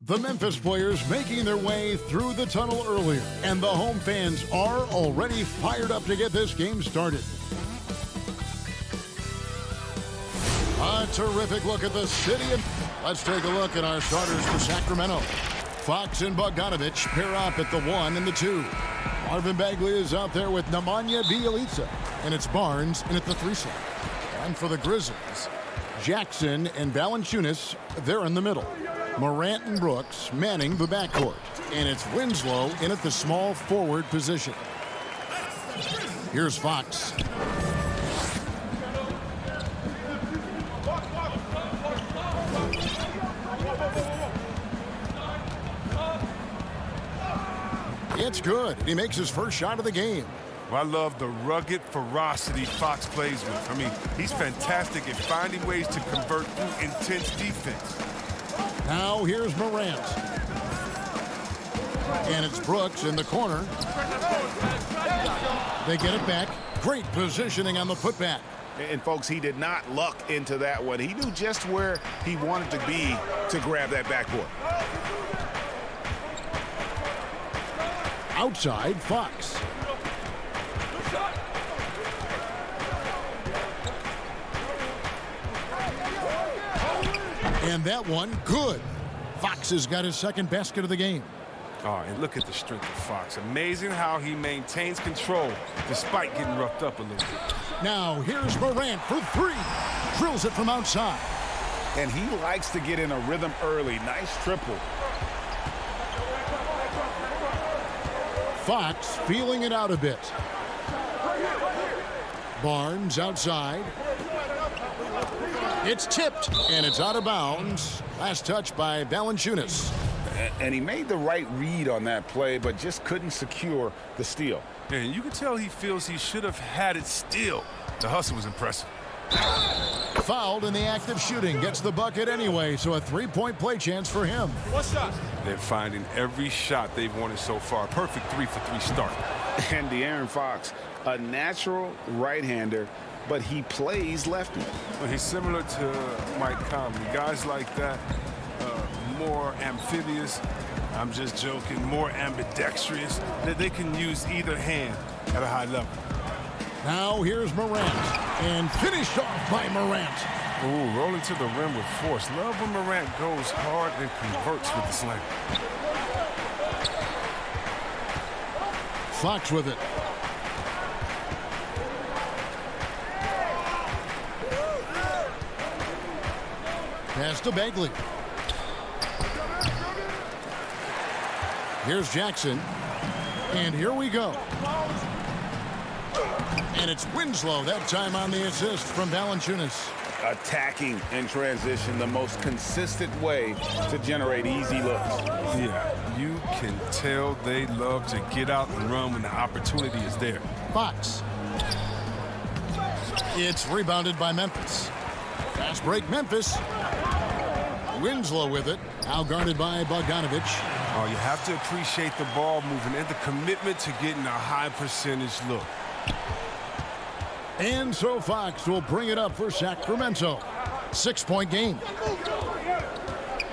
The Memphis players making their way through the tunnel earlier, and the home fans are already fired up to get this game started. A terrific look at the city. Let's take a look at our starters for Sacramento. Fox and Bogdanovich pair up at the 1 and the 2. Marvin Bagley is out there with Nemanja Bjelica, and it's Barnes in at the 3 slot. And for the Grizzlies, Jackson and Valanciunas, they're in the middle. Morant and Brooks manning the backcourt. And it's Winslow in at the small forward position. Here's Fox. It's good. He makes his first shot of the game. I love the rugged ferocity Fox plays with. I mean, he's fantastic at finding ways to convert through intense defense. Now here's Morant. And it's Brooks in the corner. They get it back. Great positioning on the putback. And folks, he did not luck into that one. He knew just where he wanted to be to grab that backboard. Outside, Fox. And that one, good. Fox has got his second basket of the game. Oh, and look at the strength of Fox. Amazing how he maintains control despite getting roughed up a little bit. Now, here's Morant for 3. Drills it from outside. And he likes to get in a rhythm early. Nice triple. Fox feeling it out a bit. Barnes outside. It's tipped, and it's out of bounds. Last touch by Valanciunas. And he made the right read on that play, but just couldn't secure the steal. Yeah, and you can tell he feels he should have had it still. The hustle was impressive. Fouled in the act of shooting. Gets the bucket anyway, so a 3-point play chance for him. What shot? They're finding every shot they've wanted so far. Perfect 3-for-3 start. And De'Aaron Fox, a natural right-hander, but he plays lefty. Well, he's similar to Mike Conley. Guys like that, more amphibious. I'm just joking. More ambidextrous. They can use either hand at a high level. Now here's Morant. And finished off by Morant. Ooh, rolling to the rim with force. Love when Morant goes hard and converts with the slam. Fox with it. Pass to Bagley. Here's Jackson. And here we go. And it's Winslow that time on the assist from Valanciunas. Attacking in transition, the most consistent way to generate easy looks. Yeah, you can tell they love to get out and run when the opportunity is there. Fox. It's rebounded by Memphis. Fast break, Memphis. Winslow with it. Now guarded by Bogdanovich. Oh, you have to appreciate the ball movement and the commitment to getting a high percentage look. And so Fox will bring it up for Sacramento. 6-point game.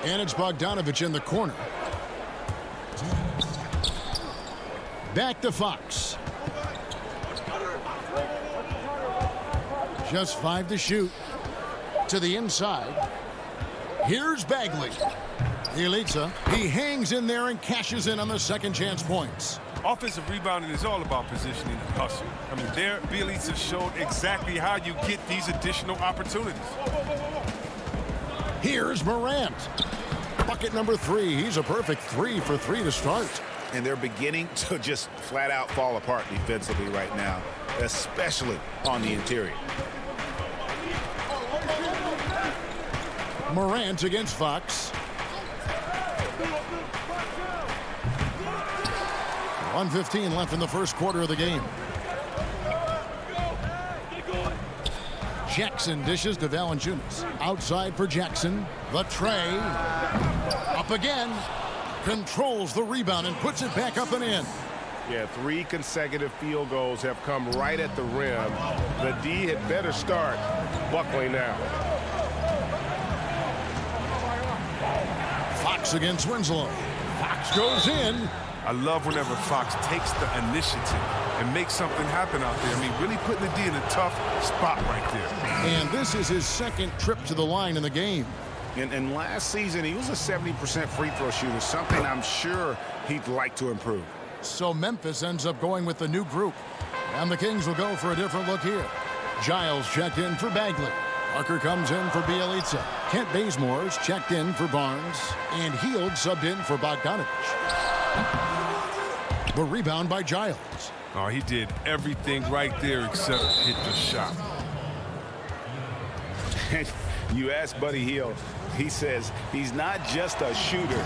And it's Bogdanovich in the corner. Back to Fox. Just 5 to shoot. To the inside. Here's Bagley. Bjelica. He hangs in there and cashes in on the second chance points. Offensive rebounding is all about positioning and hustle. I mean, there, Bjelica showed exactly how you get these additional opportunities. Here's Morant. Bucket number 3. He's a perfect 3 for 3 to start. And they're beginning to just flat out fall apart defensively right now, especially on the interior. Morant against Fox. 1:15 left in the first quarter of the game. Jackson dishes to Valanciunas. Outside for Jackson. The tray. Up again. Controls the rebound and puts it back up and in. Yeah, 3 consecutive field goals have come right at the rim. The D had better start buckling now. Fox against Winslow. Fox goes in. I love whenever Fox takes the initiative and makes something happen out there. I mean, really putting the D in a tough spot right there. And this is his second trip to the line in the game. And last season, he was a 70% free throw shooter, something I'm sure he'd like to improve. So Memphis ends up going with the new group. And the Kings will go for a different look here. Giles checked in for Bagley. Parker comes in for Bielitsa. Kent Bazemore's checked in for Barnes. And Hield subbed in for Bogdanovich. The rebound by Giles. Oh, he did everything right there except hit the shot. You ask Buddy Hield, he says he's not just a shooter,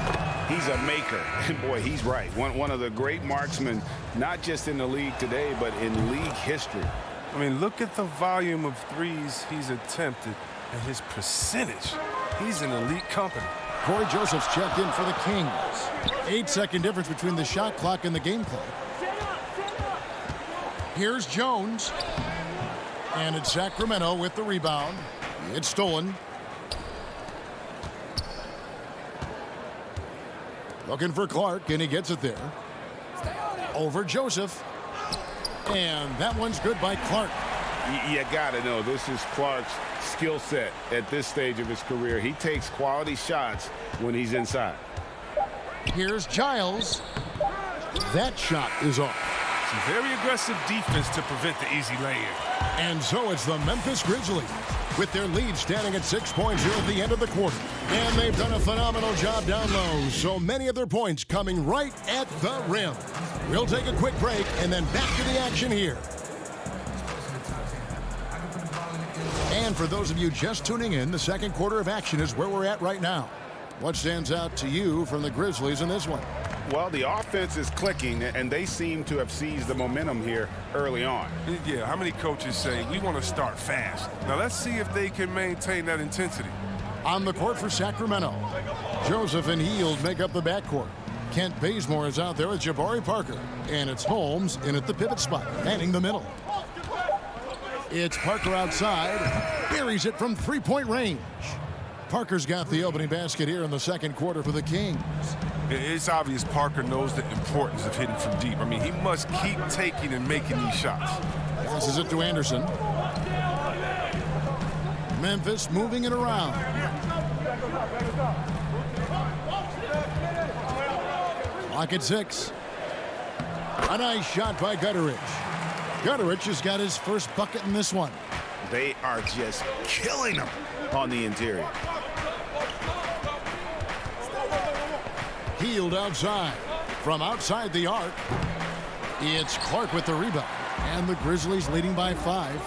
he's a maker. And boy, he's right. One of the great marksmen, not just in the league today, but in league history. I mean, look at the volume of threes he's attempted and his percentage. He's in elite company. Corey Joseph's checked in for the Kings. 8-second difference between the shot clock and the game clock. Here's Jones. And it's Sacramento with the rebound. It's stolen. Looking for Clark, and he gets it there. Over Joseph. And that one's good by Clark. You got to know, this is Clark's skill set at this stage of his career. He takes quality shots when he's inside. Here's Giles. That shot is off. Some very aggressive defense to prevent the easy lay-in. And so it's the Memphis Grizzlies with their lead standing at 6 points here at the end of the quarter. And they've done a phenomenal job down low. So many of their points coming right at the rim. We'll take a quick break and then back to the action here. And for those of you just tuning in, the second quarter of action is where we're at right now. What stands out to you from the Grizzlies in this one? Well, the offense is clicking, and they seem to have seized the momentum here early on. Yeah, how many coaches say, we want to start fast? Now, let's see if they can maintain that intensity. On the court for Sacramento, Joseph and Hield make up the backcourt. Kent Bazemore is out there with Jabari Parker. And it's Holmes in at the pivot spot, manning the middle. It's Parker outside, buries it from three-point range. Parker's got the opening basket here in the second quarter for the Kings. It's obvious Parker knows the importance of hitting from deep. I mean, he must keep taking and making these shots. Passes it to Anderson. Memphis moving it around. Clock at 6. A nice shot by Gutterich. Gutterich has got his first bucket in this one. They are just killing them on the interior. Hield outside. From outside the arc, it's Clark with the rebound. And the Grizzlies leading by 5.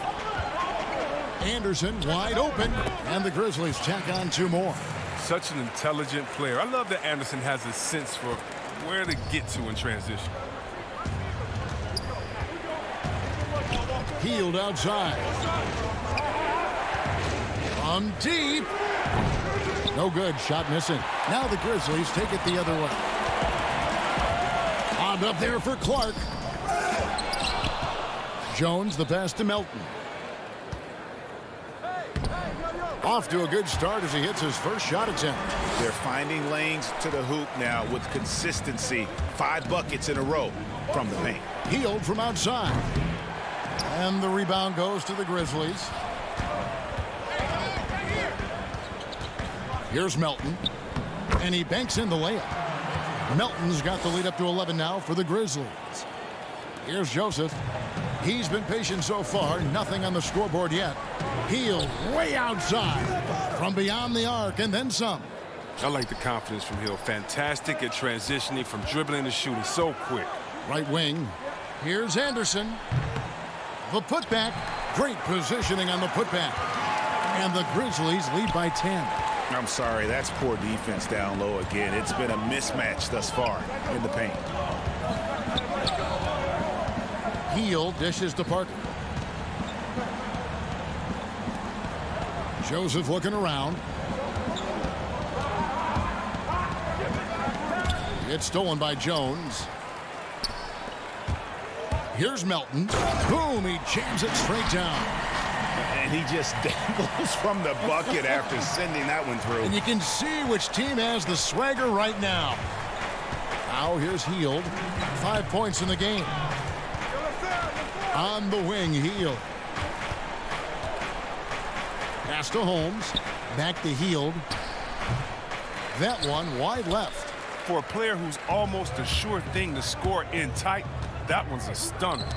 Anderson wide open. And the Grizzlies tack on 2 more. Such an intelligent player. I love that Anderson has a sense for where to get to in transition. Hield outside. From deep. No good. Shot missing. Now the Grizzlies take it the other way. On up there for Clark. Jones the pass to Melton. Off to a good start as he hits his first shot attempt. They're finding lanes to the hoop now with consistency. 5 buckets in a row from the paint. Hield from outside. And the rebound goes to the Grizzlies. Here's Melton. And he banks in the layup. Melton's got the lead up to 11 now for the Grizzlies. Here's Joseph. He's been patient so far. Nothing on the scoreboard yet. Hield way outside. From beyond the arc and then some. I like the confidence from Hill. Fantastic at transitioning from dribbling to shooting so quick. Right wing. Here's Anderson. The putback. Great positioning on the putback. And the Grizzlies lead by 10. I'm sorry, that's poor defense down low again. It's been a mismatch thus far in the paint. Hield dishes to Parker. Joseph looking around. It's stolen by Jones. Here's Melton. Boom, he jams it straight down. And he just dangles from the bucket after sending that one through. And you can see which team has the swagger right now. Now here's Hield. 5 points in the game. On the wing, Hield. Pass to Holmes. Back to Hield. That one wide left. For a player who's almost a sure thing to score in tight, that one's a stunner.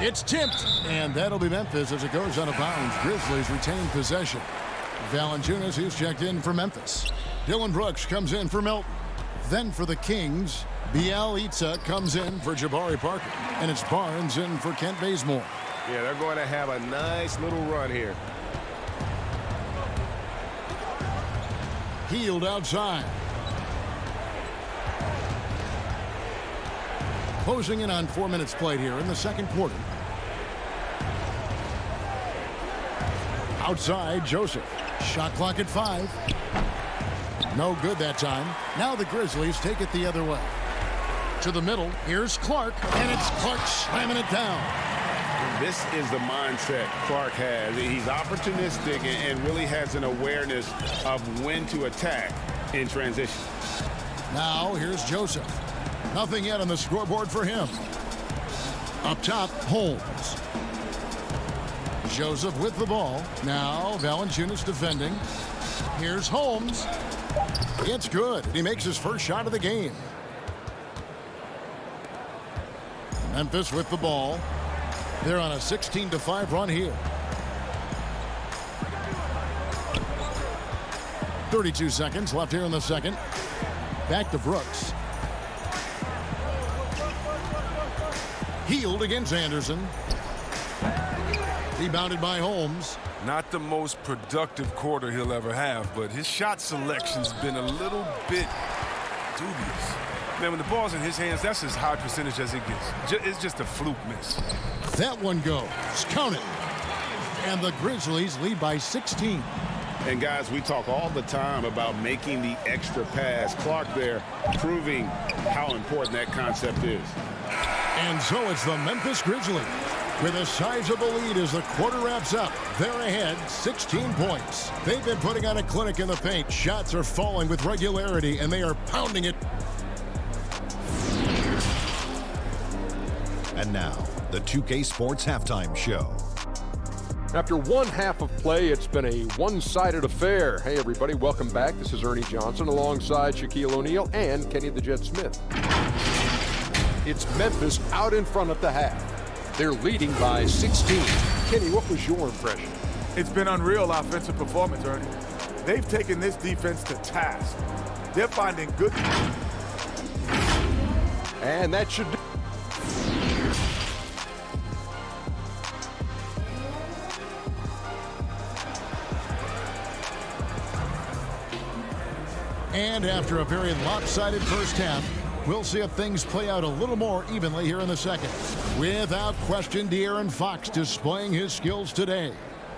It's tipped, and that'll be Memphis as it goes out of bounds. Grizzlies retain possession. Valanciunas, who's checked in for Memphis. Dylan Brooks comes in for Milton. Then for the Kings, Bialica comes in for Jabari Parker. And it's Barnes in for Kent Bazemore. Yeah, they're going to have a nice little run here. Hield outside. Closing in on 4 minutes played here in the second quarter. Outside, Joseph. Shot clock at 5. No good that time. Now the Grizzlies take it the other way. To the middle, here's Clark, and it's Clark slamming it down. This is the mindset Clark has. He's opportunistic and really has an awareness of when to attack in transition. Now here's Joseph. Nothing yet on the scoreboard for him. Up top, Holmes. Joseph with the ball. Now Valanciunas defending. Here's Holmes. It's good. He makes his first shot of the game. Memphis with the ball. They're on a 16-5 run here. 32 seconds left here in the second. Back to Brooks. Hield against Anderson. Rebounded by Holmes. Not the most productive quarter he'll ever have, but his shot selection's been a little bit dubious. Man, when the ball's in his hands, that's as high percentage as it gets. It's just a fluke miss. That one goes. Count it. And the Grizzlies lead by 16. And guys, we talk all the time about making the extra pass. Clark there proving how important that concept is. And so it's the Memphis Grizzlies with a sizable lead as the quarter wraps up. They're ahead 16 points. They've been putting on a clinic in the paint. Shots are falling with regularity, and they are pounding it. And now, the 2K Sports Halftime Show. After one half of play, it's been a one-sided affair. Hey, everybody, welcome back. This is Ernie Johnson alongside Shaquille O'Neal and Kenny the Jet Smith. It's Memphis out in front at the half. They're leading by 16. Kenny, what was your impression? It's been unreal offensive performance, Ernie. They've taken this defense to task. They're finding good. And that should do. And after a very lopsided first half, we'll see if things play out a little more evenly here in the second. Without question, De'Aaron Fox displaying his skills today.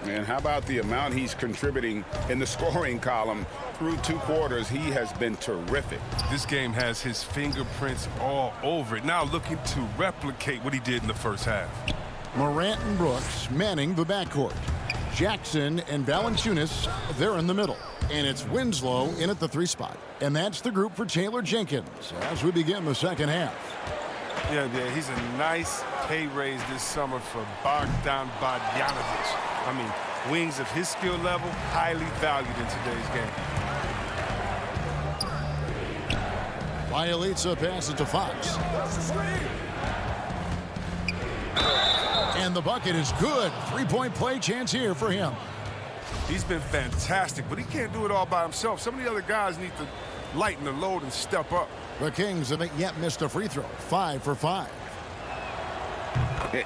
And how about the amount he's contributing in the scoring column through 2 quarters? He has been terrific. This game has his fingerprints all over it. Now looking to replicate what he did in the first half. Morant and Brooks manning the backcourt. Jackson and Valanciunas, they're in the middle. And it's Winslow in at the 3 spot. And that's the group for Taylor Jenkins as we begin the second half. Yeah, he's a nice pay raise this summer for Bogdan Bogdanovic. I mean, wings of his skill level, highly valued in today's game. Bialica passes to Fox. And the bucket is good. 3-point play chance here for him. He's been fantastic, but he can't do it all by himself. Some of the other guys need to lighten the load and step up. The Kings haven't yet missed a free throw. 5 for 5.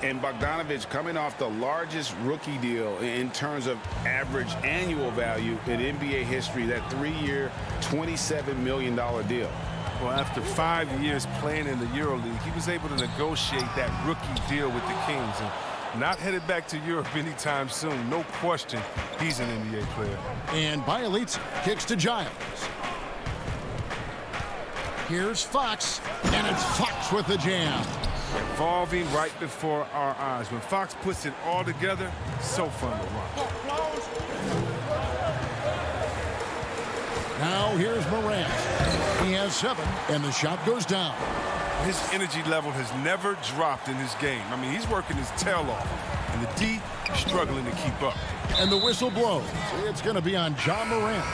And Bogdanovic coming off the largest rookie deal in terms of average annual value in NBA history, that 3-year, $27 million deal. Well, after 5 years playing in the EuroLeague, he was able to negotiate that rookie deal with the Kings. And not headed back to Europe anytime soon. No question, he's an NBA player. And Bialica kicks to Giles. Here's Fox, and it's Fox with the jam. Evolving right before our eyes. When Fox puts it all together, so fun to watch. Now here's Morant. He has 7, and the shot goes down. His energy level has never dropped in his game. I mean, he's working his tail off, and the D struggling to keep up. And the whistle blows. It's going to be on John Morant.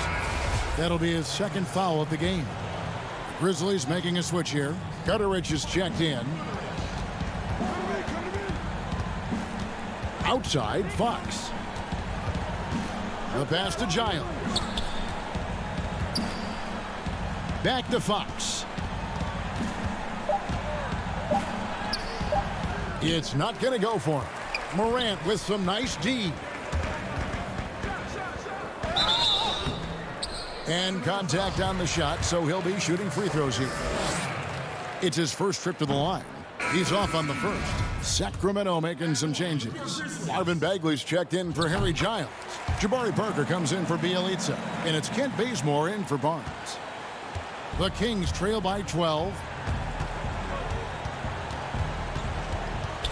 That'll be his 2nd foul of the game. The Grizzlies making a switch here. Gutteridge is checked in. Outside, Fox. The pass to Giles. Back to Fox. It's not going to go for him. Morant with some nice D. And contact on the shot, so he'll be shooting free throws here. It's his first trip to the line. He's off on the first. Sacramento making some changes. Marvin Bagley's checked in for Harry Giles. Jabari Parker comes in for Bielitsa. And it's Kent Bazemore in for Barnes. The Kings trail by 12.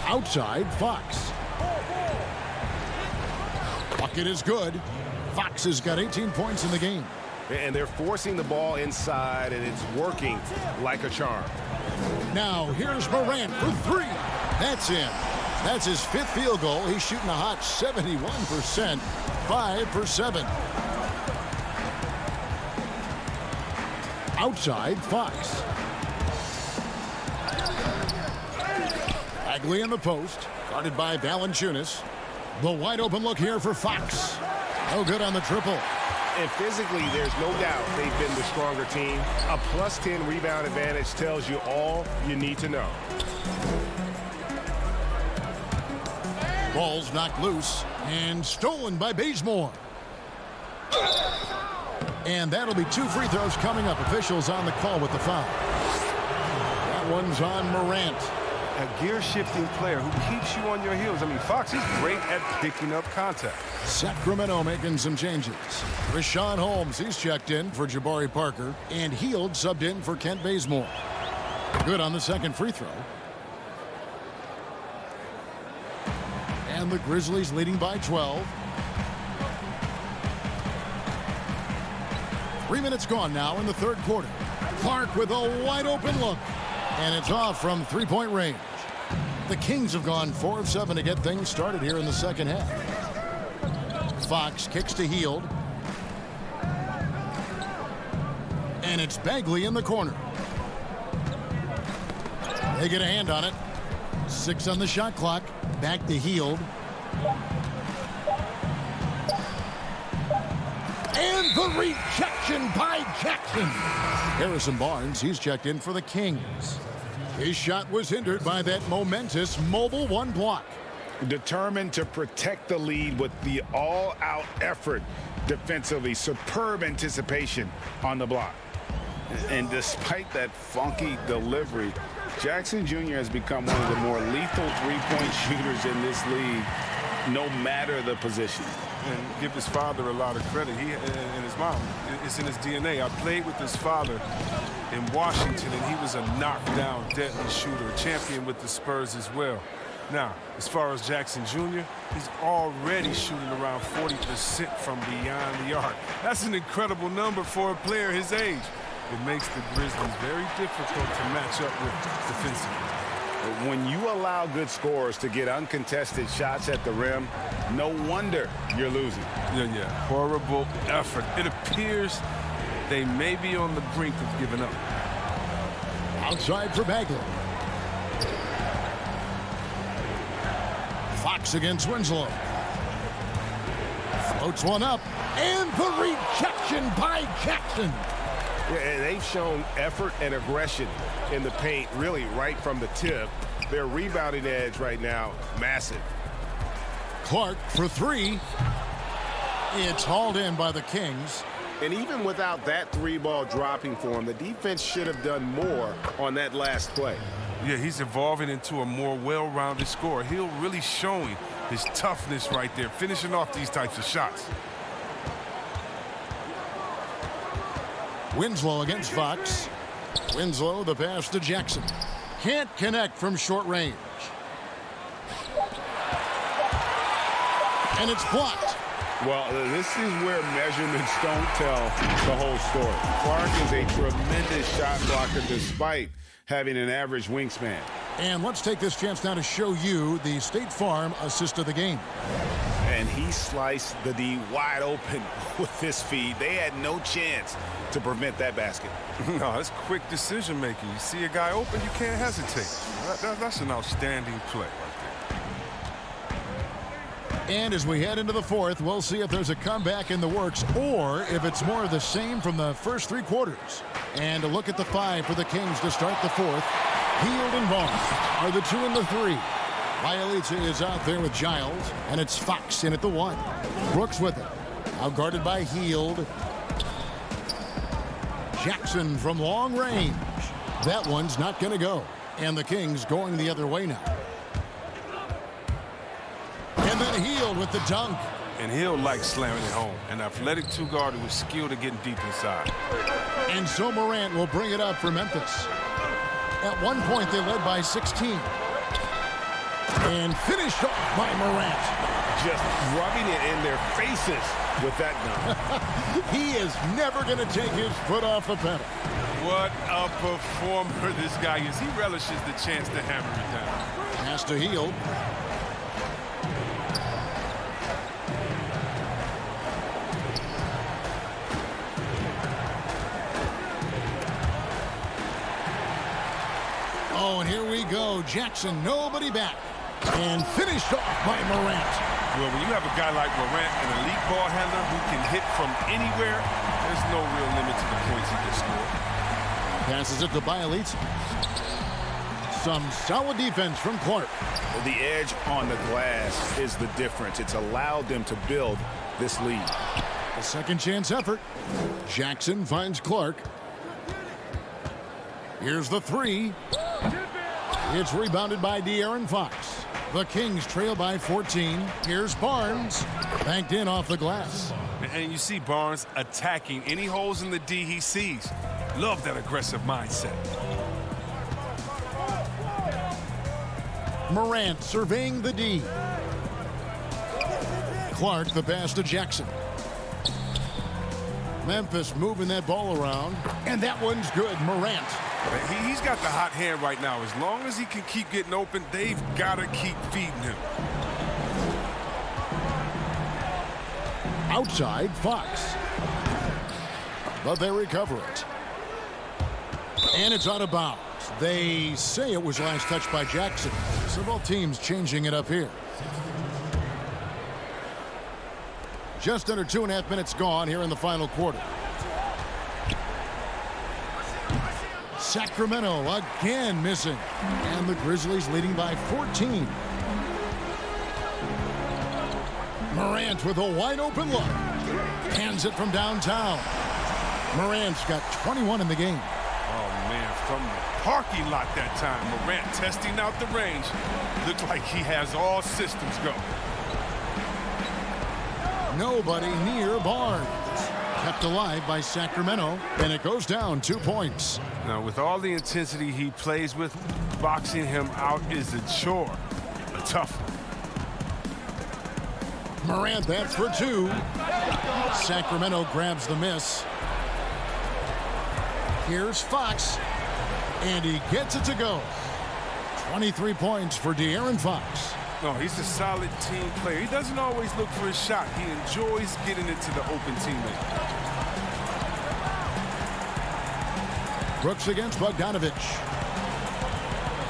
Outside, Fox. Bucket is good. Fox has got 18 points in the game. And they're forcing the ball inside, and it's working like a charm. Now, here's Morant for 3. That's in. That's his 5th field goal. He's shooting a hot 71%. 5 for 7. Outside, Fox. Bagley in the post, guarded by Valanciunas. The wide open look here for Fox. No good on the triple. And physically, there's no doubt they've been the stronger team. A +10 rebound advantage tells you all you need to know. Ball's knocked loose and stolen by Bazemore. And that'll be 2 free throws coming up. Officials on the call with the foul. That one's on Morant. A gear-shifting player who keeps you on your heels. I mean, Fox is great at picking up contact. Sacramento making some changes. Rashawn Holmes, he's checked in for Jabari Parker. And Hield subbed in for Kent Bazemore. Good on the 2nd free throw. And the Grizzlies leading by 12. 3 minutes gone now in the 3rd quarter. Clark with a wide open look. And it's off from 3-point range. The Kings have gone 4 of 7 to get things started here in the 2nd half. Fox kicks to Hield. And it's Bagley in the corner. They get a hand on it. 6 on the shot clock. Back to Hield. And the rejection by Jackson. Harrison Barnes, he's checked in for the Kings. His shot was hindered by that momentous mobile 1 block. Determined to protect the lead with the all-out effort defensively. Superb anticipation on the block. And despite that funky delivery, Jackson Jr. has become one of the more lethal 3-point shooters in this league, no matter the position. And give his father a lot of credit. He and his mom, it's in his DNA. I played with his father in Washington, and he was a knockdown, deadly shooter, a champion with the Spurs as well. Now, as far as Jackson Jr., he's already shooting around 40% from beyond the arc. That's an incredible number for a player his age. It makes the Grizzlies very difficult to match up with defensively. When you allow good scorers to get uncontested shots at the rim, no wonder you're losing. Yeah. Horrible effort. It appears they may be on the brink of giving up. Outside for Bagley. Fox against Winslow. Floats one up. And the rejection by Jackson. Yeah, and they've shown effort and aggression in the paint, really right from the tip. Their rebounding edge right now, massive. Clark for 3. It's hauled in by the Kings. And even without that 3-ball dropping for him, the defense should have done more on that last play. Yeah, he's evolving into a more well-rounded scorer. He'll really showing his toughness right there, finishing off these types of shots. Winslow against Fox. Winslow, the pass to Jackson. Can't connect from short range. And it's blocked. Well, this is where measurements don't tell the whole story. Clark is a tremendous shot blocker despite having an average wingspan. And let's take this chance now to show you the State Farm assist of the game. And he sliced the D wide open with this feed. They had no chance to prevent that basket. No, that's quick decision making. You see a guy open, you can't hesitate. That's an outstanding play right there. And as we head into the fourth, we'll see if there's a comeback in the works or if it's more of the same from the first three quarters. And a look at the five for the Kings to start the fourth. Hield and Vaughn are the 2 and the 3. Bielitsa is out there with Giles, and it's Fox in at the 1. Brooks with it. Out guarded by Hield. Jackson from long range. That one's not going to go. And the Kings going the other way now. And then Hield with the dunk. And Hill likes slamming it home. An athletic two-guard who is skilled at getting deep inside. And so Morant will bring it up for Memphis. At one point, they led by 16. And finished off by Morant. Just rubbing it in their faces with that dunk. He is never going to take his foot off the pedal. What a performer this guy is. He relishes the chance to hammer it down. Pass to Hield. Oh, and here we go. Jackson, nobody back. And finished off by Morant. Well, when you have a guy like Morant, an elite ball handler who can hit from anywhere, there's no real limit to the points he can score. Passes it to Bielitsa. Some solid defense from Clark. The edge on the glass is the difference. It's allowed them to build this lead. A second chance effort. Jackson finds Clark. Here's the 3. It's rebounded by De'Aaron Fox. The Kings trail by 14. Here's Barnes. Banked in off the glass. And you see Barnes attacking any holes in the D he sees. Love that aggressive mindset. Morant surveying the D. Clark the pass to Jackson. Memphis moving that ball around. And that one's good. Morant. He's got the hot hand right now. As long as he can keep getting open, they've got to keep feeding him. Outside, Fox. But they recover it. And it's out of bounds. They say it was last touched by Jackson. So both teams changing it up here. Just under 2.5 minutes gone here in the final quarter. Sacramento again missing. And the Grizzlies leading by 14. Morant with a wide open look. Hands it from downtown. Morant's got 21 in the game. Oh, man, from the parking lot that time. Morant testing out the range. Looks like he has all systems go. Nobody near Barnes. Kept alive by Sacramento, and it goes down 2 points. Now, with all the intensity he plays with, boxing him out is a chore. A tough one. Morant, that's for 2. Sacramento grabs the miss. Here's Fox, and he gets it to go. 23 points for De'Aaron Fox. No, he's a solid team player. He doesn't always look for a shot. He enjoys getting it to the open teammate. Brooks against Bogdanovich.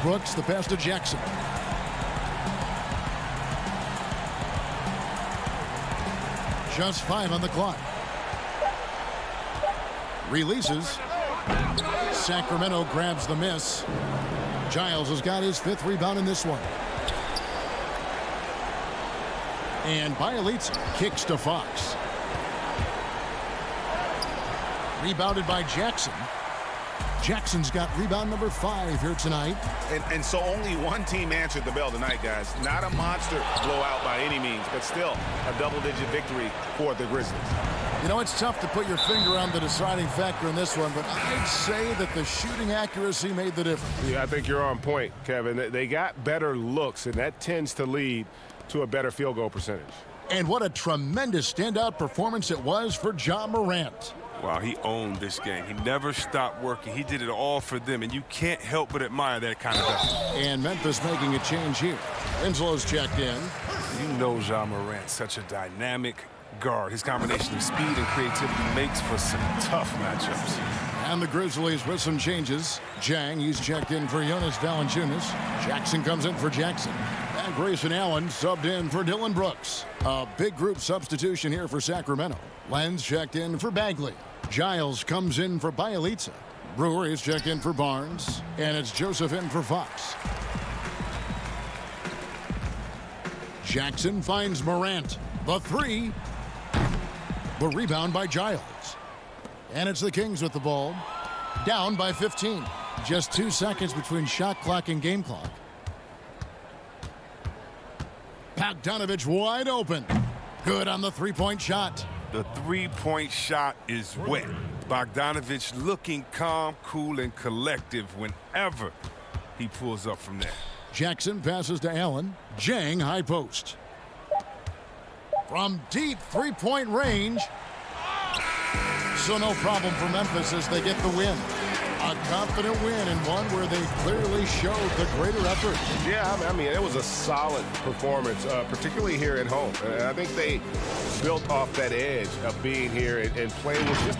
Brooks, the pass to Jackson. Just 5 on the clock. Releases. Sacramento grabs the miss. Giles has got his 5th rebound in this one. And Bielitsa kicks to Fox. Rebounded by Jackson. Jackson's got rebound number 5 here tonight. And so only one team answered the bell tonight, guys. Not a monster blowout by any means, but still a double-digit victory for the Grizzlies. You know, it's tough to put your finger on the deciding factor in this one, but I'd say that the shooting accuracy made the difference. Yeah, I think you're on point, Kevin. They got better looks, and that tends to lead to a better field goal percentage. And what a tremendous standout performance it was for Ja Morant. Wow, he owned this game. He never stopped working. He did it all for them, and you can't help but admire that kind of effort. And Memphis making a change here. Winslow's checked in. You know Ja Morant's such a dynamic guard. His combination of speed and creativity makes for some tough matchups. And the Grizzlies with some changes. Jang, he's checked in for Jonas Valanciunas. Jackson comes in for Jackson. And Grayson Allen subbed in for Dylan Brooks. A big group substitution here for Sacramento. Lenz checked in for Bagley. Giles comes in for Bielitsa. Brewer is checked in for Barnes. And it's Joseph in for Fox. Jackson finds Morant. The three. The rebound by Giles. And it's the Kings with the ball. Down by 15. Just 2 seconds between shot clock and game clock. Bogdanovich wide open. Good on the three-point shot. The three-point shot is wet. Bogdanovich looking calm, cool, and collective whenever he pulls up from there. Jackson passes to Allen. Jang high post. From deep three-point range. So no problem for Memphis as they get the win. A confident win and one where they clearly showed the greater effort. Yeah, I mean, it was a solid performance, particularly here at home. And I think they built off that edge of being here and playing with just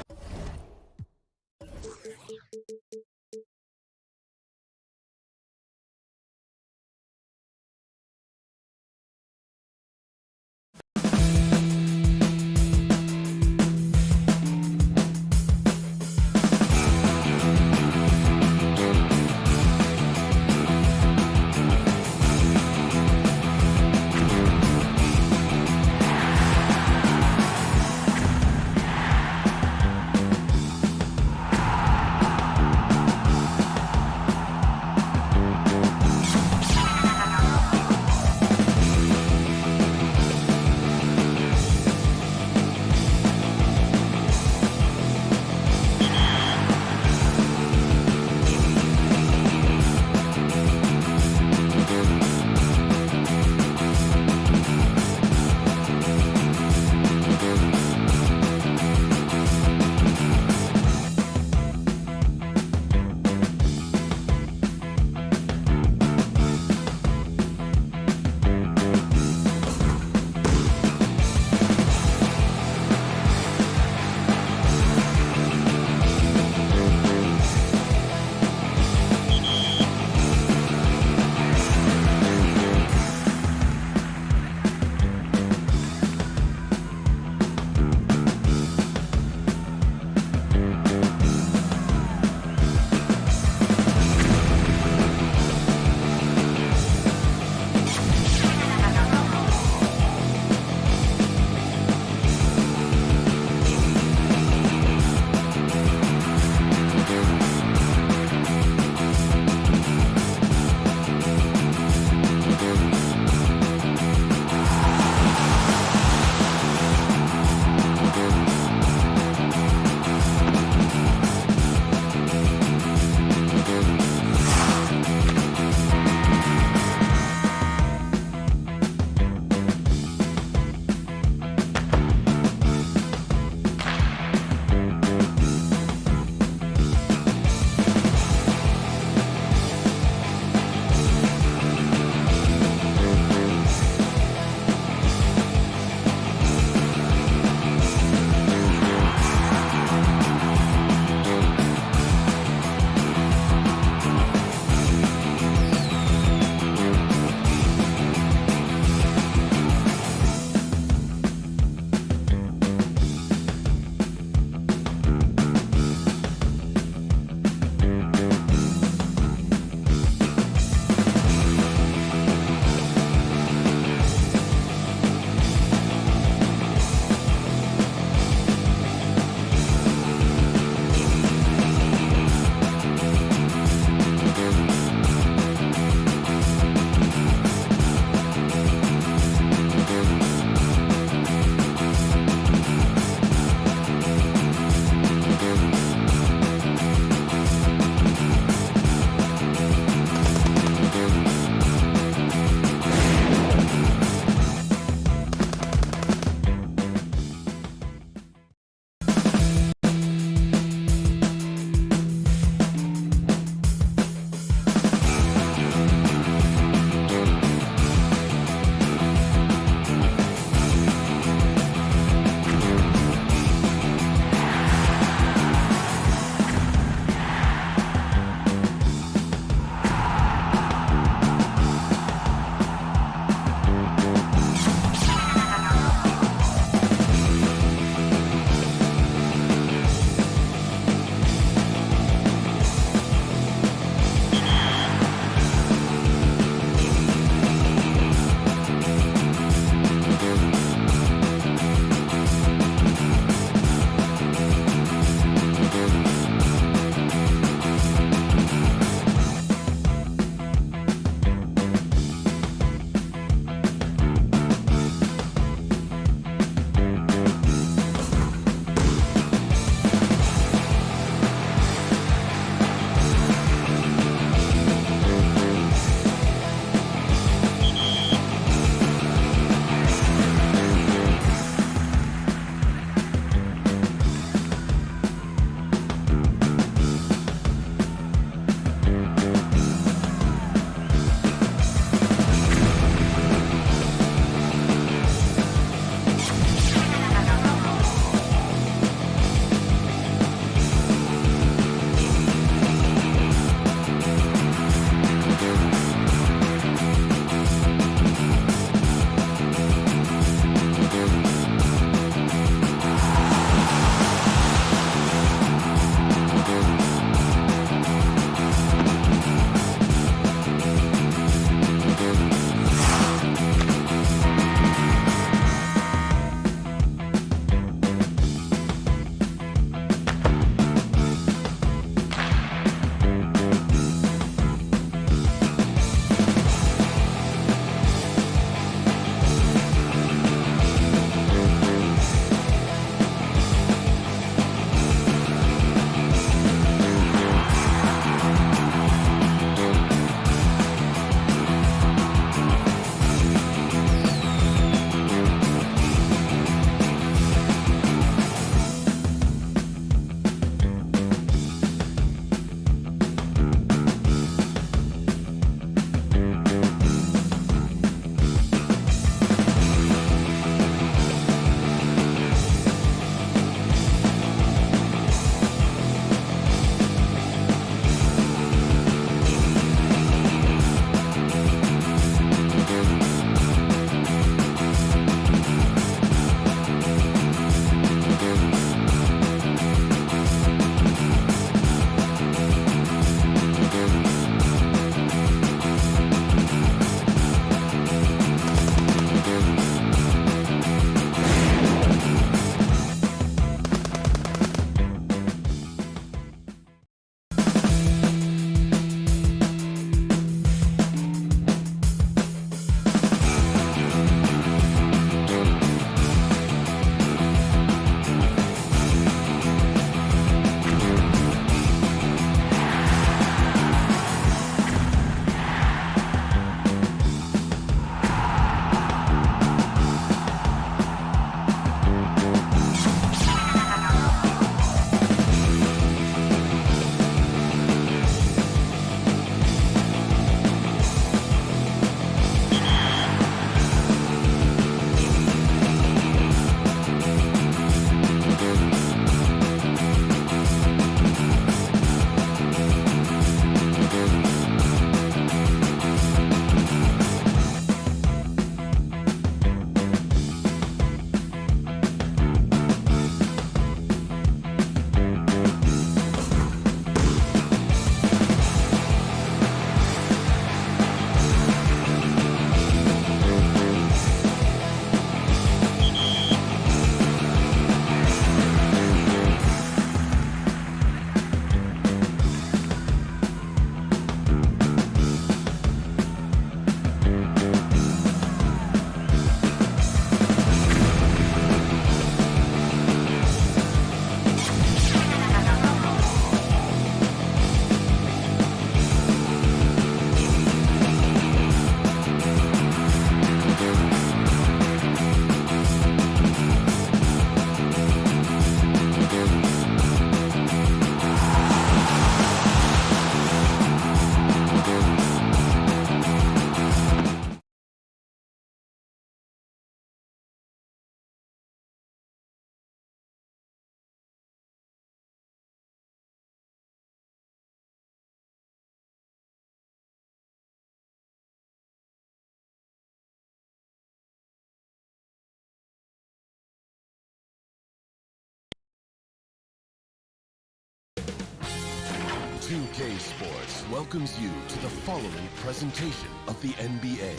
2K Sports welcomes you to the following presentation of the NBA.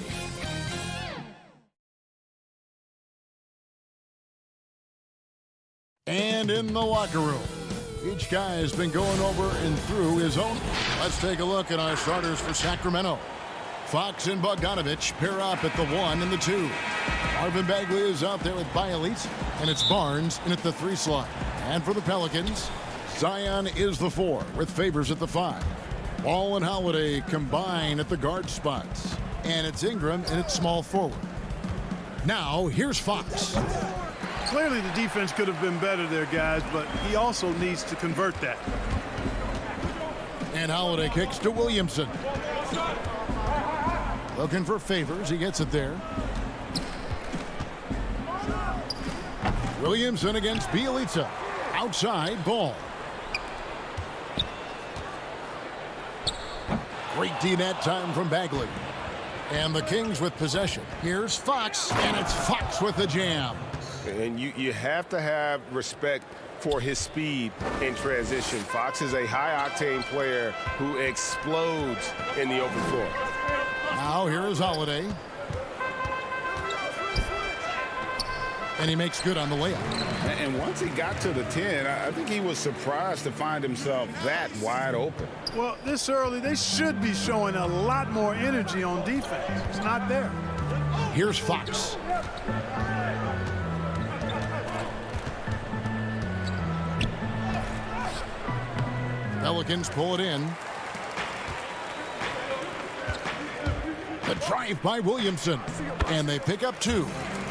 And in the locker room, each guy has been going over and through his own. Let's take a look at our starters for Sacramento. Fox and Bogdanovich pair up at the 1 and the 2. Marvin Bagley is out there with Bielitz, and it's Barnes in at the 3 slot. And for the Pelicans, Zion is the 4 with Favors at the 5. Ball and Holiday combine at the guard spots. And it's Ingram and it's small forward. Now, here's Fox. Clearly the defense could have been better there, guys, but he also needs to convert that. And Holiday kicks to Williamson. Looking for Favors. He gets it there. Williamson against Bielitsa. Outside ball. Great D that time from Bagley. And the Kings with possession. Here's Fox, and it's Fox with the jam. And you have to have respect for his speed in transition. Fox is a high-octane player who explodes in the open floor. Now here is Holiday. And he makes good on the layup. And once he got to the 10, I think he was surprised to find himself that wide open. Well, this early, they should be showing a lot more energy on defense. It's not there. Here's Fox. Pelicans pull it in. The drive by Williamson. And they pick up 2.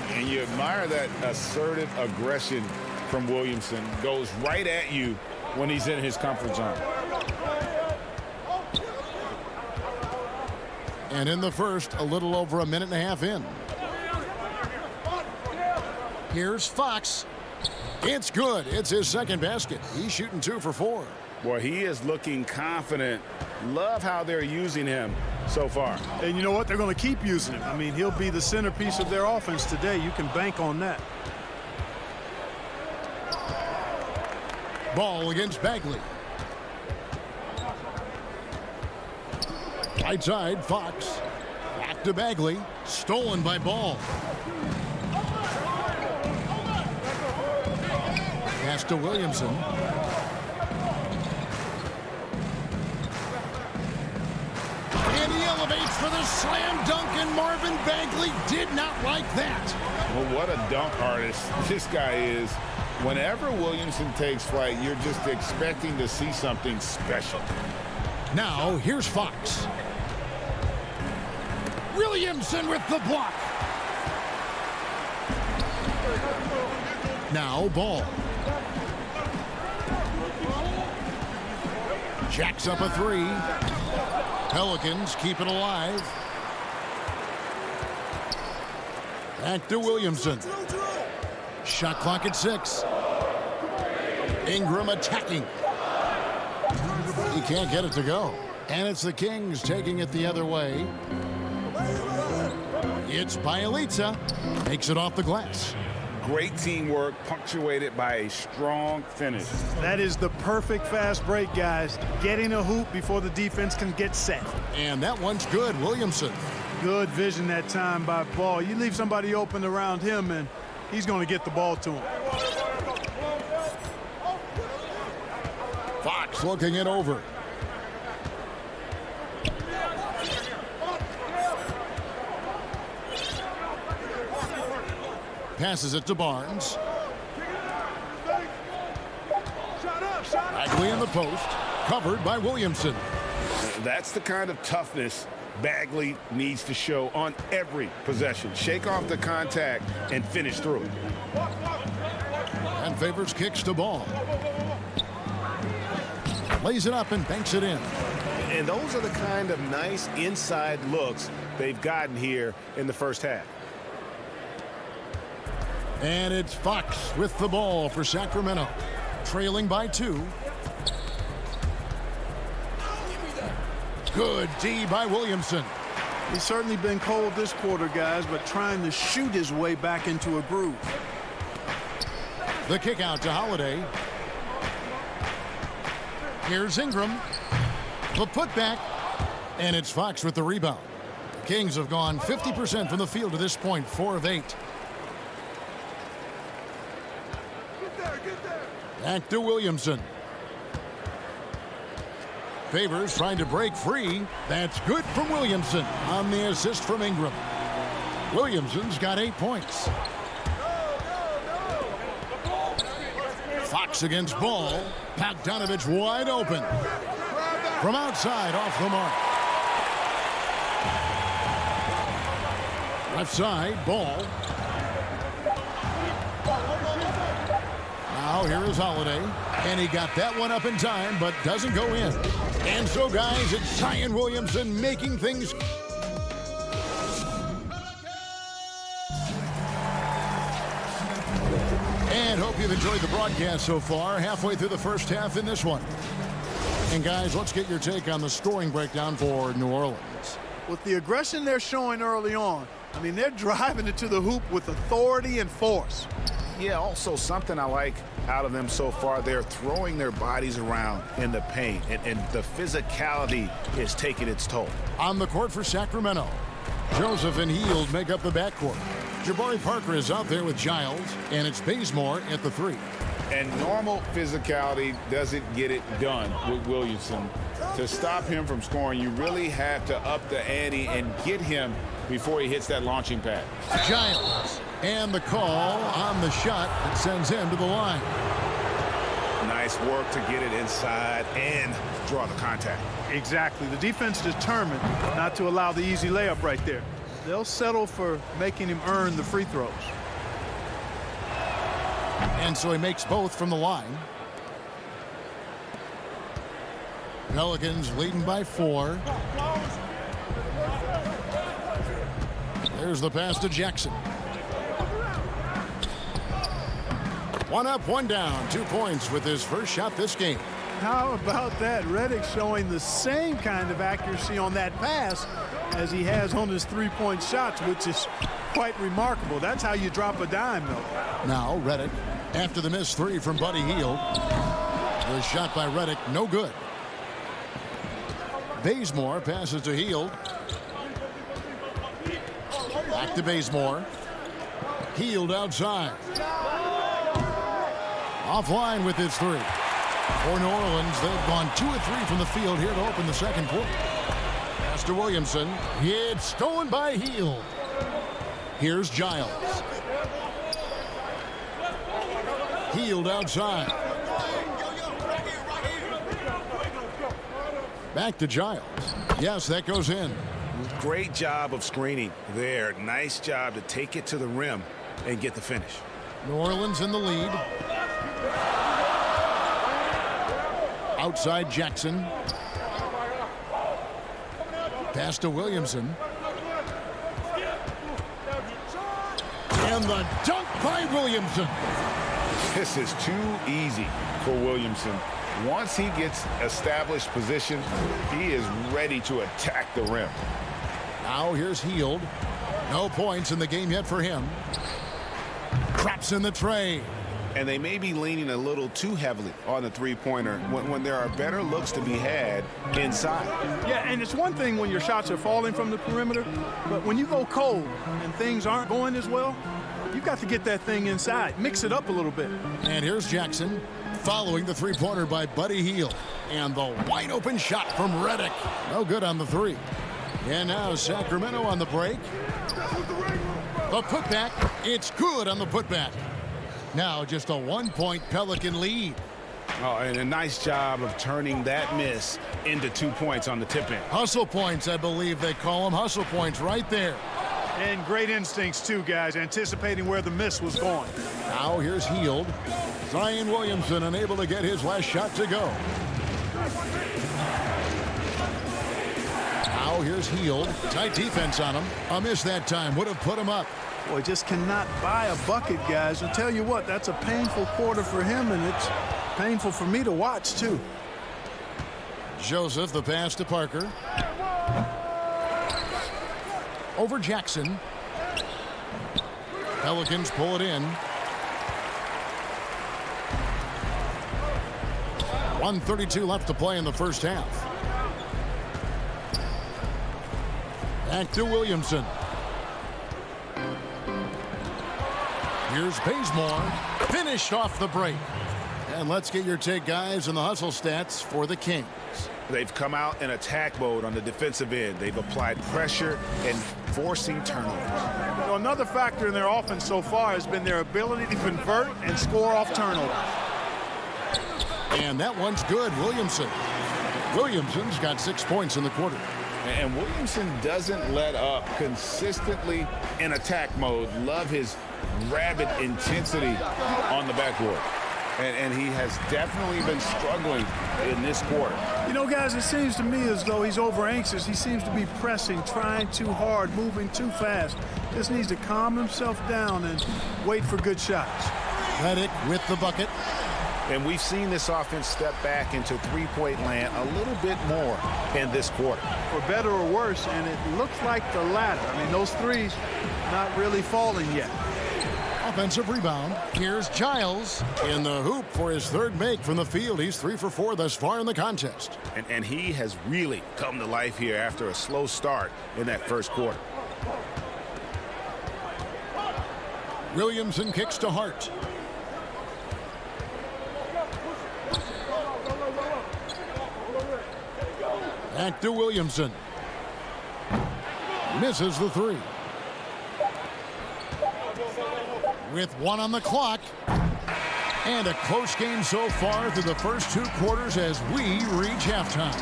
And you admire that assertive aggression from Williamson. Goes right at you when he's in his comfort zone. And in the first, a little over a minute and a half in. Here's Fox. It's good. It's his second basket. He's shooting 2 for 4. Boy, he is looking confident. Love how they're using him so far. And you know what? They're going to keep using him. I mean, he'll be the centerpiece of their offense today. You can bank on that. Ball against Bagley. Right side, Fox. Back to Bagley. Stolen by Ball. Pass to Williamson. And he elevates for the slam dunk, and Marvin Bagley did not like that. Well, what a dunk artist this guy is. Whenever Williamson takes flight, you're just expecting to see something special. Now, here's Fox. Williamson with the block. Now, Ball. Jacks up a 3. Pelicans keep it alive. Back to Williamson. Shot clock at 6. Ingram attacking. He can't get it to go. And it's the Kings taking it the other way. It's Bielitsa. Makes it off the glass. Great teamwork, punctuated by a strong finish. That is the perfect fast break, guys. Getting a hoop before the defense can get set. And that one's good, Williamson. Good vision that time by Ball. You leave somebody open around him, and he's going to get the ball to him. Fox looking it over. Passes it to Barnes. Bagley in the post. Covered by Williamson. That's the kind of toughness Bagley needs to show on every possession. Shake off the contact and finish through it. And Favors kicks to Ball. Lays it up and banks it in. And those are the kind of nice inside looks they've gotten here in the first half. And it's Fox with the ball for Sacramento. Trailing by 2. Good D by Williamson. He's certainly been cold this quarter, guys, but trying to shoot his way back into a groove. The kick out to Holiday. Here's Ingram. The putback, and it's Fox with the rebound. Kings have gone 50% from the field to this point, 4 of 8. Back to Williamson. Favors trying to break free. That's good from Williamson on the assist from Ingram. Williamson's got 8 points. Fox against Ball. Bogdanovich wide open. From outside, off the mark. Left side, Ball. Now here is Holiday. And he got that one up in time, but doesn't go in. And so, guys, it's Zion Williamson making things. And hope you've enjoyed the broadcast so far. Halfway through the first half in this one. And, guys, let's get your take on the scoring breakdown for New Orleans. With the aggression they're showing early on, I mean, they're driving it to the hoop with authority and force. Yeah, also something I like out of them so far, they're throwing their bodies around in the paint, and the physicality is taking its toll. On the court for Sacramento, Joseph and Hield make up the backcourt. Jabari Parker is out there with Giles, and it's Bazemore at the 3. And normal physicality doesn't get it done with Williamson. To stop him from scoring, you really have to up the ante and get him before he hits that launching pad. Giles, and the call on the shot that sends him to the line. Nice work to get it inside and draw the contact. Exactly. The defense determined not to allow the easy layup right there. They'll settle for making him earn the free throws. And so he makes both from the line. Pelicans leading by 4. There's the pass to Jackson. 1 up, 1 down. 2 points with his first shot this game. How about that? Redick showing the same kind of accuracy on that pass as he has on his three-point shots, which is quite remarkable. That's how you drop a dime, though. Now Redick, after the missed 3 from Buddy Hield. The shot by Redick, no good. Bazemore passes to Hield. Back to Bazemore. Hield outside. Offline with his 3. For New Orleans, they've gone 2 of 3 from the field here to open the second quarter. Pass to Williamson. It's stolen by Hield. Here's Giles. Hield outside. Back to Giles. Yes, that goes in. Great job of screening there. Nice job to take it to the rim and get the finish. New Orleans in the lead. Outside Jackson. Pass to Williamson. And the dunk by Williamson. This is too easy for Williamson. Once he gets established position, he is ready to attack the rim. Now here's Hield. No points in the game yet for him. Traps in the tray. And they may be leaning a little too heavily on the three-pointer when there are better looks to be had inside. Yeah, and it's one thing when your shots are falling from the perimeter, but when you go cold and things aren't going as well, you've got to get that thing inside. Mix it up a little bit. And here's Jackson following the three-pointer by Buddy Hield. And the wide-open shot from Redick. No good on the 3. And now Sacramento on the break. The putback. It's good on the putback. Now just a 1-point Pelican lead. Oh, and a nice job of turning that miss into 2 points on the tip-in. Hustle points, I believe they call them. Hustle points right there. And great instincts, too, guys, anticipating where the miss was going. Now here's Hield. Zion Williamson unable to get his last shot to go. Now here's Hield. Tight defense on him. A miss that time. Would have put him up. Boy, just cannot buy a bucket, guys. I'll tell you what, that's a painful quarter for him, and it's painful for me to watch, too. Joseph, the pass to Parker. Over Jackson. Pelicans pull it in. 1:32 left to play in the first half. Back to Williamson. Here's Bazemore. Finished off the break. And let's get your take, guys, on the hustle stats for the Kings. They've come out in attack mode on the defensive end. They've applied pressure and forcing turnovers. You know, another factor in their offense so far has been their ability to convert and score off turnovers. And that one's good. Williamson's got 6 points in the quarter. And Williamson doesn't let up, consistently in attack mode. Love his rabid intensity on the backboard. And he has definitely been struggling in this quarter. You know, guys, it seems to me as though he's over anxious. He seems to be pressing, trying too hard, moving too fast. Just needs to calm himself down and wait for good shots. Redick with the bucket. And we've seen this offense step back into three-point land a little bit more in this quarter. For better or worse, and it looks like the latter. I mean, those threes not really falling yet. Offensive rebound. Here's Giles in the hoop for his third make from the field. He's 3 for 4 thus far in the contest. And he has really come to life here after a slow start in that first quarter. Williamson kicks to Hart. Back to Williamson. Misses the three. With 1 on the clock. And a close game so far through the first 2 quarters as we reach halftime.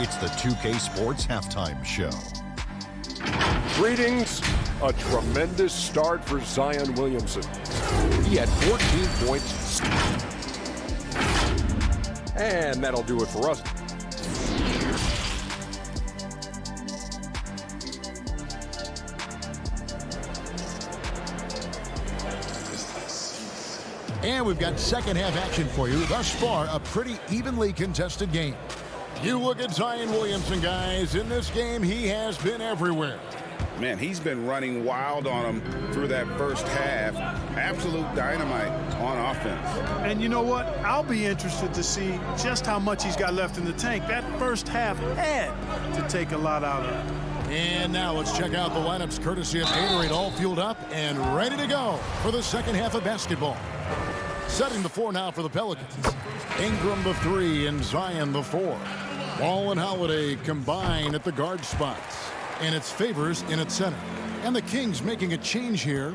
It's the 2K Sports Halftime Show. Greetings. A tremendous start for Zion Williamson. He had 14 points. And that'll do it for us. And we've got second half action for you. Thus far, a pretty evenly contested game. You look at Zion Williamson, guys. In this game, he has been everywhere. Man, he's been running wild on him through that first half. Absolute dynamite on offense. And you know what? I'll be interested to see just how much he's got left in the tank. That first half had to take a lot out of him. And now let's check out the lineups courtesy of Gatorade, all fueled up and ready to go for the second half of basketball. Setting the 4 now for the Pelicans. Ingram the 3 and Zion the 4. Ball and Holiday combine at the guard spots. And it's Favors in at center. And the Kings making a change here.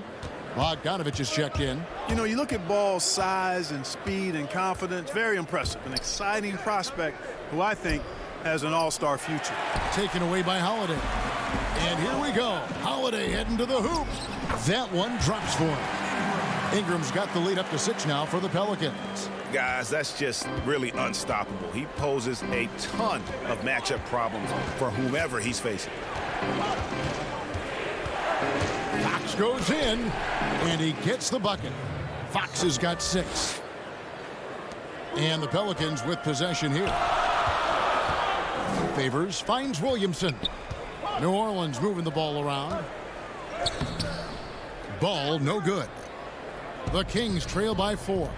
Bogdanovich is checked in. You know, you look at Ball's size and speed and confidence. Very impressive. An exciting prospect who I think has an all-star future. Taken away by Holiday. And here we go. Holiday heading to the hoop. That one drops for him. Ingram's got the lead up to 6 now for the Pelicans. Guys, that's just really unstoppable. He poses a ton of matchup problems for whomever he's facing. Fox goes in, and he gets the bucket. Fox has got 6. And the Pelicans with possession here. Favors finds Williamson. New Orleans moving the ball around. Ball no good. The Kings trail by 4.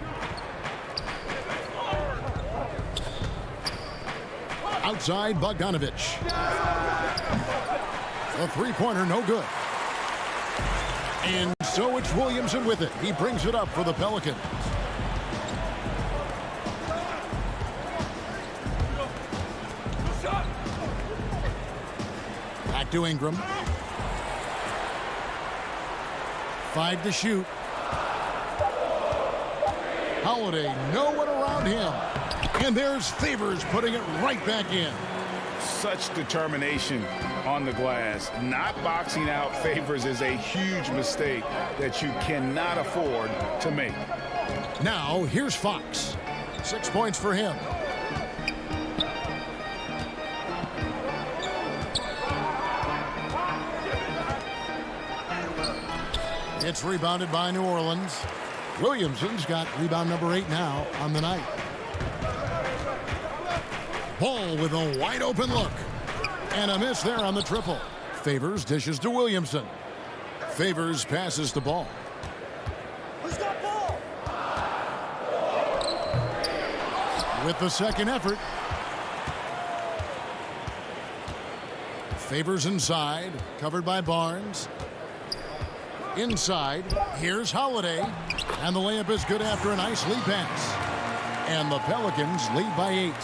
Outside Bogdanovich. The three-pointer no good. And so it's Williamson with it. He brings it up for the Pelicans. Back to Ingram. 5 to shoot. Holiday, no one around him. And there's Favors putting it right back in. Such determination on the glass. Not boxing out Favors is a huge mistake that you cannot afford to make. Now, here's Fox. 6 points for him. It's rebounded by New Orleans. Williamson's got rebound number 8 now on the night. Ball with a wide open look. And a miss there on the triple. Favors dishes to Williamson. Favors passes the ball. Who's got ball? With the second effort. Favors inside, covered by Barnes. Inside, here's Holiday. And the layup is good after a nice lead pass. And the Pelicans lead by 8.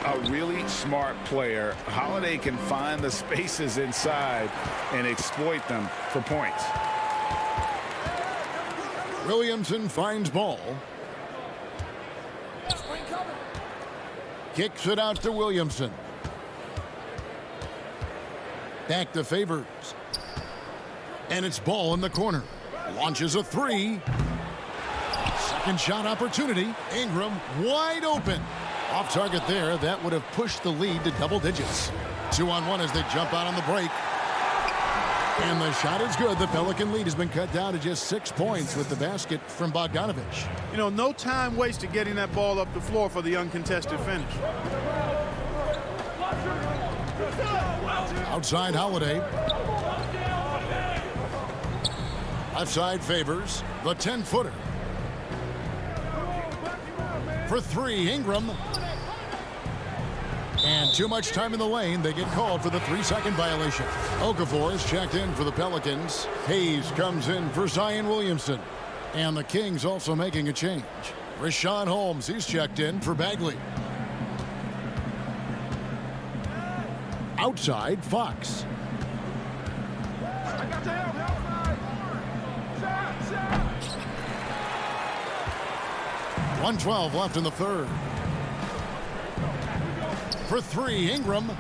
A really smart player. Holiday can find the spaces inside and exploit them for points. Williamson finds ball. Kicks it out to Williamson. Back to Favors. And it's ball in the corner. Launches a 3. Second shot opportunity. Ingram wide open. Off target there. That would have pushed the lead to double digits. 2-on-1 as they jump out on the break. And the shot is good. The Pelican lead has been cut down to just 6 points with the basket from Bogdanovich. You know, no time wasted getting that ball up the floor for the uncontested finish. Outside Holiday. Left side Favors. The 10-footer. For 3, Ingram. And too much time in the lane. They get called for the 3-second violation. Okafor is checked in for the Pelicans. Hayes comes in for Zion Williamson. And the Kings also making a change. Rashawn Holmes, he's checked in for Bagley. Outside, Fox. 1:12 left in the third. For 3, Ingram.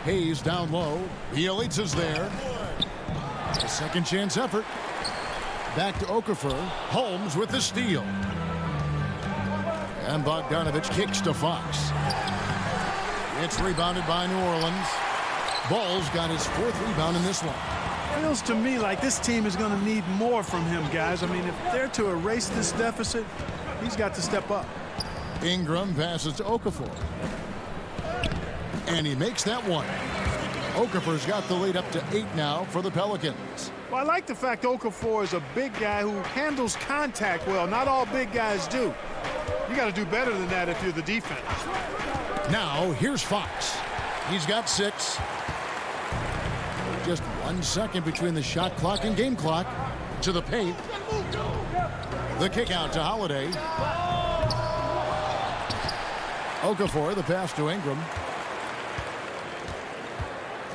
Hayes down low. Bielitsa's there. A second chance effort. Back to Okafor. Holmes with the steal. And Bogdanovich kicks to Fox. It's rebounded by New Orleans. Ball's got his 4th rebound in this one. Feels to me like this team is going to need more from him, guys. I mean, if they're to erase this deficit, he's got to step up. Ingram passes to Okafor. And he makes that one. Okafor's got the lead up to 8 now for the Pelicans. Well, I like the fact Okafor is a big guy who handles contact well. Not all big guys do. You got to do better than that if you're the defense. Now, here's Fox. He's got 6. Just 1 second between the shot clock and game clock. To the paint. The kick out to Holiday. Okafor, the pass to Ingram.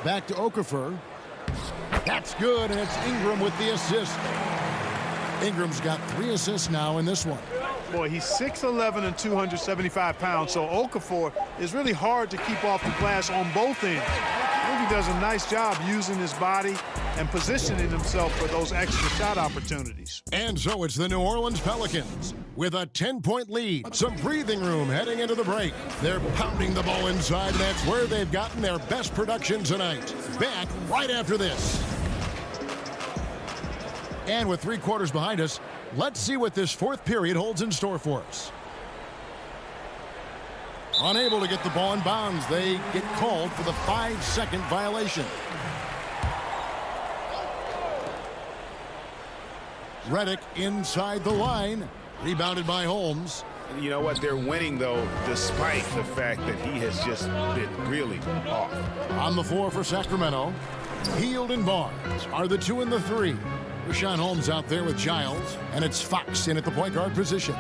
Back to Okafor. That's good, and it's Ingram with the assist. Ingram's got 3 assists now in this one. Boy, he's 6'11" and 275 pounds, so Okafor is really hard to keep off the glass on both ends. I think he does a nice job using his body and positioning himself for those extra shot opportunities. And so it's the New Orleans Pelicans with a 10-point lead. Some breathing room heading into the break. They're pounding the ball inside, and that's where they've gotten their best production tonight. Back right after this. And with 3 quarters behind us, let's see what this 4th period holds in store for us. Unable to get the ball in bounds, they get called for the 5-second violation. Redick inside the line, rebounded by Holmes. You know what? They're winning, though, despite the fact that he has just been really off. On the floor for Sacramento, Hield and Barnes are the 2 and the 3. Rashawn Holmes out there with Giles, and it's Fox in at the point guard position.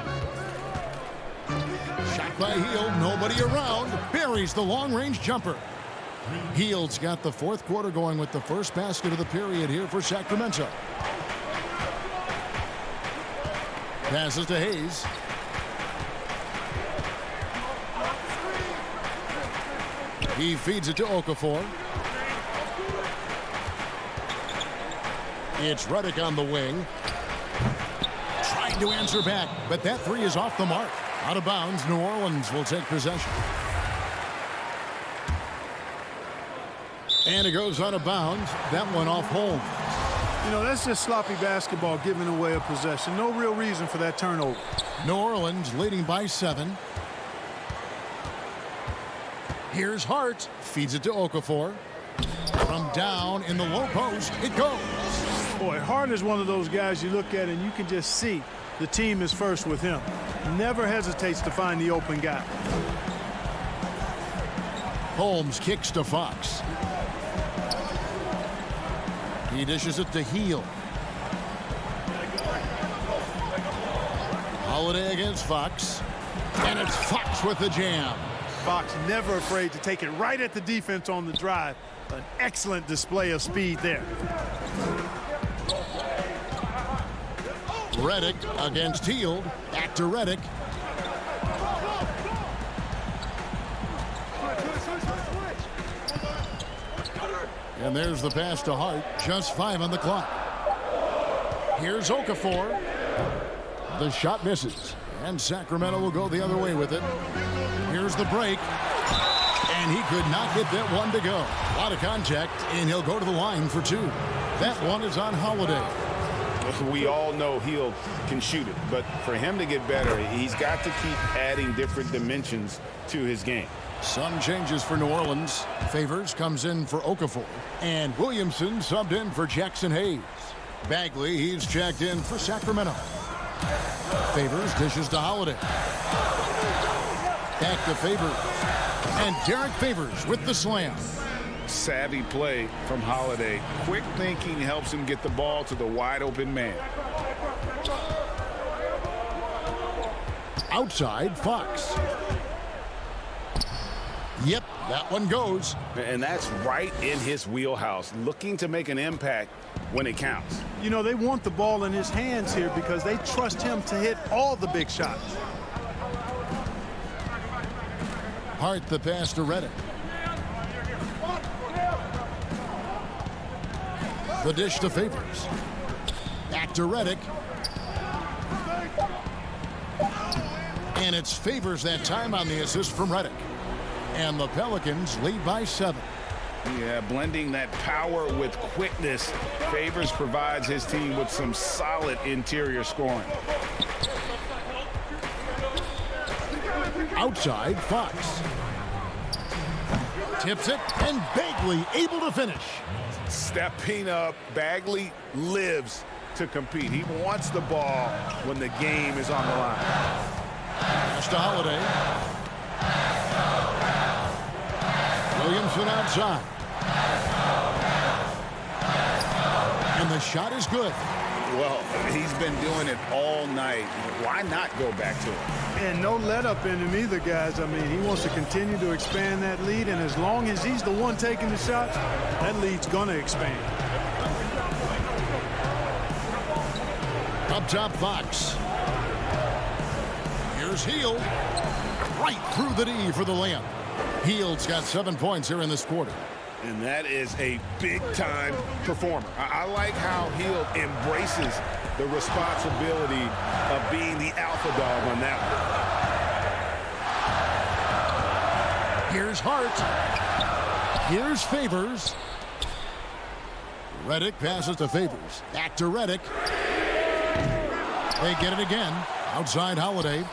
Shot by Hield, nobody around. Buries the long-range jumper. Hield's got the 4th quarter going with the first basket of the period here for Sacramento. Passes to Hayes. He feeds it to Okafor. It's Redick on the wing. Trying to answer back, but that 3 is off the mark. Out of bounds, New Orleans will take possession. And it goes out of bounds. That one off Holmes. You know, that's just sloppy basketball giving away a possession. No real reason for that turnover. New Orleans leading by 7. Here's Hart. Feeds it to Okafor. From down in the low post, it goes. Boy, Hart is one of those guys you look at and you can just see the team is first with him. Never hesitates to find the open guy. Holmes kicks to Fox. He dishes it to Hield. Holiday against Fox. And it's Fox with the jam. Fox never afraid to take it right at the defense on the drive. An excellent display of speed there. Reddick against Hield. Back to Reddick. And there's the pass to Hart. Just 5 on the clock. Here's Okafor. The shot misses. And Sacramento will go the other way with it. Here's the break. And he could not get that one to go. A lot of contact, and he'll go to the line for 2. That one is on Holiday. We all know Hield can shoot it, but for him to get better, he's got to keep adding different dimensions to his game. Some changes for New Orleans. Favors comes in for Okafor. And Williamson subbed in for Jackson Hayes. Bagley, he's checked in for Sacramento. Favors dishes to Holiday. Back to Favors. And Derek Favors with the slam. Savvy play from Holiday. Quick thinking helps him get the ball to the wide open man. Outside, Fox. Yep, that one goes. And that's right in his wheelhouse, looking to make an impact when it counts. You know, they want the ball in his hands here because they trust him to hit all the big shots. Hart the pass to Reddick. The dish to Favors. Back to Reddick. And it's Favors that time on the assist from Reddick. And the Pelicans lead by 7. Yeah, blending that power with quickness. Favors provides his team with some solid interior scoring. Outside, Fox. Tips it, and Bagley able to finish. Stepping up, Bagley lives to compete. He wants the ball when the game is on the line. Pass to Holiday. Williamson outside. And the shot is good. Well, he's been doing it all night. Why not go back to it? And no let up in him either, guys. I mean, he wants to continue to expand that lead, and as long as he's the one taking the shots, that lead's going to expand. Up top, Fox. Here's Hield. Right through the D for the layup. Hield's got 7 points here in this quarter. And that is a big-time performer. I like how Hield embraces the responsibility of being the alpha dog on that one. Here's Hart. Here's Favors. Reddick passes to Favors. Back to Reddick. They get it again. Outside Holiday.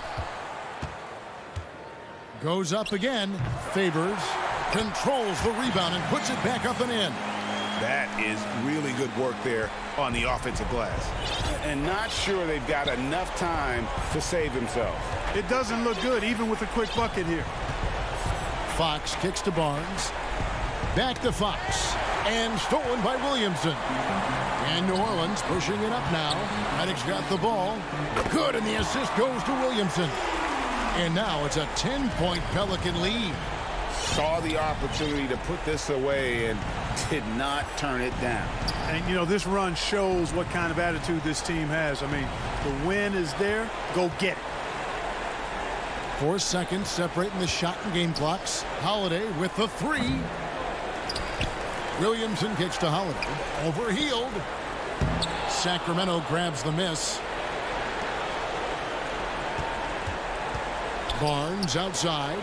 Goes up again. Favors controls the rebound and puts it back up and in. That is really good work there on the offensive glass. And not sure they've got enough time to save themselves. It doesn't look good, even with a quick bucket here. Fox kicks to Barnes. Back to Fox. And stolen by Williamson. And New Orleans pushing it up now. Reddick's got the ball. Good, and the assist goes to Williamson. And now it's a 10-point Pelican lead. Saw the opportunity to put this away and did not turn it down. And, you know, this run shows what kind of attitude this team has. I mean, the win is there. Go get it. 4 seconds separating the shot and game clocks. Holiday with the 3. Williamson kicks to Holiday. Over Hield. Sacramento grabs the miss. Barnes outside.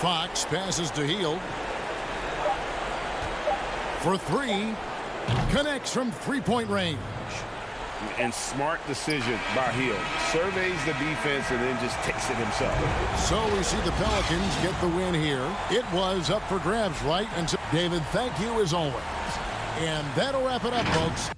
Fox passes to Hield. For 3. Connects from three-point range. And smart decision by Hield. Surveys the defense and then just takes it himself. So we see the Pelicans get the win here. It was up for grabs, right? And so, David, thank you as always. And that'll wrap it up, folks.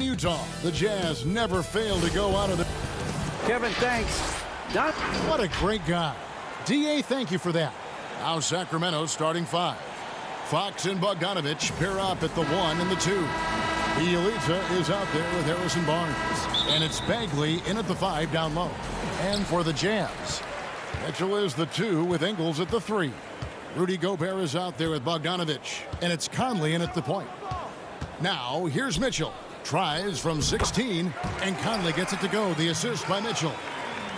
Utah, the Jazz never fail to go out of the... Kevin, thanks. What a great guy. D.A., thank you for that. Now Sacramento starting 5. Fox and Bogdanovich pair up at the 1 and the 2. Bielitsa is out there with Harrison Barnes. And it's Bagley in at the 5 down low. And for the Jazz, Mitchell is the 2 with Ingles at the 3. Rudy Gobert is out there with Bogdanovich. And it's Conley in at the point. Now here's Mitchell. Tries from 16, and Conley gets it to go. The assist by Mitchell.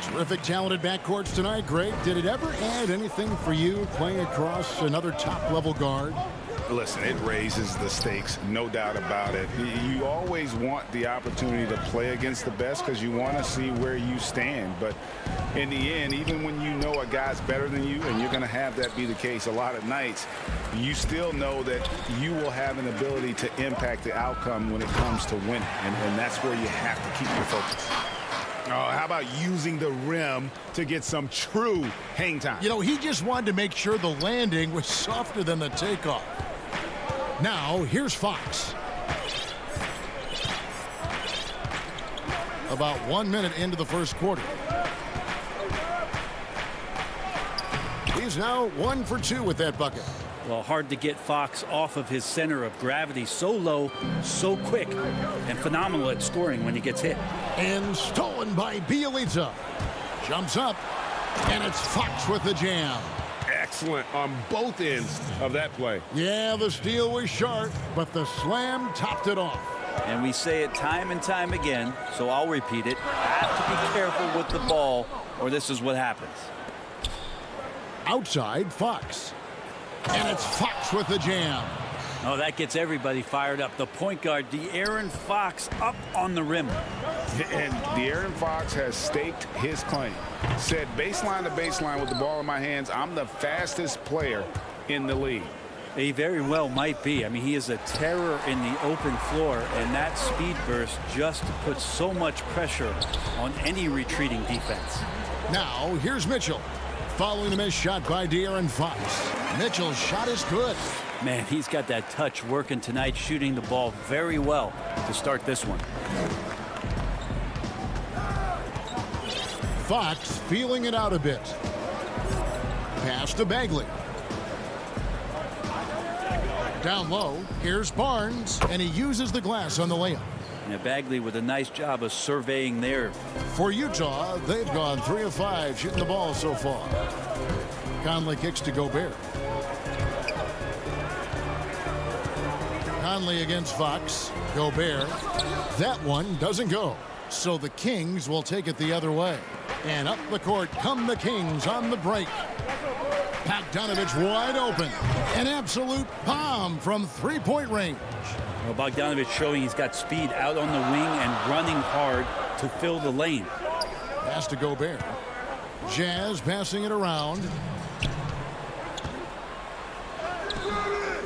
Terrific, talented backcourts tonight, Greg. Did it ever add anything for you playing across another top-level guard? Listen, it raises the stakes, no doubt about it. You always want the opportunity to play against the best because you want to see where you stand. But in the end, even when you know a guy's better than you, and you're going to have that be the case a lot of nights, you still know that you will have an ability to impact the outcome when it comes to winning. And that's where you have to keep your focus. Oh, how about using the rim to get some true hang time? You know, he just wanted to make sure the landing was softer than the takeoff. Now, here's Fox. About 1 minute into the first quarter. He's now 1 for 2 with that bucket. Well, hard to get Fox off of his center of gravity. So low, so quick, and phenomenal at scoring when he gets hit. And stolen by Bielitsa. Jumps up, and it's Fox with the jam. Excellent on both ends of that play. Yeah, the steal was sharp, but the slam topped it off. And we say it time and time again, so I'll repeat it. Have to be careful with the ball, or this is what happens. Outside, Fox. And it's Fox with the jam. Oh, that gets everybody fired up. The point guard, De'Aaron Fox, up on the rim. And De'Aaron Fox has staked his claim. Said baseline to baseline with the ball in my hands, I'm the fastest player in the league. He very well might be. I mean, he is a terror in the open floor, and that speed burst just puts so much pressure on any retreating defense. Now, here's Mitchell. Following the missed shot by De'Aaron Fox. Mitchell's shot is good. Man, he's got that touch working tonight, shooting the ball very well to start this one. Fox feeling it out a bit. Pass to Bagley. Down low, here's Barnes, and he uses the glass on the layup. Now Bagley with a nice job of surveying there. For Utah, they've gone 3 of 5 shooting the ball so far. Conley kicks to Gobert. Conley against Fox. Gobert. That one doesn't go. So the Kings will take it the other way. And up the court come the Kings on the break. Bogdanovich wide open. An absolute bomb from three-point range. Well, Bogdanovich showing he's got speed out on the wing and running hard to fill the lane. Pass to Gobert. Jazz passing it around.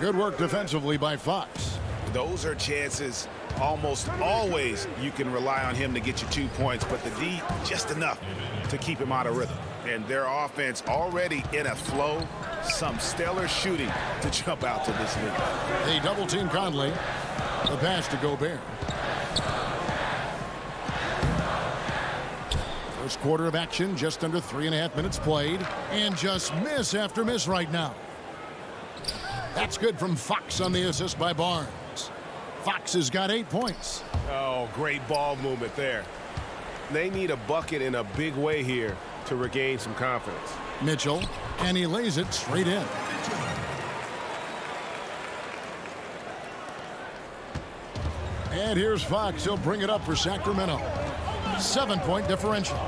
Good work defensively by Fox. Those are chances almost always you can rely on him to get you 2 points, but the D just enough to keep him out of rhythm. And their offense already in a flow. Some stellar shooting to jump out to this lead. They double team Conley. The pass to Gobert. First quarter of action, just under 3.5 minutes played. And just miss after miss right now. That's good from Fox on the assist by Barnes. Fox has got 8 points. Oh, great ball movement there. They need a bucket in a big way here to regain some confidence. Mitchell, and he lays it straight in. And here's Fox. He'll bring it up for Sacramento. 7-point differential.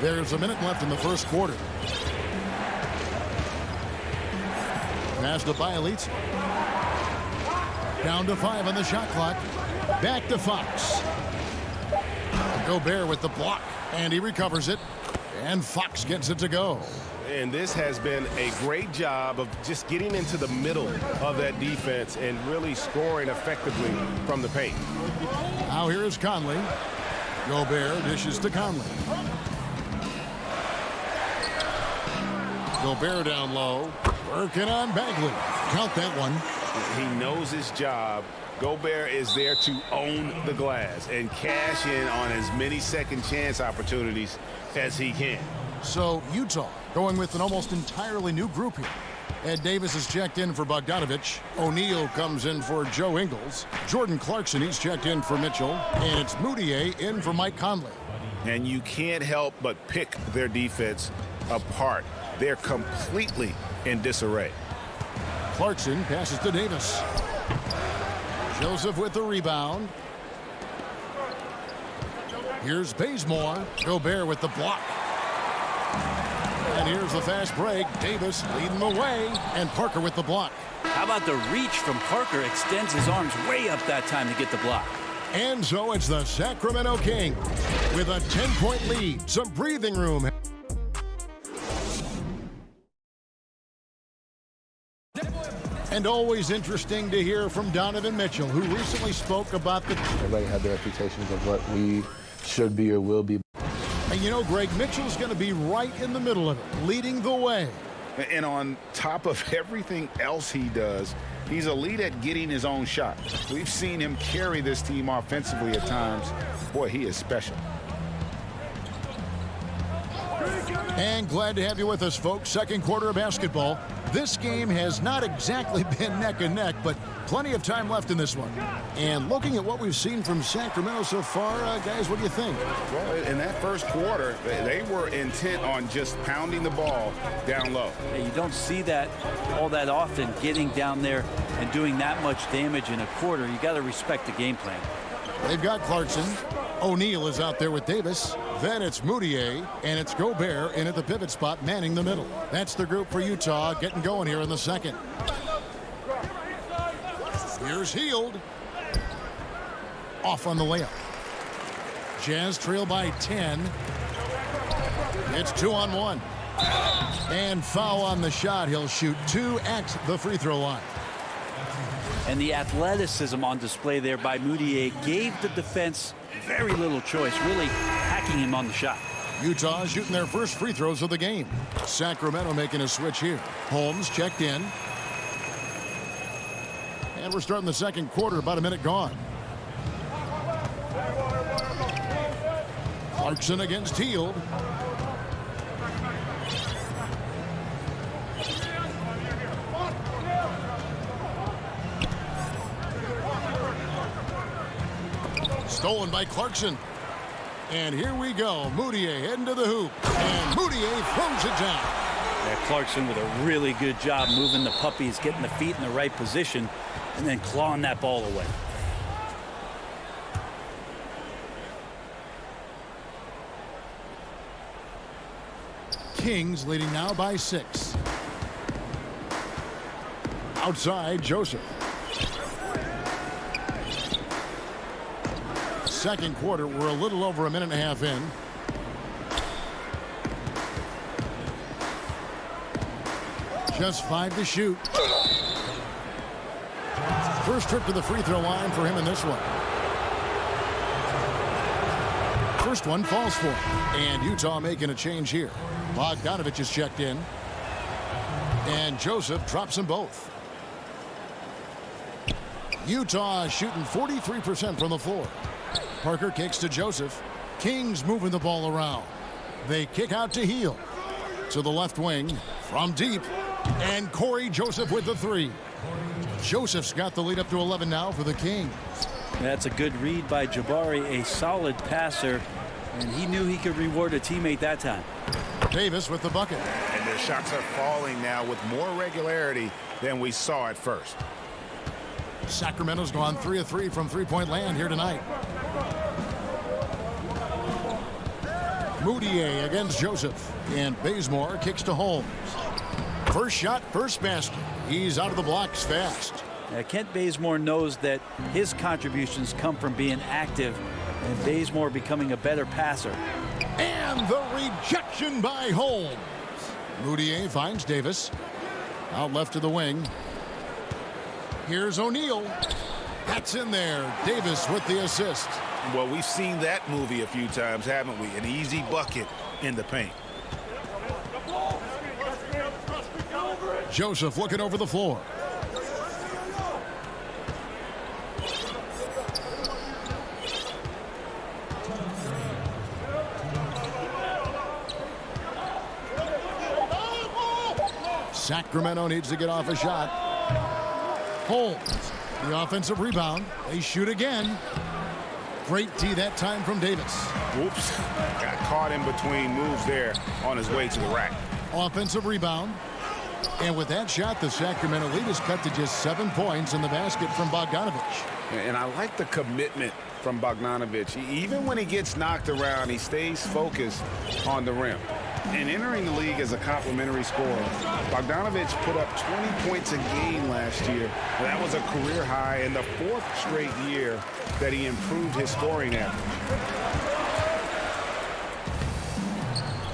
There's a minute left in the first quarter. Pass to Bielitsa. Down to 5 on the shot clock. Back to Fox. Gobert with the block, and he recovers it. And Fox gets it to go. And this has been a great job of just getting into the middle of that defense and really scoring effectively from the paint. Now here is Conley. Gobert dishes to Conley. Gobert down low. Working on Bagley. Count that one. He knows his job. Gobert is there to own the glass and cash in on as many second chance opportunities as he can. So Utah going with an almost entirely new group here. Ed Davis is checked in for Bogdanovich. O'Neal comes in for Joe Ingles. Jordan Clarkson, he's checked in for Mitchell. And it's Moutier in for Mike Conley. And you can't help but pick their defense apart. They're completely in disarray. Clarkson passes to Davis. Joseph with the rebound. Here's Bazemore. Gobert with the block. And here's the fast break. Davis leading the way. And Parker with the block. How about the reach from Parker? Extends his arms way up that time to get the block. And so it's the Sacramento Kings with a 10-point lead. Some breathing room. And always interesting to hear from Donovan Mitchell, who recently spoke about the... Everybody had their expectations of what we should be or will be. And you know, Greg, Mitchell's going to be right in the middle of it, leading the way. And on top of everything else he does, he's elite at getting his own shot. We've seen him carry this team offensively at times. Boy, he is special. And glad to have you with us, folks. Second quarter of basketball. This game has not exactly been neck and neck, but plenty of time left in this one. And looking at what we've seen from Sacramento so far, guys, what do you think? Well, in that first quarter, they were intent on just pounding the ball down low. Yeah, you don't see that all that often, getting down there and doing that much damage in a quarter. You got to respect the game plan. They've got Clarkson. O'Neal is out there with Davis. Then it's Moutier, and it's Gobert in at the pivot spot, manning the middle. That's the group for Utah getting going here in the second. Here's Hield. Off on the layup. Jazz trail by 10. It's 2-on-1. And foul on the shot. He'll shoot 2 at the free throw line. And the athleticism on display there by Moutier gave the defense very little choice, really hacking him on the shot. Utah shooting their first free throws of the game. Sacramento making a switch here. Holmes checked in. And we're starting the second quarter, about a minute gone. Clarkson against Hield. Stolen by Clarkson. And here we go. Moutier heading to the hoop. And Moutier throws it down. Yeah, Clarkson with a really good job moving the puppies, getting the feet in the right position, and then clawing that ball away. Kings leading now by 6. Outside, Joseph. Second quarter, we're a little over a minute and a half in. Just 5 to shoot. First trip to the free throw line for him in this one. First one falls for him. And Utah making a change here. Bogdanovich is checked in. And Joseph drops them both. Utah shooting 43% from the floor. Parker kicks to Joseph. Kings moving the ball around. They kick out to Hield. To the left wing from deep. And Corey Joseph with the 3. Joseph's got the lead up to 11 now for the Kings. That's a good read by Jabari, a solid passer, and he knew he could reward a teammate that time. Davis with the bucket. And their shots are falling now with more regularity than we saw at first. Sacramento's gone 3 of 3 from three-point land here tonight. Moutier against Joseph. And Bazemore kicks to Holmes. First shot, first basket. He's out of the blocks fast. Kent Bazemore knows that his contributions come from being active and Bazemore becoming a better passer. And the rejection by Holmes. Moutier finds Davis. Out left to the wing. Here's O'Neal. That's in there. Davis with the assist. Well, we've seen that movie a few times, haven't we? An easy bucket in the paint. Joseph looking over the floor. Sacramento needs to get off a shot. Holmes, the offensive rebound. They shoot again. Great D that time from Davis. Whoops. Got caught in between moves there on his way to the rack. Offensive rebound. And with that shot, the Sacramento lead is cut to just 7 points in the basket from Bogdanovich. And I like the commitment from Bogdanovich. Even when he gets knocked around, he stays focused on the rim. And entering the league as a complimentary scorer, Bogdanovich put up 20 points a game last year. That was a career high in the 4th straight year that he improved his scoring average.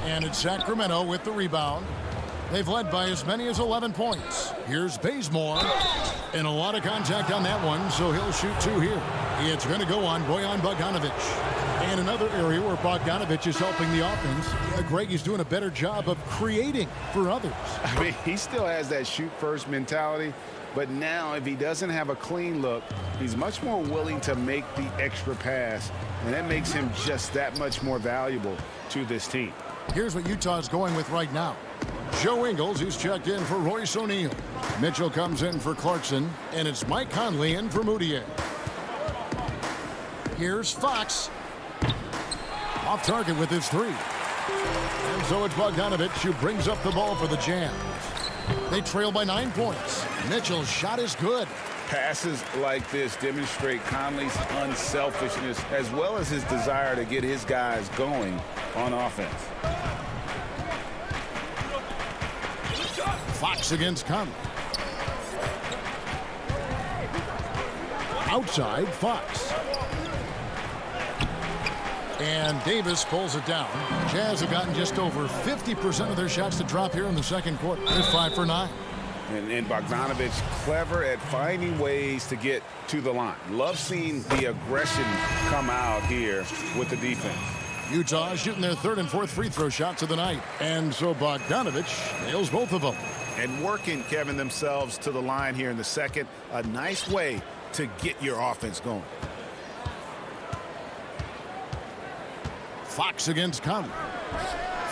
And it's Sacramento with the rebound. They've led by as many as 11 points. Here's Bazemore. And a lot of contact on that one, so he'll shoot 2 here. It's going to go on Bojan Bogdanovich. And another area where Bogdanovich is helping the offense. Greg is doing a better job of creating for others. I mean, he still has that shoot-first mentality, but now if he doesn't have a clean look, he's much more willing to make the extra pass, and that makes him just that much more valuable to this team. Here's what Utah's going with right now. Joe Ingles, who's checked in for Royce O'Neal. Mitchell comes in for Clarkson, and it's Mike Conley in for Moutier. Here's Fox. Off target with his 3. And so it's Bogdanovich who brings up the ball for the Jazz. They trail by 9 points. Mitchell's shot is good. Passes like this demonstrate Conley's unselfishness as well as his desire to get his guys going on offense. Fox against Conley. Outside, Fox. And Davis pulls it down. Jazz have gotten just over 50% of their shots to drop here in the second quarter. They're 5 for 9. And Bogdanovich clever at finding ways to get to the line. Love seeing the aggression come out here with the defense. Utah shooting their 3rd and 4th free throw shots of the night. And so Bogdanovich nails both of them. And working, Kevin, themselves to the line here in the second. A nice way to get your offense going. Fox against Conley.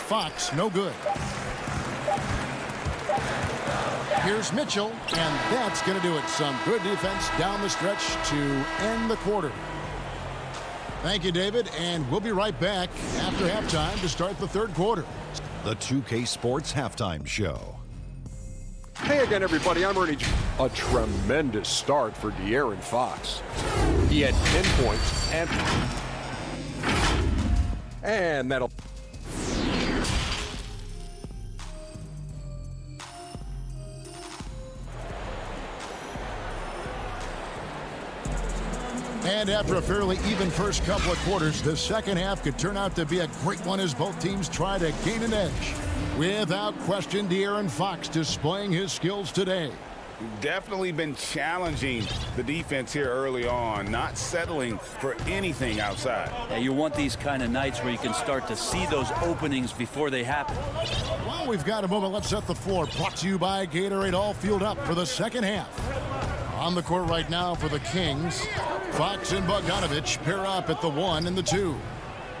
Fox, no good. Here's Mitchell, and that's going to do it. Some good defense down the stretch to end the quarter. Thank you, David, and we'll be right back after halftime to start the 3rd quarter. The 2K Sports Halftime Show. Hey again, everybody. I'm Ernie. A tremendous start for De'Aaron Fox. He had 10 points and that'll. And after a fairly even first couple of quarters, the second half could turn out to be a great one as both teams try to gain an edge. Without question, De'Aaron Fox displaying his skills today. Definitely been challenging the defense here early on, not settling for anything outside. Yeah, you want these kind of nights where you can start to see those openings before they happen. Well, we've got a moment. Let's set the floor. Brought to you by Gatorade, all fueled up for the second half. On the court right now for the Kings, Fox and Bogdanovich pair up at the 1 and the 2.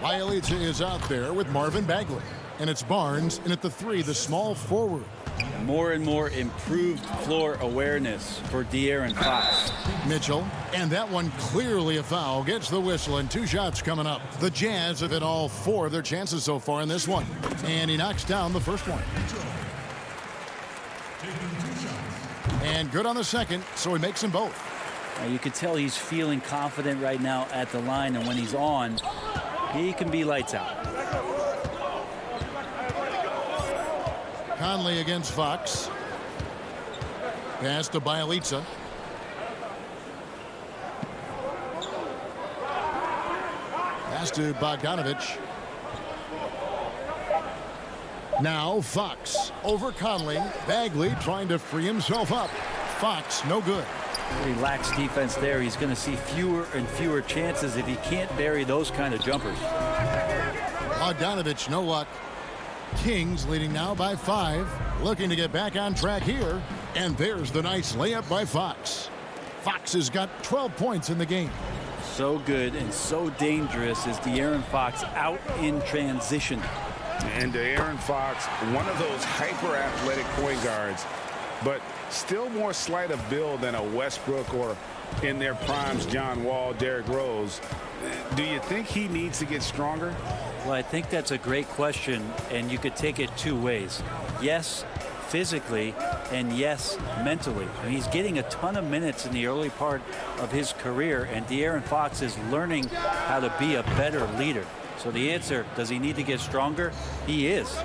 Bielitsa is out there with Marvin Bagley. And it's Barnes in at the 3, the small forward. More and more improved floor awareness for De'Aaron Fox. Mitchell, and that one clearly a foul, gets the whistle, and 2 shots coming up. The Jazz have hit all 4 of their chances so far in this one. And he knocks down the first one. And good on the second, so he makes them both. You can tell he's feeling confident right now at the line, and when he's on, he can be lights out. Conley against Fox. Pass to Bielitsa. Pass to Bogdanovich. Now Fox over Conley. Bagley trying to free himself up. Fox, no good. Relaxed defense there. He's going to see fewer and fewer chances if he can't bury those kind of jumpers. Bogdanovich, no luck. Kings leading now by 5. Looking to get back on track here. And there's the nice layup by Fox. Fox has got 12 points in the game. So good and so dangerous is De'Aaron Fox out in transition. And De'Aaron Fox, one of those hyper-athletic point guards, but still more slight of build than a Westbrook or, in their primes, John Wall, Derrick Rose. Do you think he needs to get stronger? Well, I think that's a great question, and you could take it two ways. Yes, physically, and yes, mentally. I mean, he's getting a ton of minutes in the early part of his career, and De'Aaron Fox is learning how to be a better leader. So the answer, does he need to get stronger? He is.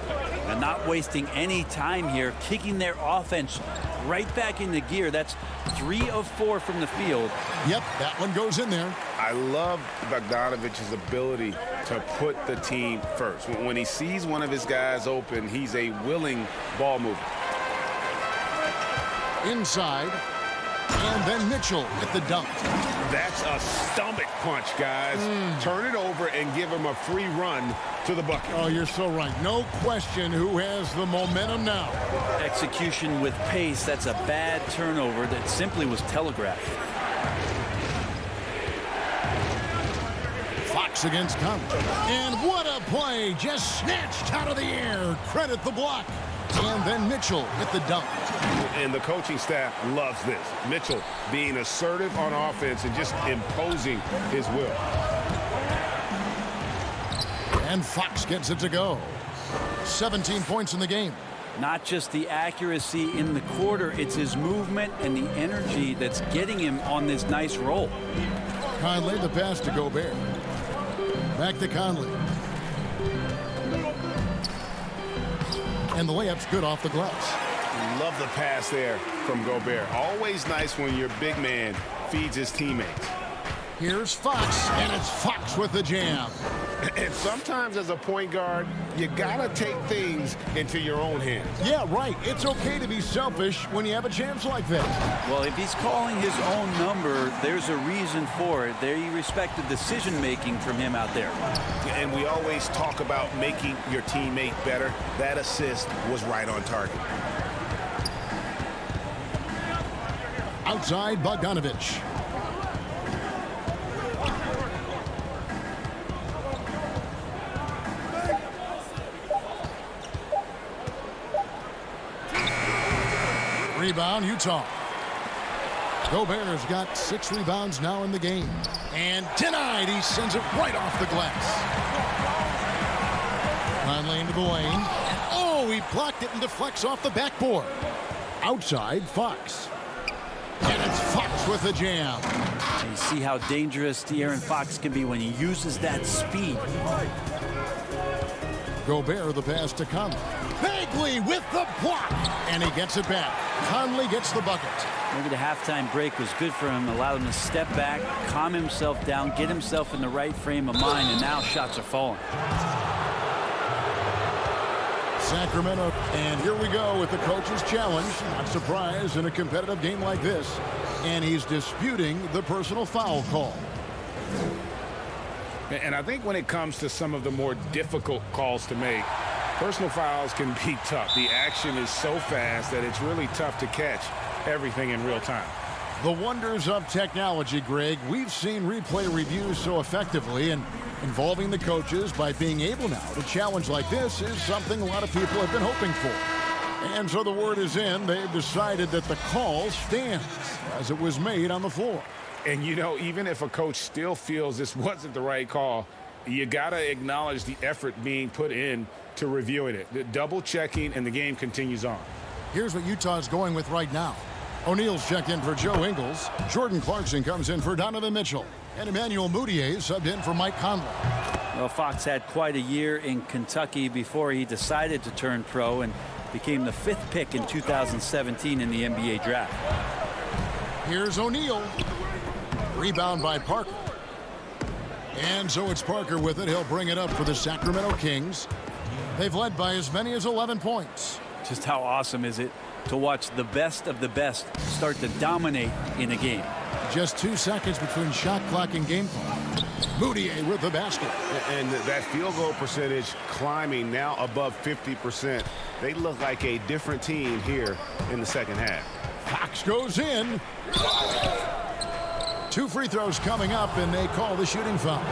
And not wasting any time here, kicking their offense right back into gear. That's 3 of 4 from the field. Yep, that one goes in there. I love Bogdanovic's ability to put the team first. When he sees one of his guys open, he's a willing ball mover. Inside, and then Mitchell with the dunk. That's a stomach punch, guys. Turn it over and give him a free run to the bucket. Oh, you're so right. No question who has the momentum now. Execution with pace. That's a bad turnover that simply was telegraphed. Fox against Conley. And what a play. Just snatched out of the air. Credit the block. And then Mitchell with the dunk. And the coaching staff loves this. Mitchell being assertive on offense and just imposing his will. And Fox gets it to go. 17 points in the game. Not just the accuracy in the quarter, it's his movement and the energy that's getting him on this nice roll. Conley, the pass to Gobert. Back to Conley. And the layup's good off the glass. Love the pass there from Gobert. Always nice when your big man feeds his teammates. Here's Fox, and it's Fox with the jam. And sometimes as a point guard, you gotta take things into your own hands. Yeah, right. It's okay to be selfish when you have a chance like that. Well, if he's calling his own number, there's a reason for it. There you respect the decision-making from him out there. And we always talk about making your teammate better. That assist was right on target. Outside, Bogdanovich. Rebound, Utah. Gobert's got 6 rebounds now in the game. And denied. He sends it right off the glass. Conley into the lane. Oh, he blocked it and deflects off the backboard. Outside, Fox. And it's Fox with the jam. You see how dangerous De'Aaron Fox can be when he uses that speed. Gobert, the pass to Conley. Bagley with the block. And he gets it back. Conley gets the bucket. Maybe the halftime break was good for him. Allowed him to step back, calm himself down, get himself in the right frame of mind, and now shots are falling. Sacramento, and here we go with the coach's challenge. Not surprised in a competitive game like this. And he's disputing the personal foul call. And I think when it comes to some of the more difficult calls to make, personal fouls can be tough. The action is so fast that it's really tough to catch everything in real time. The wonders of technology, Greg. We've seen replay reviews so effectively, and involving the coaches by being able now to challenge like this is something a lot of people have been hoping for. And so the word is in. They've decided that the call stands as it was made on the floor. And, you know, even if a coach still feels this wasn't the right call, you got to acknowledge the effort being put in to reviewing it. The double checking, and the game continues on. Here's what Utah's going with right now. O'Neal's checked in for Joe Ingles. Jordan Clarkson comes in for Donovan Mitchell. And Emmanuel Mudiay subbed in for Mike Conley. Well, Fox had quite a year in Kentucky before he decided to turn pro and became the 5th pick in 2017 in the NBA draft. Here's O'Neal. Rebound by Parker. And so it's Parker with it. He'll bring it up for the Sacramento Kings. They've led by as many as 11 points. Just how awesome is it to watch the best of the best start to dominate in a game? Just 2 seconds between shot clock and game clock. Mudiay with the basket. And that field goal percentage climbing now above 50%. They look like a different team here in the second half. Fox goes in. 2 free throws coming up, and they call the shooting foul.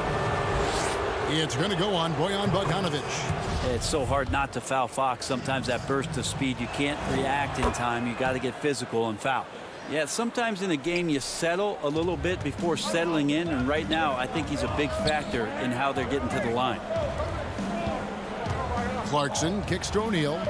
It's going to go on Bojan Bogdanovic. It's so hard not to foul Fox. Sometimes that burst of speed, you can't react in time. You got to get physical and foul. Yeah, sometimes in a game you settle a little bit before settling in, and right now I think he's a big factor in how they're getting to the line. Clarkson kicks to O'Neal.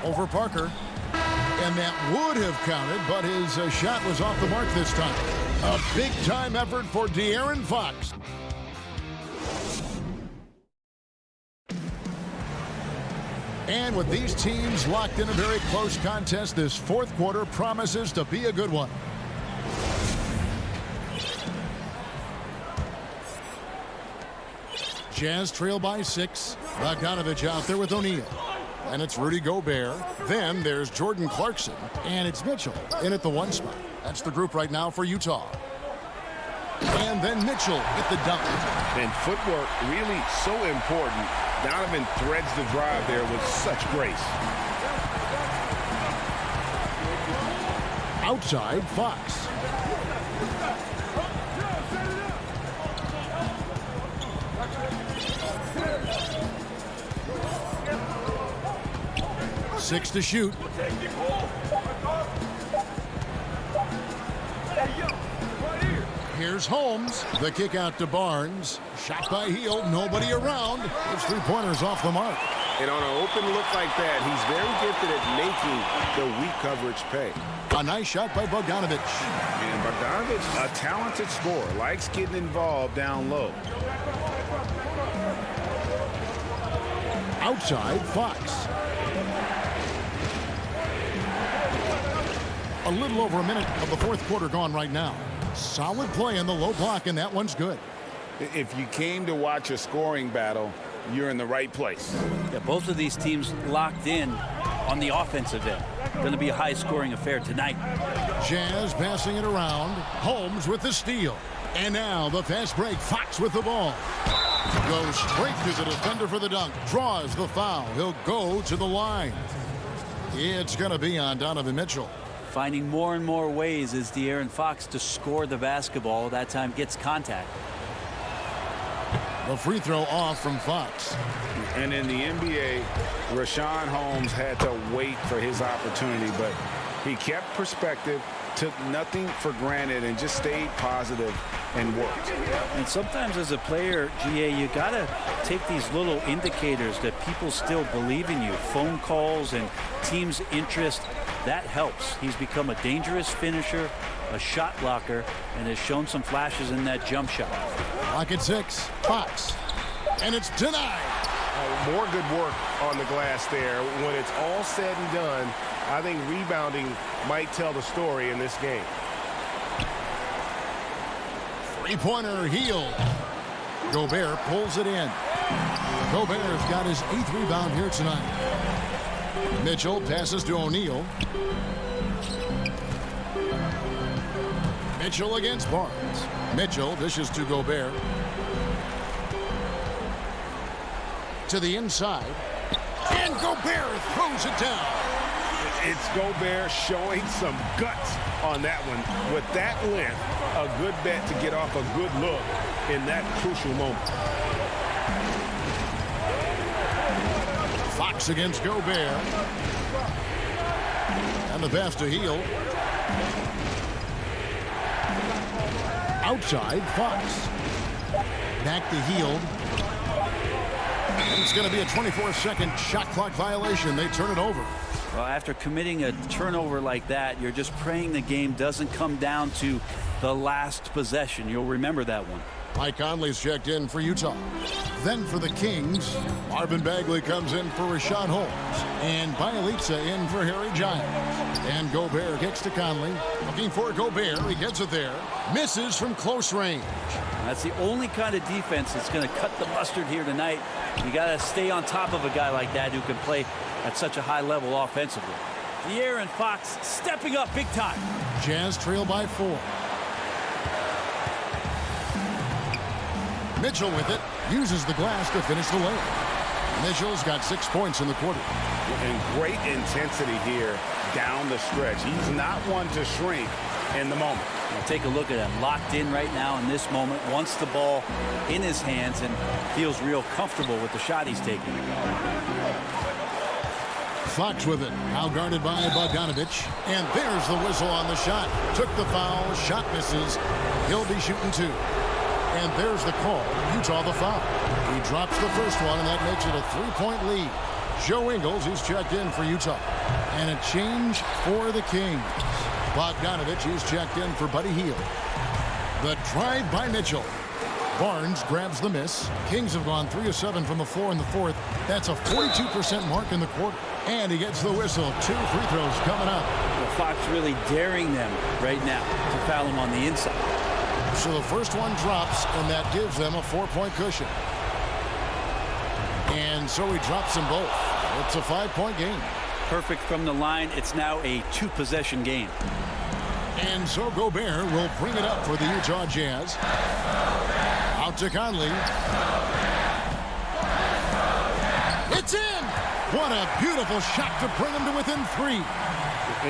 Over Parker. And that would have counted, but his shot was off the mark this time. A big-time effort for De'Aaron Fox. And with these teams locked in a very close contest, this fourth quarter promises to be a good one. Jazz trail by 6. Bogdanovic out there with O'Neal. And it's Rudy Gobert. Then there's Jordan Clarkson. And it's Mitchell in at the 1 spot. That's the group right now for Utah. And then Mitchell with the dunk. And footwork really so important. Donovan threads the drive there with such grace. Outside, Fox. Six to shoot. Here's Holmes. The kick out to Barnes. Shot by Hield. Nobody around. Those 3-pointers off the mark. And on an open look like that, he's very gifted at making the weak coverage pay. A nice shot by Bogdanovic. And Bogdanovic, a talented scorer, likes getting involved down low. Outside, Fox. A little over a minute of the fourth quarter gone right now. Solid play in the low block, and that one's good. If you came to watch a scoring battle, you're in the right place. Yeah, both of these teams locked in on the offensive end. Going to be a high-scoring affair tonight. Jazz passing it around. Holmes with the steal. And now the fast break. Fox with the ball. Goes straight to the defender for the dunk. Draws the foul. He'll go to the line. It's going to be on Donovan Mitchell. Finding more and more ways is De'Aaron Fox to score the basketball. That time gets contact. The free throw off from Fox. And in the NBA, Rashawn Holmes had to wait for his opportunity, but he kept perspective, took nothing for granted, and just stayed positive and worked. And sometimes as a player, GA, you got to take these little indicators that people still believe in you. Phone calls and team's interest. That helps. He's become a dangerous finisher, a shot blocker, and has shown some flashes in that jump shot. Lock at 6. Fox. And it's denied. More good work on the glass there. When it's all said and done, I think rebounding might tell the story in this game. 3-pointer Hield. Gobert pulls it in. Gobert's got his 8th rebound here tonight. Mitchell passes to O'Neal. Mitchell against Barnes. Mitchell dishes to Gobert. To the inside. And Gobert throws it down. It's Gobert showing some guts on that one. With that length, a good bet to get off a good look in that crucial moment. Fox against Gobert. And the pass to Hield. Outside, Fox. Back to Hield. And it's going to be a 24-second shot clock violation. They turn it over. Well, after committing a turnover like that, you're just praying the game doesn't come down to the last possession. You'll remember that one. Mike Conley's checked in for Utah. Then for the Kings, Marvin Bagley comes in for Rashawn Holmes. And Bielitsa in for Harry Giles. And Gobert kicks to Conley. Looking for Gobert. He gets it there. Misses from close range. That's the only kind of defense that's going to cut the mustard here tonight. You got to stay on top of a guy like that who can play at such a high level offensively. De'Aaron Fox stepping up big time. Jazz trail by 4. Mitchell with it, uses the glass to finish the layup. Mitchell's got 6 points in the quarter. And great intensity here down the stretch. He's not one to shrink in the moment. Now take a look at him, locked in right now in this moment, wants the ball in his hands and feels real comfortable with the shot he's taking. Fox with it, now guarded by Bogdanovich, and there's the whistle on the shot. Took the foul, shot misses. He'll be shooting 2. And there's the call. Utah the foul. He drops the first one, and that makes it a 3-point lead. Joe Ingles is checked in for Utah. And a change for the Kings. Bogdanovich is checked in for Buddy Hield. The drive by Mitchell. Barnes grabs the miss. Kings have gone 3 of 7 from the floor in the fourth. That's a 42% mark in the quarter. And he gets the whistle. 2 free throws coming up. Well, Fox really daring them right now to foul him on the inside. So the first one drops, and that gives them a 4-point cushion. And so he drops them both. It's a 5-point game. Perfect from the line. It's now a 2-possession game. And so Gobert will bring it up for the Utah Jazz. Out to Conley. It's in! What a beautiful shot to bring him to within 3.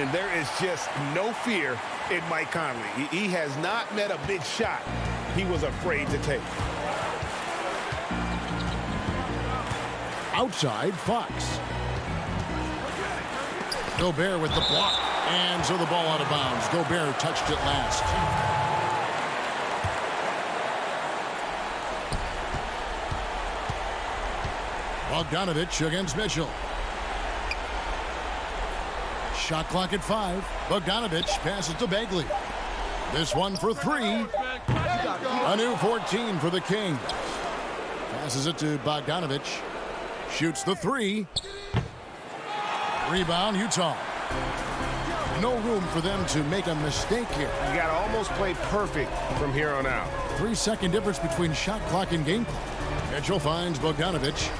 And there is just no fear in Mike Conley. He has not met a big shot he was afraid to take. Outside, Fox. Gobert with the block. And so the ball out of bounds. Gobert touched it last. Bogdanovich against Mitchell. Shot clock at 5. Bogdanovich passes to Bagley. This one for 3. A new 14 for the Kings. Passes it to Bogdanovich. Shoots the 3. Rebound, Utah. No room for them to make a mistake here. You got to almost play perfect from here on out. 3-second difference between shot clock and game clock. Mitchell finds Bogdanovich.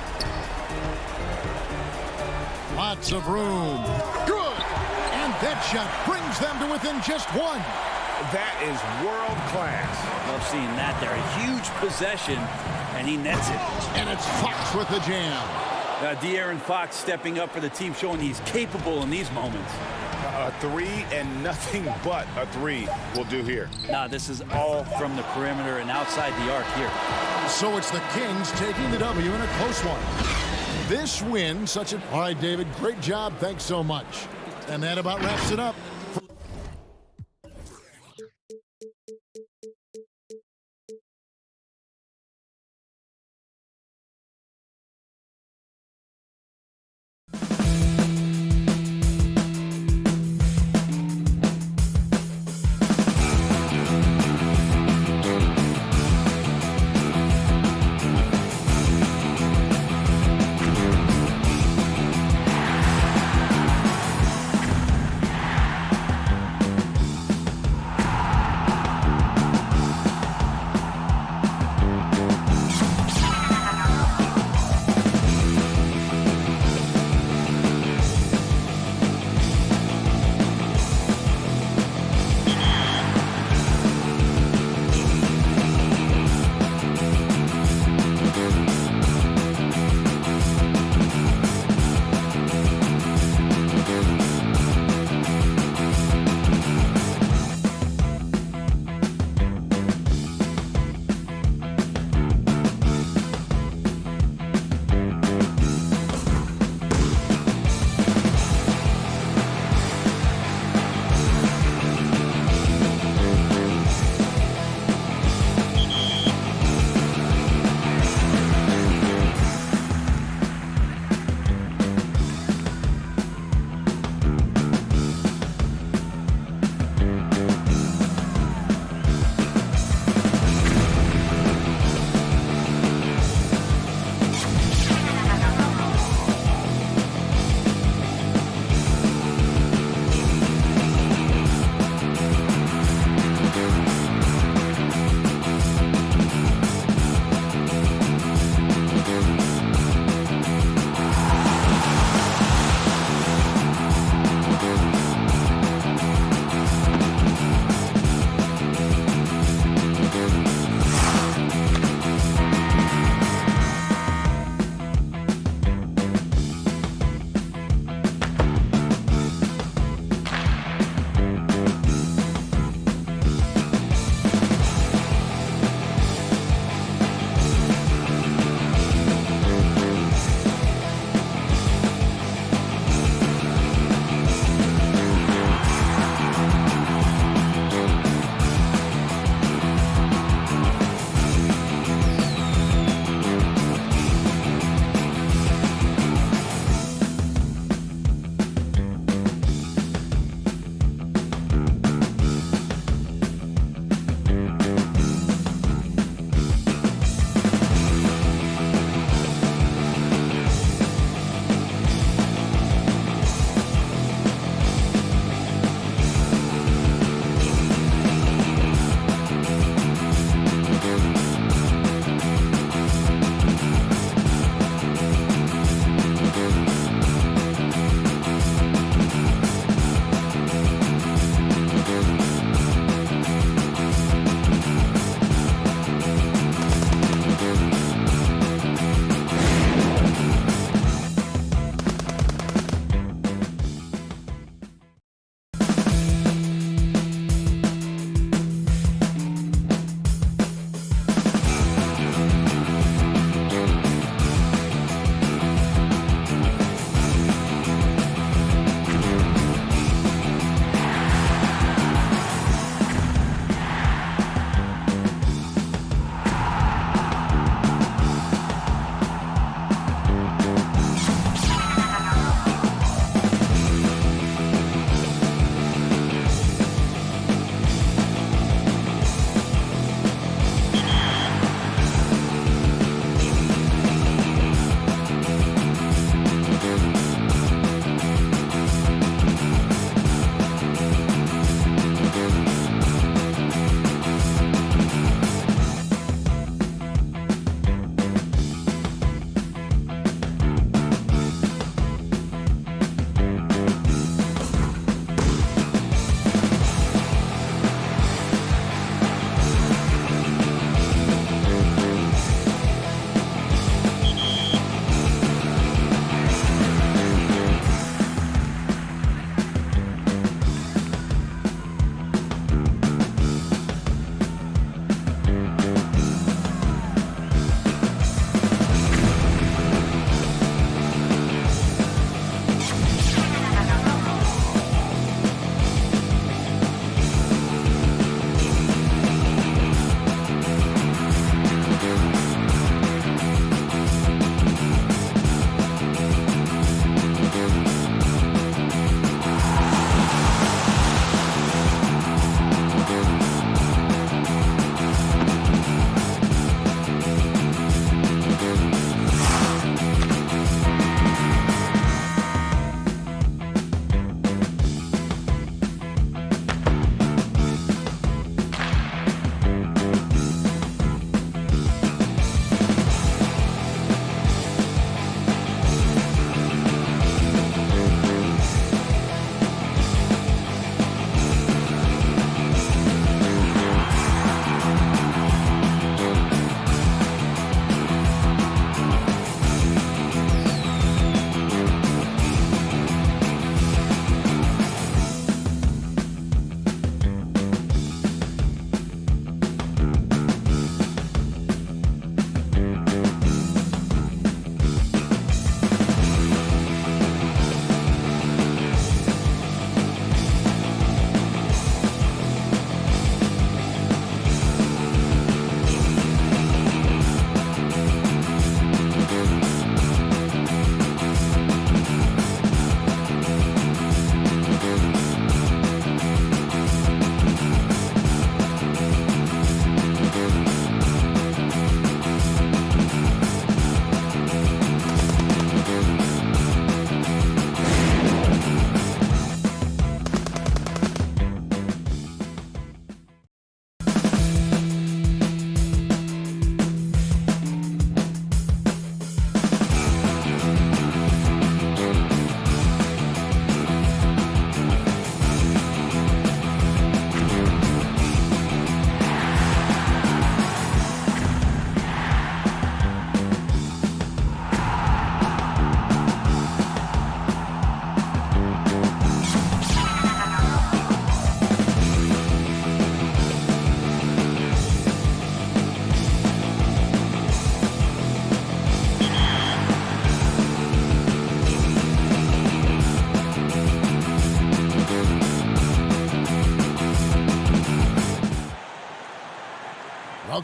Lots of room. Good! And that shot brings them to within just 1. That is world class. Love seeing that there. A huge possession, and he nets it. And it's Fox with the jam. De'Aaron Fox stepping up for the team, showing he's capable in these moments. A 3 and nothing but a 3 will do here. Nah, this is all from the perimeter and outside the arc here. So it's the Kings taking the W in a close one. This win, all right, David, great job. Thanks so much. And that about wraps it up.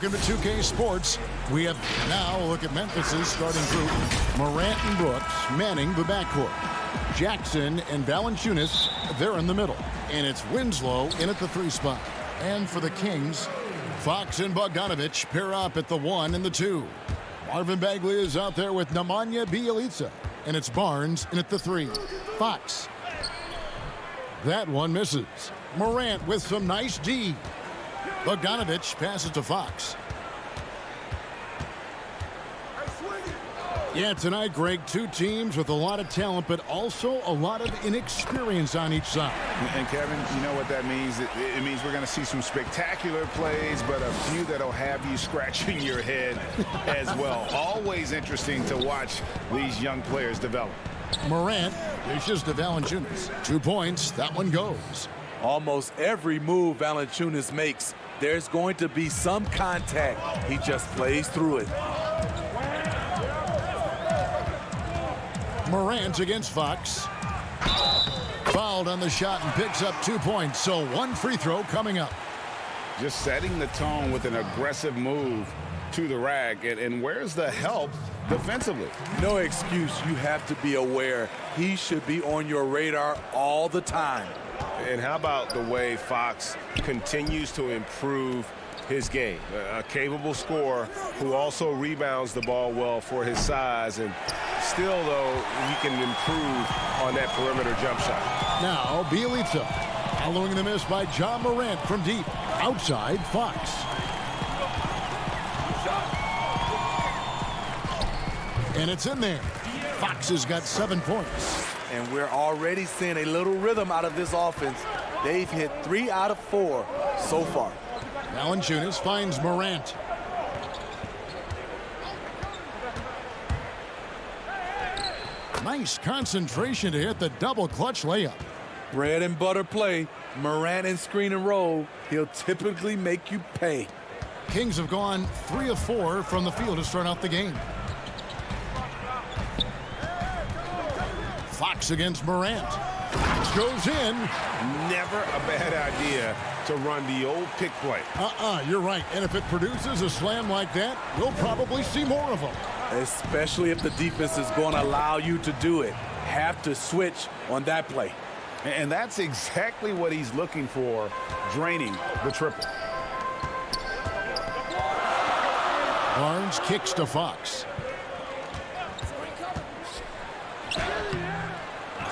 Welcome to 2K Sports. We have now a look at Memphis's starting group. Morant and Brooks manning the backcourt. Jackson and Valanciunas, they're in the middle. And it's Winslow in at the 3 spot. And for the Kings, Fox and Bogdanovich pair up at the 1 and the 2. Marvin Bagley is out there with Nemanja Bjelica. And it's Barnes in at the 3. Fox. That one misses. Morant with some nice D. Bogdanovich passes to Fox. Yeah, tonight, Greg, 2 teams with a lot of talent, but also a lot of inexperience on each side. And Kevin, you know what that means? It means we're going to see some spectacular plays, but a few that'll have you scratching your head as well. Always interesting to watch these young players develop. Morant dishes to Valanciunas. 2 points. That one goes. Almost every move Valanciunas makes, there's going to be some contact. He just plays through it. Morant against Fox. Fouled on the shot and picks up 2 points. So 1 free throw coming up. Just setting the tone with an aggressive move to the rack. And where's the help defensively? No excuse. You have to be aware. He should be on your radar all the time. And how about the way Fox continues to improve his game? A capable scorer who also rebounds the ball well for his size. And still, though, he can improve on that perimeter jump shot. Now, Bjelica. Following the miss by John Morant from deep. Outside, Fox. And it's in there. Fox has got 7 points. And we're already seeing a little rhythm out of this offense. They've hit 3 out of 4 so far. Valanciunas finds Morant. Nice concentration to hit the double clutch layup. Bread and butter play. Morant and screen and roll. He'll typically make you pay. Kings have gone 3 of 4 from the field to start out the game. Fox against Morant. Fox goes in. Never a bad idea to run the old pick play. You're right. And if it produces a slam like that, we'll probably see more of them. Especially if the defense is going to allow you to do it. Have to switch on that play. And that's exactly what he's looking for, draining the triple. Barnes kicks to Fox.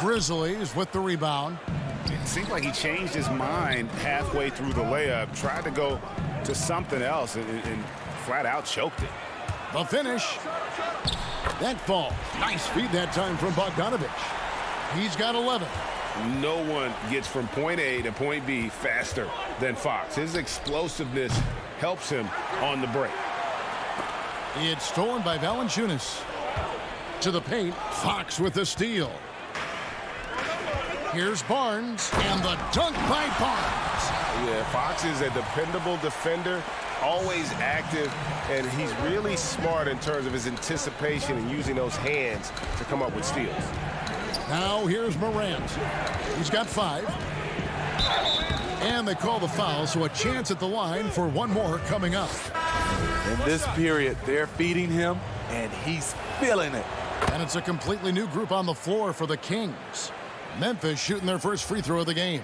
Grizzlies with the rebound. It seemed like he changed his mind halfway through the layup, tried to go to something else, and flat out choked it. The finish. That fall. Nice feed that time from Bogdanovich. He's got 11. No one gets from point A to point B faster than Fox. His explosiveness helps him on the break. It's stolen by Valanciunas. To the paint. Fox with the steal. Here's Barnes, and the dunk by Barnes. Yeah, Fox is a dependable defender, always active, and he's really smart in terms of his anticipation and using those hands to come up with steals. Now here's Morant. He's got 5. And they call the foul, so a chance at the line for 1 more coming up. In this period, they're feeding him, and he's feeling it. And it's a completely new group on the floor for the Kings. Memphis shooting their first free throw of the game.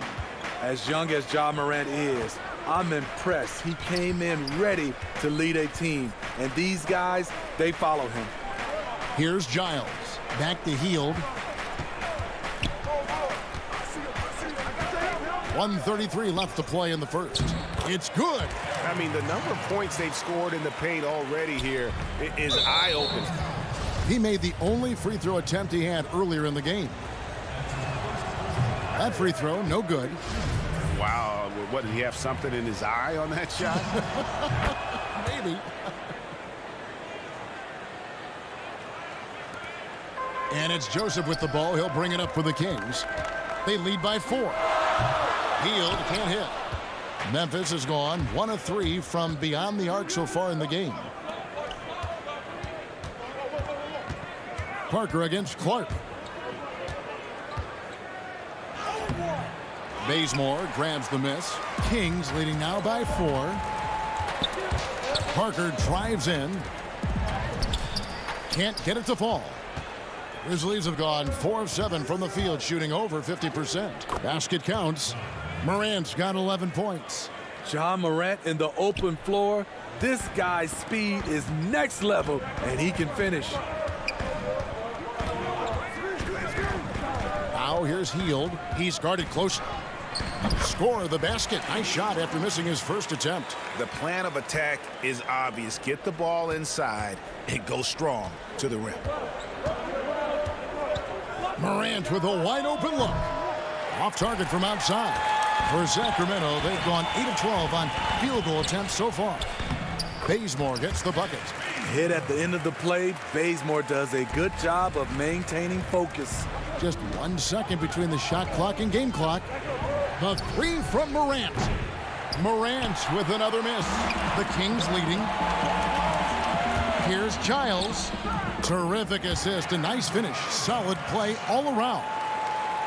As young as Ja Morant is, I'm impressed. He came in ready to lead a team. And these guys, they follow him. Here's Giles. Back to Hield. 1:33 left to play in the first. It's good. I mean, the number of points they've scored in the paint already here is eye-opening. He made the only free throw attempt he had earlier in the game. That free throw, no good. Wow, what, did he have something in his eye on that shot? Maybe. And it's Joseph with the ball. He'll bring it up for the Kings. They lead by 4. Hield can't hit. Memphis has gone 1 of 3 from beyond the arc so far in the game. Parker against Clark. Bazemore grabs the miss. Kings leading now by 4. Parker drives in. Can't get it to fall. Grizzlies have gone 4 of 7 from the field, shooting over 50%. Basket counts. Morant's got 11 points. Ja Morant in the open floor. This guy's speed is next level, and he can finish. Now here's Hield. He's guarded close. Score the basket. Nice shot after missing his first attempt. The plan of attack is obvious. Get the ball inside and go strong to the rim. Morant with a wide open look. Off target from outside. For Sacramento, they've gone 8 of 12 on field goal attempts so far. Bazemore gets the bucket. Hit at the end of the play. Bazemore does a good job of maintaining focus. Just 1 second between the shot clock and game clock. The three from Morant. Morant with another miss. The Kings leading. Here's Giles. Terrific assist. A nice finish. Solid play all around.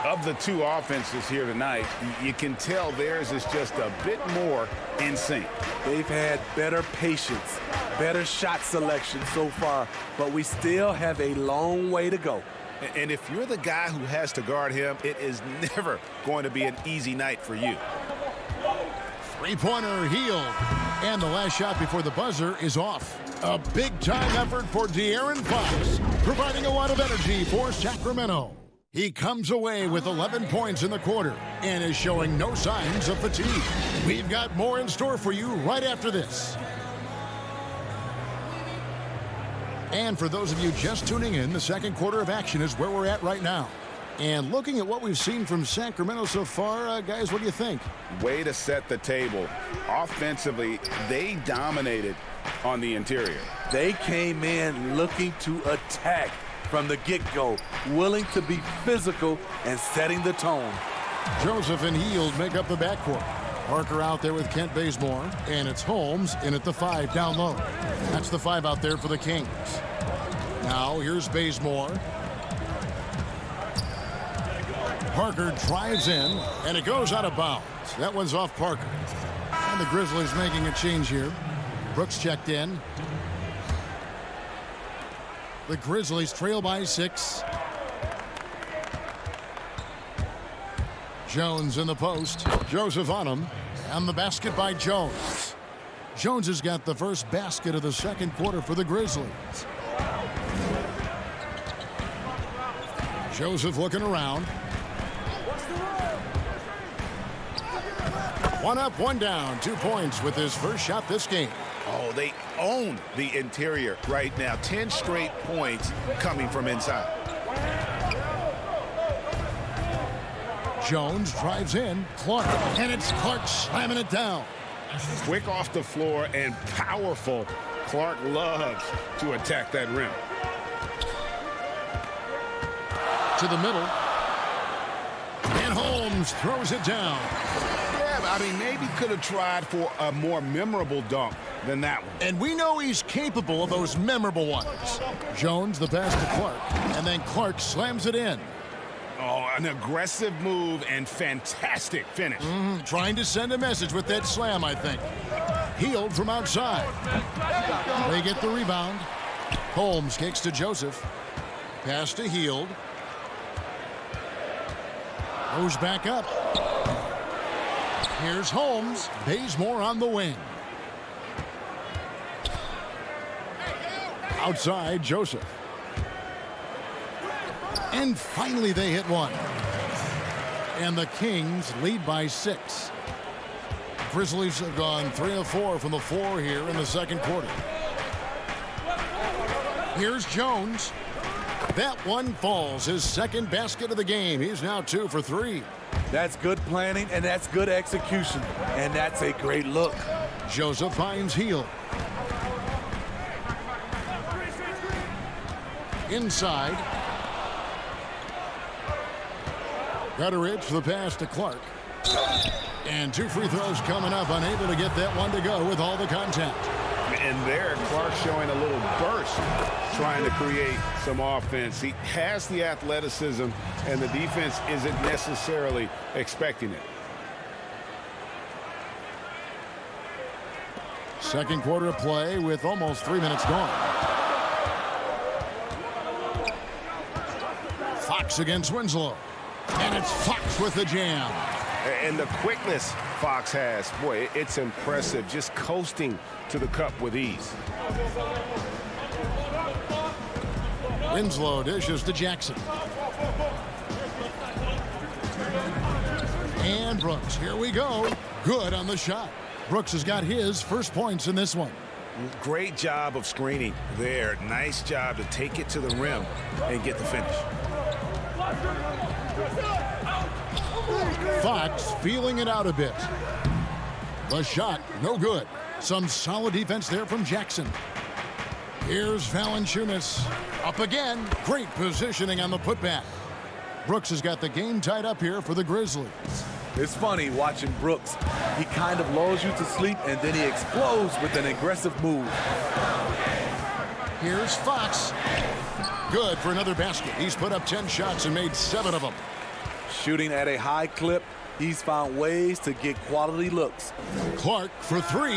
Of the two offenses here tonight, you can tell theirs is just a bit more in sync. They've had better patience, better shot selection so far, but we still have a long way to go. And if you're the guy who has to guard him, it is never going to be an easy night for you. Three-pointer Hield. And the last shot before the buzzer is off. A big-time effort for De'Aaron Fox, providing a lot of energy for Sacramento. He comes away with 11 points in the quarter and is showing no signs of fatigue. We've got more in store for you right after this. And for those of you just tuning in, the second quarter of action is where we're at right now. And looking at what we've seen from Sacramento so far, guys, what do you think? Way to set the table. Offensively, they dominated on the interior. They came in looking to attack from the get-go, willing to be physical and setting the tone. Joseph and Hield make up the backcourt. Parker out there with Kent Bazemore, and it's Holmes in at the 5 down low. That's the 5 out there for the Kings. Now here's Bazemore. Parker drives in, and it goes out of bounds. That one's off Parker. And the Grizzlies making a change here. Brooks checked in. The Grizzlies trail by 6. Jones in the post. Joseph on him. And the basket by Jones. Jones has got the first basket of the second quarter for the Grizzlies. Joseph looking around. One up, one down. 2 points with his first shot this game. Oh, they own the interior right now. 10 straight points coming from inside. Jones drives in. Clark. And it's Clark slamming it down. Quick off the floor and powerful. Clark loves to attack that rim. To the middle. And Holmes throws it down. Yeah, I mean, maybe could have tried for a more memorable dunk than that one. And we know he's capable of those memorable ones. Jones the pass to Clark. And then Clark slams it in. Oh, an aggressive move and fantastic finish. Trying to send a message with that slam, I think. Hield from outside. They get the rebound. Holmes kicks to Joseph. Pass to Hield. Goes back up. Here's Holmes. Bazemore on the wing. Outside, Joseph. And finally they hit one. And the Kings lead by 6. Grizzlies have gone 3 of 4 from the floor here in the second quarter. Here's Jones. That one falls. His second basket of the game. He's now 2 for 3. That's good planning, and that's good execution. And that's a great look. Joseph finds Hield. Inside. Gutteridge for the pass to Clark. And 2 free throws coming up. Unable to get that one to go with all the contact. And there, Clark showing a little burst, trying to create some offense. He has the athleticism, and the defense isn't necessarily expecting it. Second quarter of play with almost 3 minutes gone. Fox against Winslow. And it's Fox with the jam. And the quickness Fox has, boy, it's impressive. Just coasting to the cup with ease. Winslow dishes to Jackson. And Brooks, here we go. Good on the shot. Brooks has got his first points in this one. Great job of screening there. Nice job to take it to the rim and get the finish. Fox feeling it out a bit. The shot, no good. Some solid defense there from Jackson. Here's Valanciunas. Up again. Great positioning on the putback. Brooks has got the game tied up here for the Grizzlies. It's funny watching Brooks. He kind of lulls you to sleep, and then he explodes with an aggressive move. Here's Fox. Good for another basket. He's put up 10 shots and made 7 of them. Shooting at a high clip, he's found ways to get quality looks. Clark for 3.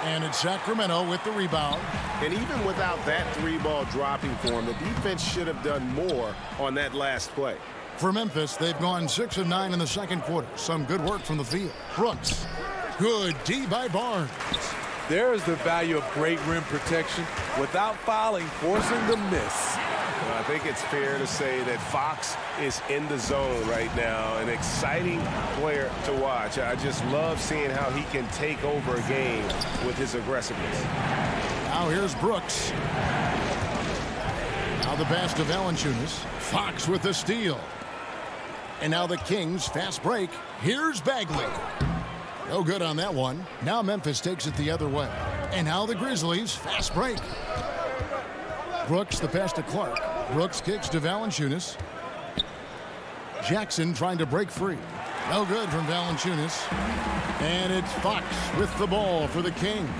And it's Sacramento with the rebound. And even without that 3-ball dropping for him, the defense should have done more on that last play. For Memphis, they've gone 6 of 9 in the second quarter. Some good work from the field. Brooks. Good D by Barnes. There's the value of great rim protection without fouling, forcing the miss. Well, I think it's fair to say that Fox is in the zone right now. An exciting player to watch. I just love seeing how he can take over a game with his aggressiveness. Now here's Brooks. Now the pass to Valanciunas. Fox with the steal. And now the Kings fast break. Here's Bagley. No good on that one. Now Memphis takes it the other way. And now the Grizzlies fast break. Brooks the pass to Clark. Brooks kicks to Valanciunas. Jackson trying to break free. No good from Valanciunas. And it's Fox with the ball for the Kings.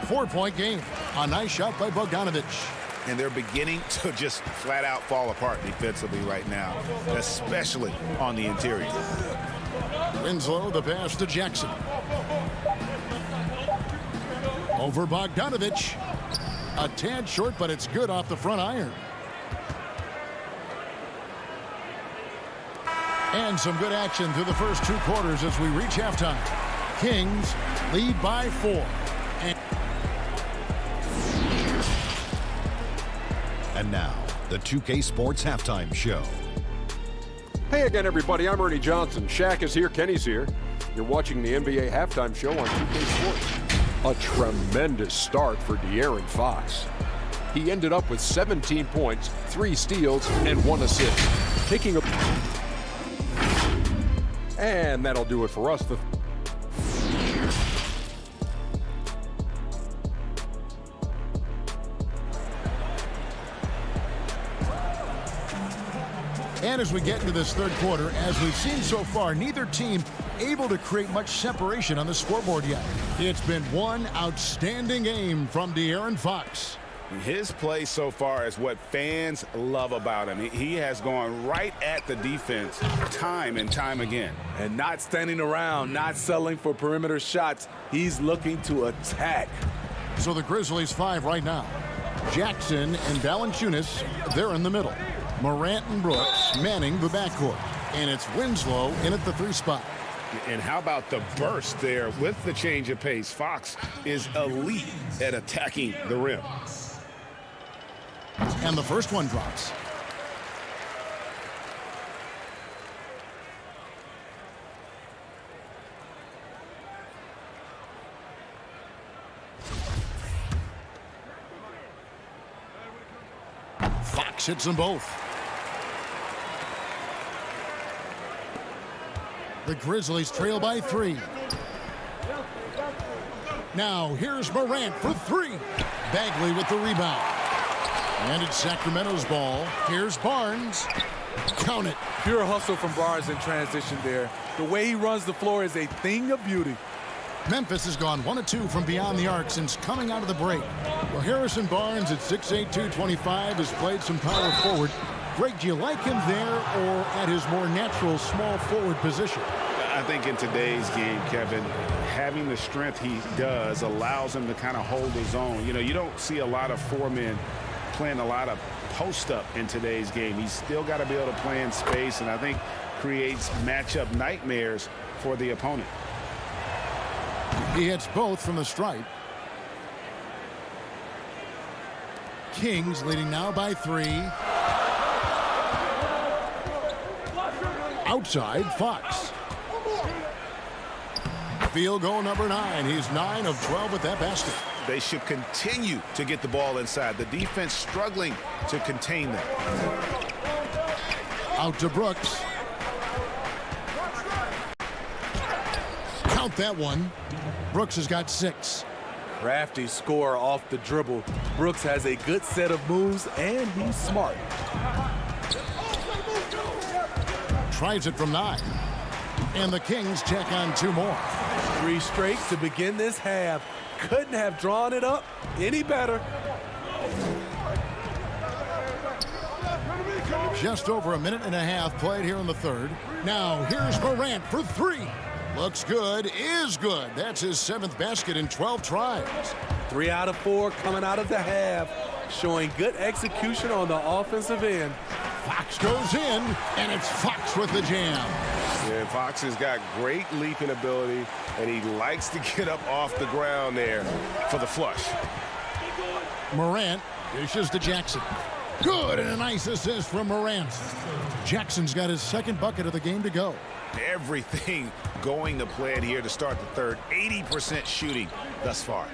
4-point game. A nice shot by Bogdanovich. And they're beginning to just flat out fall apart defensively right now, especially on the interior. Winslow the pass to Jackson. Over Bogdanovich. A tad short, but it's good off the front iron. And some good action through the first 2 quarters as we reach halftime. Kings lead by 4. And now, the 2K Sports Halftime Show. Hey again, everybody. I'm Ernie Johnson. Shaq is here. Kenny's here. You're watching the NBA Halftime Show on 2K Sports. A tremendous start for De'Aaron Fox. He ended up with 17 points, 3 steals, and 1 assist. Taking a... And that'll do it for us. And as we get into this third quarter, as we've seen so far, neither team able to create much separation on the scoreboard yet. It's been one outstanding game from De'Aaron Fox. His play so far is what fans love about him. He has gone right at the defense time and time again. And not standing around, not settling for perimeter shots. He's looking to attack. So the Grizzlies 5 right now. Jackson and Valanciunas, they're in the middle. Morant and Brooks manning the backcourt. And it's Winslow in at the 3 spot. And how about the burst there with the change of pace? Fox is elite at attacking the rim. And the first one drops. Fox hits them both. The Grizzlies trail by 3. Now here's Morant for 3. Bagley with the rebound. And it's Sacramento's ball. Here's Barnes. Count it. Pure hustle from Barnes in transition there. The way he runs the floor is a thing of beauty. Memphis has gone 1 of 2 from beyond the arc since coming out of the break. Well, Harrison Barnes at 6'8", 225 has played some power forward. Greg, do you like him there or at his more natural small forward position? I think in today's game, Kevin, having the strength he does allows him to kind of hold his own. You know, you don't see a lot of four men playing a lot of post-up in today's game. He's still got to be able to play in space, and I think creates matchup nightmares for the opponent. He hits both from the stripe. Kings leading now by 3. Outside, Fox. Field goal number 9. He's 9 of 12 with that basket. They should continue to get the ball inside. The defense struggling to contain them. Out to Brooks. Count that one. Brooks has got 6. Crafty score off the dribble. Brooks has a good set of moves, and he's smart. Tries it from 9. And the Kings check on 2 more. 3 straight to begin this half. Couldn't have drawn it up any better. Just over a minute and a half played here in the third. Now here's Morant for 3. Looks good, is good. That's his 7th basket in 12 tries. 3 out of 4 coming out of the half, showing good execution on the offensive end. Fox goes in, and it's Fox with the jam. Yeah, Fox has got great leaping ability, and he likes to get up off the ground there for the flush. Morant dishes to Jackson. Good, and a nice assist from Morant. Jackson's got his 2nd bucket of the game to go. Everything going to plan here to start the third. 80% shooting thus far.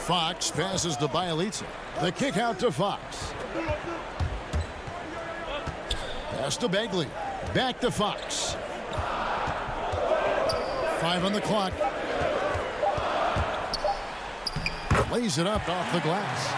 Fox passes to Bielitsa. The kick out to Fox. Pass to Bagley. Back to Fox. 5 on the clock. Lays it up off the glass.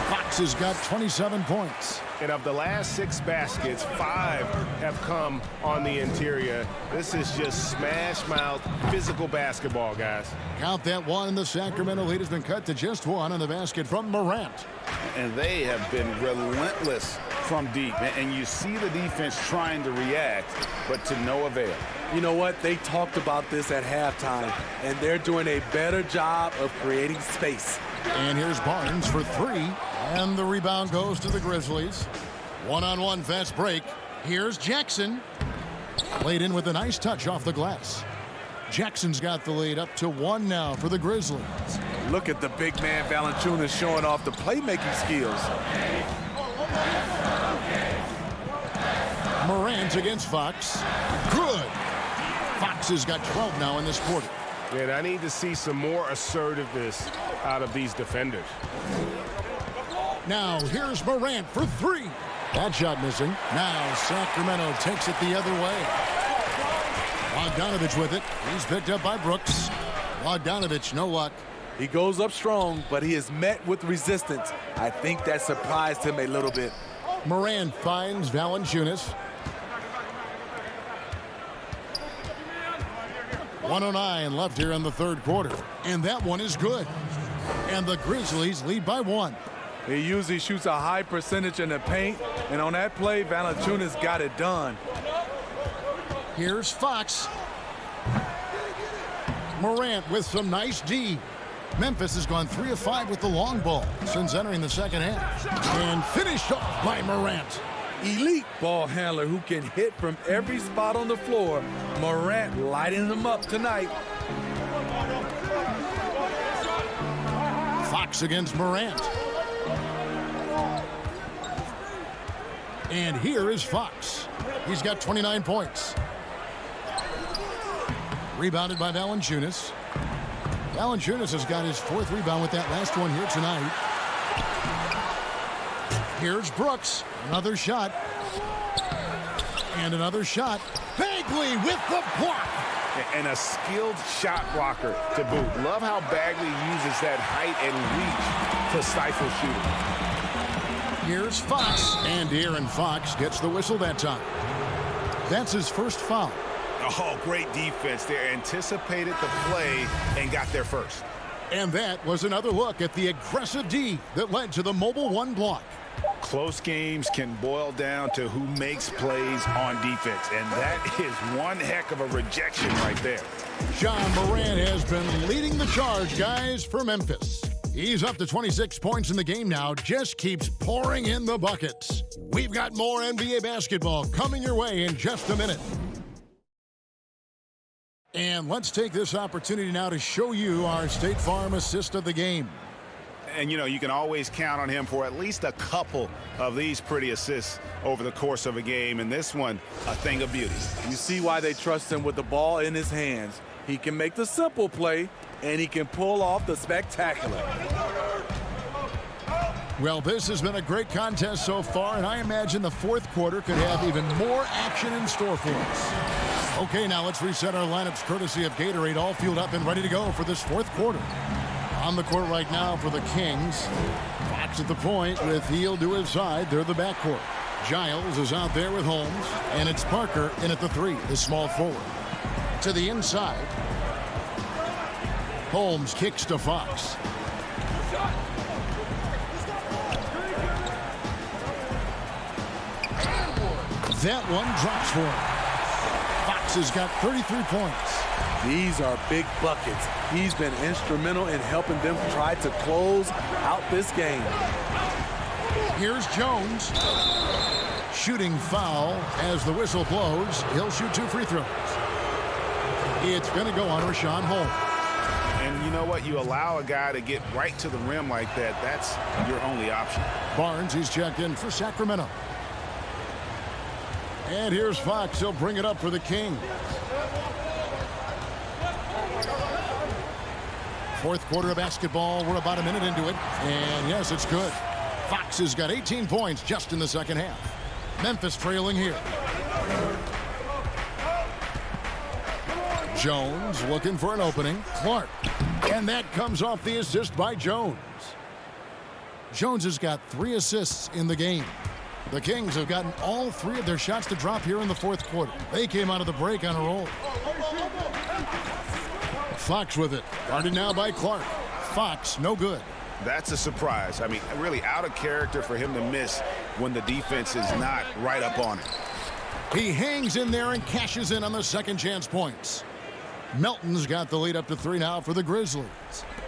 Fox has got 27 points. And of the last 6 baskets, 5 have come on the interior. This is just smash-mouth physical basketball, guys. Count that one, and the Sacramento lead has been cut to just 1 on the basket from Morant. And they have been relentless from deep. And you see the defense trying to react, but to no avail. You know what? They talked about this at halftime, and they're doing a better job of creating space. And here's Barnes for 3. And the rebound goes to the Grizzlies. One-on-one fast break. Here's Jackson. Laid in with a nice touch off the glass. Jackson's got the lead up to 1 now for the Grizzlies. Look at the big man Valanciunas showing off the playmaking skills. Morant against Fox. Good. Fox has got 12 now in this quarter. And I need to see some more assertiveness out of these defenders. Now here's Morant for 3. That shot missing. Now Sacramento takes it the other way. Bogdanovich with it. He's picked up by Brooks. Bogdanovich, no luck. He goes up strong, but he is met with resistance. I think that surprised him a little bit. Morant finds Valanciunas. 1:09 left here in the third quarter. And that one is good. And the Grizzlies lead by 1. He usually shoots a high percentage in the paint, and on that play, Valanciunas got it done. Here's Fox. Morant with some nice D. Memphis has gone 3 of 5 with the long ball since entering the second half. And finished off by Morant. Elite ball handler who can hit from every spot on the floor. Morant lighting them up tonight. Fox against Morant. And here is Fox. He's got 29 points. Rebounded by Valanciunas. Valanciunas has got his 4th rebound with that last one here tonight. Here's Brooks. Another shot. And another shot. Bagley with the block. And a skilled shot blocker to boot. Love how Bagley uses that height and reach to stifle shooting. Here's Fox. And De'Aaron Fox gets the whistle that time. That's his first foul. Oh, great defense there. Anticipated the play and got there first. And that was another look at the aggressive D that led to the mobile 1 block. Close games can boil down to who makes plays on defense, and that is one heck of a rejection right there. John Morant has been leading the charge, guys, for Memphis. He's up to 26 points in the game now, just keeps pouring in the buckets. We've got more NBA basketball coming your way in just a minute. And let's take this opportunity now to show you our State Farm assist of the game. And, you know, you can always count on him for at least a couple of these pretty assists over the course of a game. And this one, a thing of beauty. You see why they trust him with the ball in his hands. He can make the simple play, and he can pull off the spectacular. Well, this has been a great contest so far, and I imagine the fourth quarter could have even more action in store for us. Okay, now let's reset our lineups courtesy of Gatorade, all fueled up and ready to go for this fourth quarter. On the court right now for the Kings. Fox at the point with Heel to his side. They're the backcourt. Giles is out there with Holmes, and it's Parker in at the 3, the small forward. To the inside. Holmes kicks to Fox. That one drops for him. Fox has got 33 points. These are big buckets. He's been instrumental in helping them try to close out this game. Here's Jones. Shooting foul as the whistle blows. He'll shoot 2 free throws. It's going to go on Rashawn Holmes. And you know what? You allow a guy to get right to the rim like that. That's your only option. Barnes, he's checked in for Sacramento. And here's Fox. He'll bring it up for the Kings. Fourth quarter of basketball. We're about a minute into it. And yes, it's good. Fox has got 18 points just in the second half. Memphis trailing here. Jones looking for an opening. Clark. And that comes off the assist by Jones. Jones has got 3 assists in the game. The Kings have gotten all 3 of their shots to drop here in the fourth quarter. They came out of the break on a roll. Fox with it. Guarded now by Clark. Fox, no good. That's a surprise. I mean, really out of character for him to miss when the defense is not right up on it. He hangs in there and cashes in on the second chance points. Melton's got the lead up to 3 now for the Grizzlies.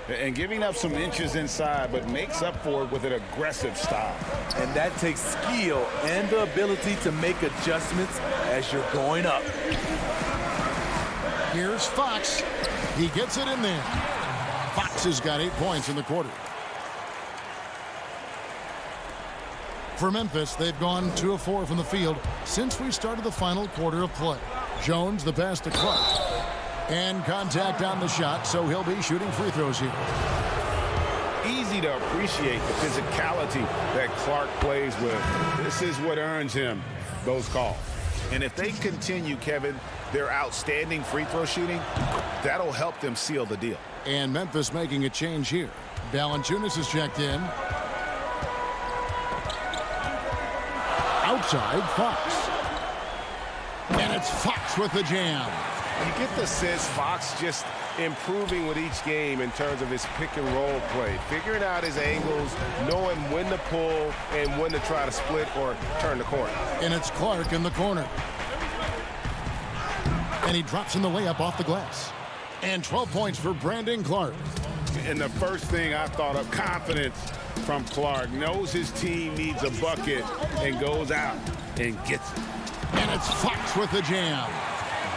And giving up some inches inside, but makes up for it with an aggressive style. And that takes skill and the ability to make adjustments as you're going up. Here's Fox. He gets it in there. Fox has got 8 points in the quarter. For Memphis, they've gone 2 of 4 from the field since we started the final quarter of play. Jones, the pass to Clark. And contact on the shot, so he'll be shooting free throws here. Easy to appreciate the physicality that Clark plays with. This is what earns him those calls. And if they continue, Kevin, their outstanding free throw shooting, that'll help them seal the deal. And Memphis making a change here. Valanciunas is checked in. Outside, Fox. And it's Fox with the jam. You get the sense Fox just improving with each game in terms of his pick and roll play, figuring out his angles, knowing when to pull and when to try to split or turn the corner. And it's Clark in the corner. And he drops in the layup off the glass. And 12 points for Brandon Clark. And the first thing I thought of, confidence from Clark. Knows his team needs a bucket and goes out and gets it. And it's Fox with the jam.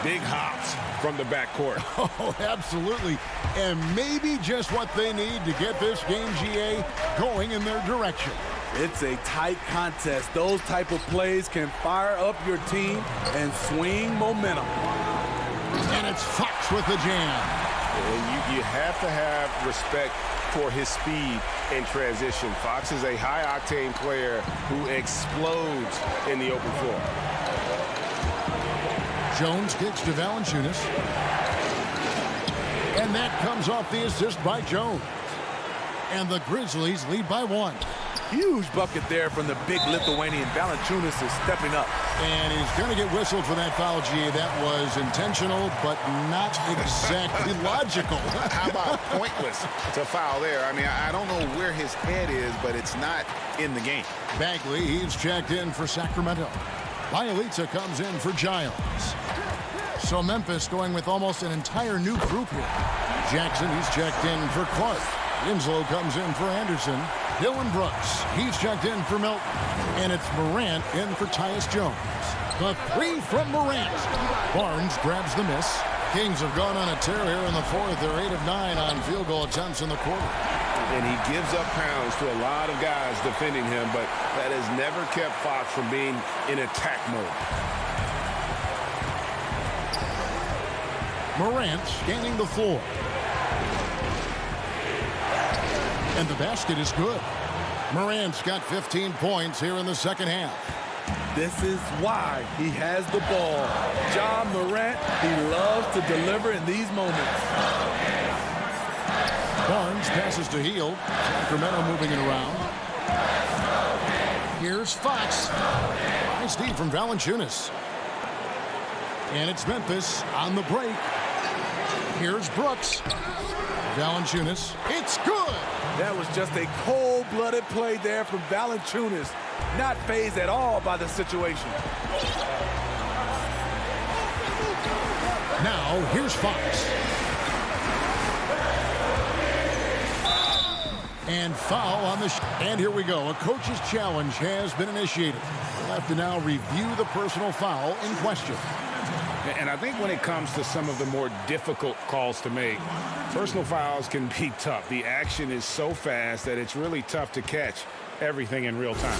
Big hops from the backcourt. Oh, absolutely. And maybe just what they need to get this game, GA, going in their direction. It's a tight contest. Those type of plays can fire up your team and swing momentum. And it's Fox with the jam. And you have to have respect for his speed in transition. Fox is a high-octane player who explodes in the open floor. Jones kicks to Valanciunas. And that comes off the assist by Jones. And the Grizzlies lead by 1. huge bucket there from the big Lithuanian. Valanciunas is stepping up. And he's going to get whistled for that foul, G. That was intentional, but not exactly logical. How about pointless to foul there? I mean, I don't know where his head is, but it's not in the game. Bagley, he's checked in for Sacramento. Bielitsa comes in for Giles. So Memphis going with almost an entire new group here. Jackson, he's checked in for Clark. Winslow comes in for Anderson. Dylan Brooks, he's checked in for Milton. And it's Morant in for Tyus Jones. The three from Morant. Barnes grabs the miss. Kings have gone on a tear here in the fourth. They're 8 of 9 on field goal attempts in the quarter. And he gives up pounds to a lot of guys defending him, but that has never kept Fox from being in attack mode. Morant scanning the floor. And the basket is good. Morant's got 15 points here in the second half. This is why he has the ball. Ja Morant, he loves to deliver in these moments. Barnes passes to Hield. Sacramento moving it around. Here's Fox. Nice D from Valanciunas. And it's Memphis on the break. Here's Brooks. Valanciunas. It's good. That was just a cold-blooded play there from Valanciunas. Not fazed at all by the situation. Now, here's Fox. And foul on the and here we go. A coach's challenge has been initiated. We'll have to now review the personal foul in question. And I think when it comes to some of the more difficult calls to make, personal fouls can be tough. The action is so fast that it's really tough to catch everything in real time.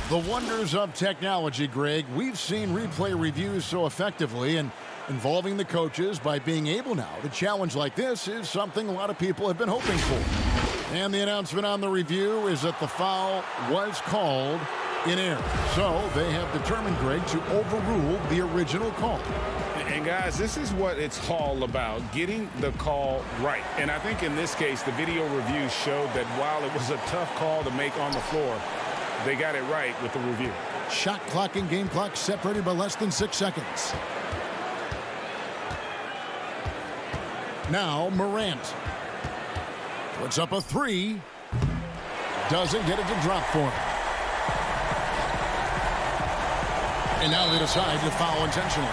The wonders of technology, Greg. We've seen replay reviews so effectively, and involving the coaches by being able now to challenge like this is something a lot of people have been hoping for. And the announcement on the review is that the foul was called in error. So they have determined, Greg, to overrule the original call. And guys, this is what it's all about, getting the call right. And I think in this case, the video review showed that while it was a tough call to make on the floor, they got it right with the review. Shot clock and game clock separated by less than 6 seconds. Now Morant puts up a three. Doesn't get it to drop for him. And now they decide to foul intentionally.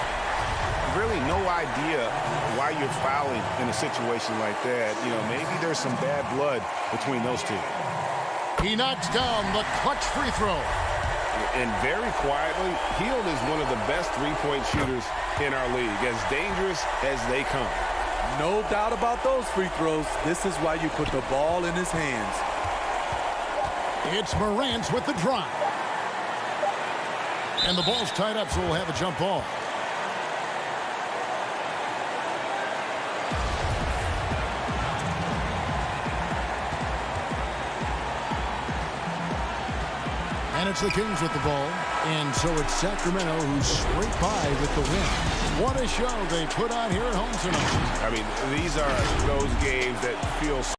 Really no idea why you're fouling in a situation like that. You know, maybe there's some bad blood between those two. He knocks down the clutch free throw. And very quietly, Hield is one of the best three-point shooters in our league, as dangerous as they come. No doubt about those free throws. This is why you put the ball in his hands. It's Morant with the drive. And the ball's tied up, so we'll have a jump ball. And it's the Kings with the ball. And so it's Sacramento who scrape by with the win. What a show they put on here at home tonight. I mean, these are those games that feel so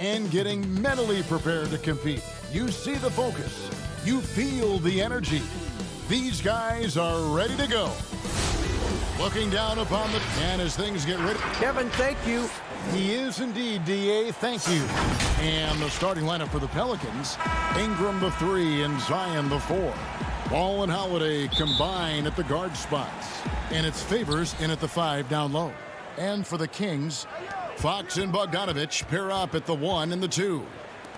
and getting mentally prepared to compete. You see the focus. You feel the energy. These guys are ready to go. Looking down upon the man as things get ready. Kevin, thank you. He is indeed, D.A. Thank you. And the starting lineup for the Pelicans, Ingram the 3 and Zion the 4. Ball and Holiday combine at the guard spots. And it's Favors in at the 5 down low. And for the Kings, Fox and Bogdanovich pair up at the 1 and the 2.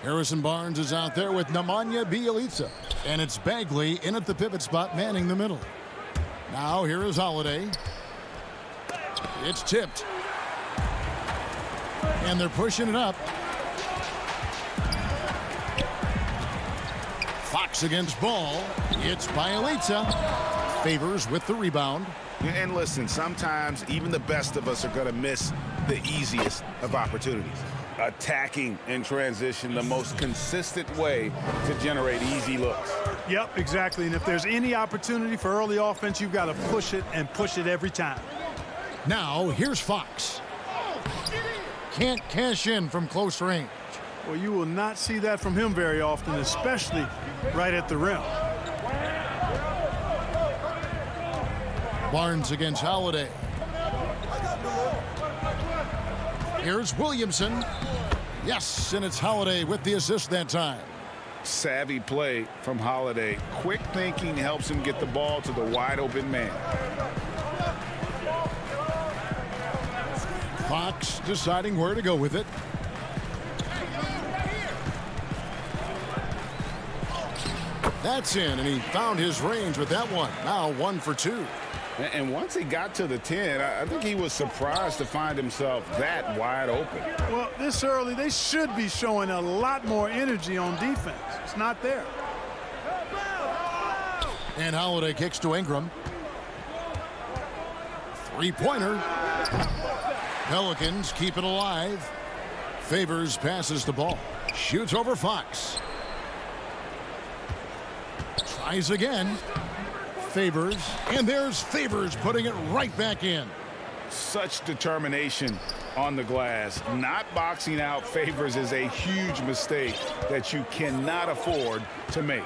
Harrison Barnes is out there with Nemanja Bjelica. And it's Bagley in at the pivot spot manning the middle. Now here is Holiday. It's tipped. And they're pushing it up. Fox against Ball. It's Bjelica. Favors with the rebound. And listen, sometimes even the best of us are going to miss the easiest of opportunities. Attacking in transition, the most consistent way to generate easy looks. Yep, exactly. And if there's any opportunity for early offense, you've got to push it and push it every time. Now, here's Fox. Can't cash in from close range. Well, you will not see that from him very often, especially right at the rim. Barnes against Holiday. Here's Williamson. Yes, and it's Holiday with the assist that time. Savvy play from Holiday. Quick thinking helps him get the ball to the wide open man. Fox deciding where to go with it. That's in, and he found his range with that one. Now 1 for 2. And once he got to the 10, I think he was surprised to find himself that wide open. Well, this early, they should be showing a lot more energy on defense. It's not there. And Holiday kicks to Ingram. Three-pointer. Pelicans keep it alive. Favors passes the ball. Shoots over Fox. Tries again. Favors. And there's Favors putting it right back in. Such determination on the glass. Not boxing out Favors is a huge mistake that you cannot afford to make.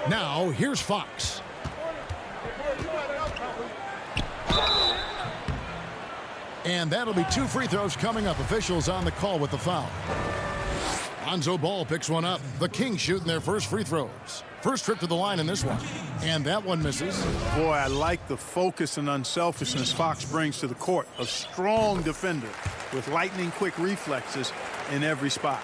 Now, here's Fox. And that'll be 2 free throws coming up. Officials on the call with the foul. Lonzo Ball picks one up. The Kings shooting their first free throws. First trip to the line in this one. And that one misses. Boy, I like the focus and unselfishness Fox brings to the court. A strong defender with lightning-quick reflexes in every spot.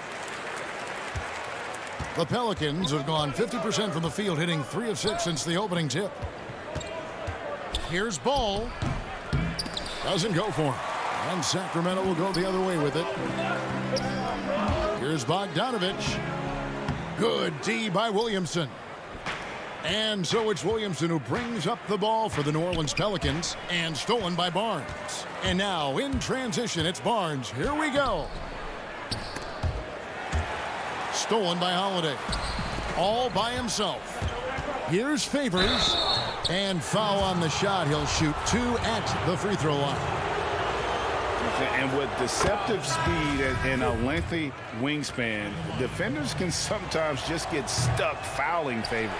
The Pelicans have gone 50% from the field, hitting 3 of 6 since the opening tip. Here's Ball. Doesn't go for him. And Sacramento will go the other way with it. Here's Bogdanovich. Good D by Williamson. And so it's Williamson who brings up the ball for the New Orleans Pelicans, and stolen by Barnes. And now in transition, it's Barnes. Here we go. Stolen by Holiday. All by himself. Here's Favors. And foul on the shot. He'll shoot 2 at the free throw line. And with deceptive speed and a lengthy wingspan, defenders can sometimes just get stuck fouling Favors.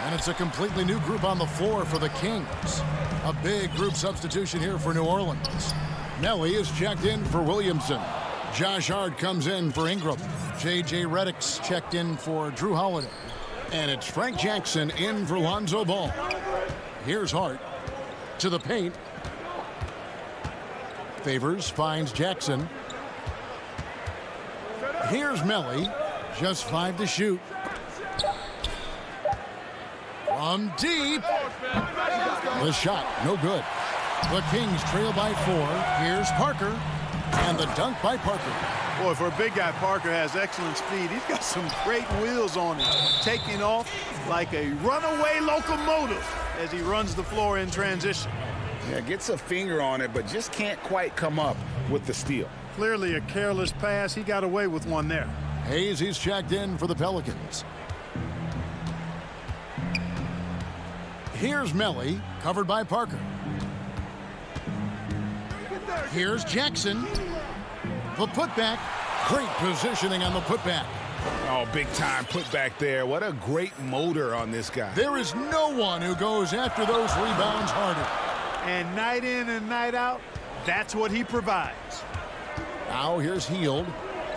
And it's a completely new group on the floor for the Kings. A big group substitution here for New Orleans. Nelly is checked in for Williamson. Josh Hart comes in for Ingram. J.J. Redick's checked in for Drew Holiday. And it's Frank Jackson in for Lonzo Ball. Here's Hart to the paint. Favors finds Jackson. Here's Melly. Just 5 to shoot. From deep. The shot, no good. The Kings trail by 4. Here's Parker. And the dunk by Parker. Boy, for a big guy, Parker has excellent speed. He's got some great wheels on him, taking off like a runaway locomotive as he runs the floor in transition. Yeah, gets a finger on it, but just can't quite come up with the steal. Clearly a careless pass. He got away with one there. Hayes, he's checked in for the Pelicans. Here's Melly, covered by Parker. Here's Jackson. The putback. Great positioning on the putback. Oh, big time putback there. What a great motor on this guy. There is no one who goes after those rebounds harder. And night in and night out, that's what he provides. Now here's Hield.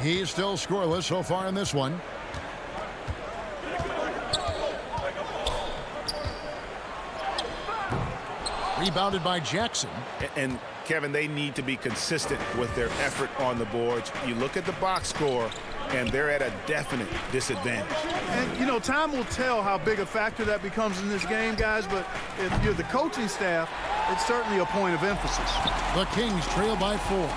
He's still scoreless so far in this one. Rebounded by Jackson. And Kevin, they need to be consistent with their effort on the boards. You look at the box score, and they're at a definite disadvantage. And, you know, time will tell how big a factor that becomes in this game, guys, but if you're the coaching staff, it's certainly a point of emphasis. The Kings trail by 4.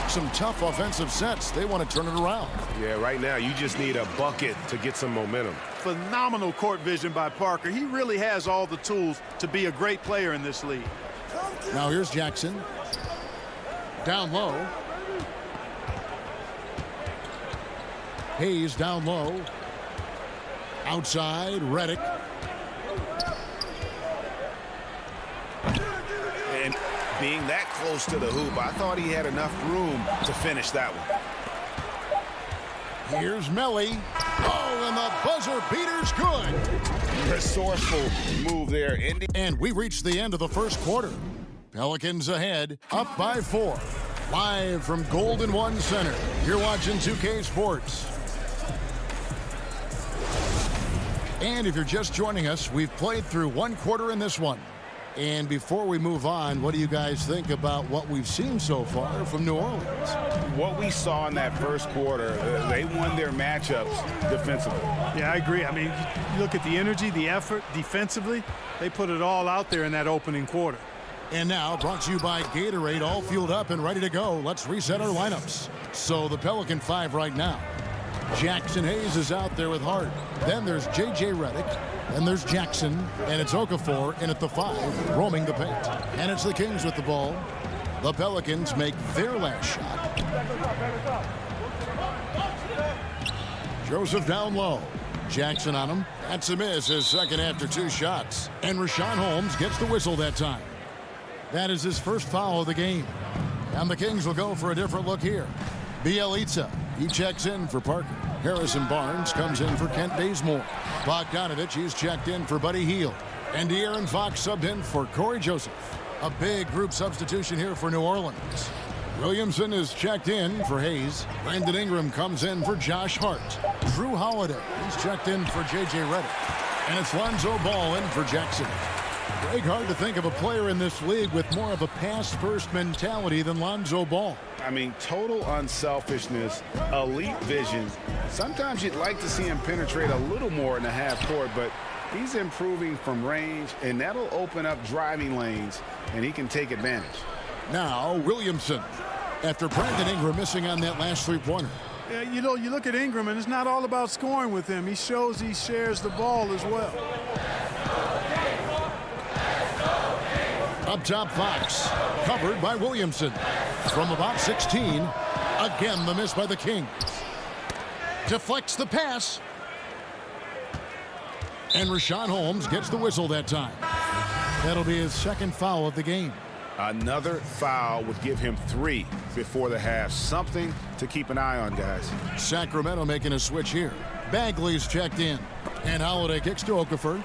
Some tough offensive sets. They want to turn it around. Yeah, right now you just need a bucket to get some momentum. Phenomenal court vision by Parker. He really has all the tools to be a great player in this league. Now here's Jackson. Down low. Hayes down low. Outside, Redick. And being that close to the hoop, I thought he had enough room to finish that one. Here's Melly. Oh, and the buzzer beater's good. Resourceful move there. And we reached the end of the first quarter. Pelicans ahead, up by 4. Live from Golden One Center. You're watching 2K Sports. And if you're just joining us, we've played through one quarter in this one. And before we move on, what do you guys think about what we've seen so far from New Orleans? What we saw in that first quarter, they won their matchups defensively. Yeah, I agree. I mean, you look at the energy, the effort defensively, they put it all out there in that opening quarter. And now, brought to you by Gatorade, all fueled up and ready to go. Let's reset our lineups. So the Pelican 5 right now. Jackson Hayes is out there with Hart. Then there's J.J. Redick. Then there's Jackson. And it's Okafor in at the 5, roaming the paint. And it's the Kings with the ball. The Pelicans make their last shot. Joseph down low. Jackson on him. That's a miss, his second after 2 shots. And Rashawn Holmes gets the whistle that time. That is his first foul of the game. And the Kings will go for a different look here. Bielitsa, he checks in for Parker. Harrison Barnes comes in for Kent Bazemore. Bogdanovich, he's checked in for Buddy Hield. And De'Aaron Fox subbed in for Corey Joseph. A big group substitution here for New Orleans. Williamson is checked in for Hayes. Brandon Ingram comes in for Josh Hart. Drew Holiday, he's checked in for J.J. Redick. And it's Lonzo Ball in for Jackson. Greg, hard to think of a player in this league with more of a pass-first mentality than Lonzo Ball. I mean, total unselfishness, elite vision. Sometimes you'd like to see him penetrate a little more in the half court, but he's improving from range, and that'll open up driving lanes, and he can take advantage. Now, Williamson, after Brandon Ingram missing on that last three-pointer. Yeah, you know, you look at Ingram, and it's not all about scoring with him. He shows he shares the ball as well. Up top, Fox, covered by Williamson. From about 16, again the miss by the Kings. Deflects the pass. And Rashawn Holmes gets the whistle that time. That'll be his second foul of the game. Another foul would give him 3 before the half. Something to keep an eye on, guys. Sacramento making a switch here. Bagley's checked in. And Holiday kicks to Okafor.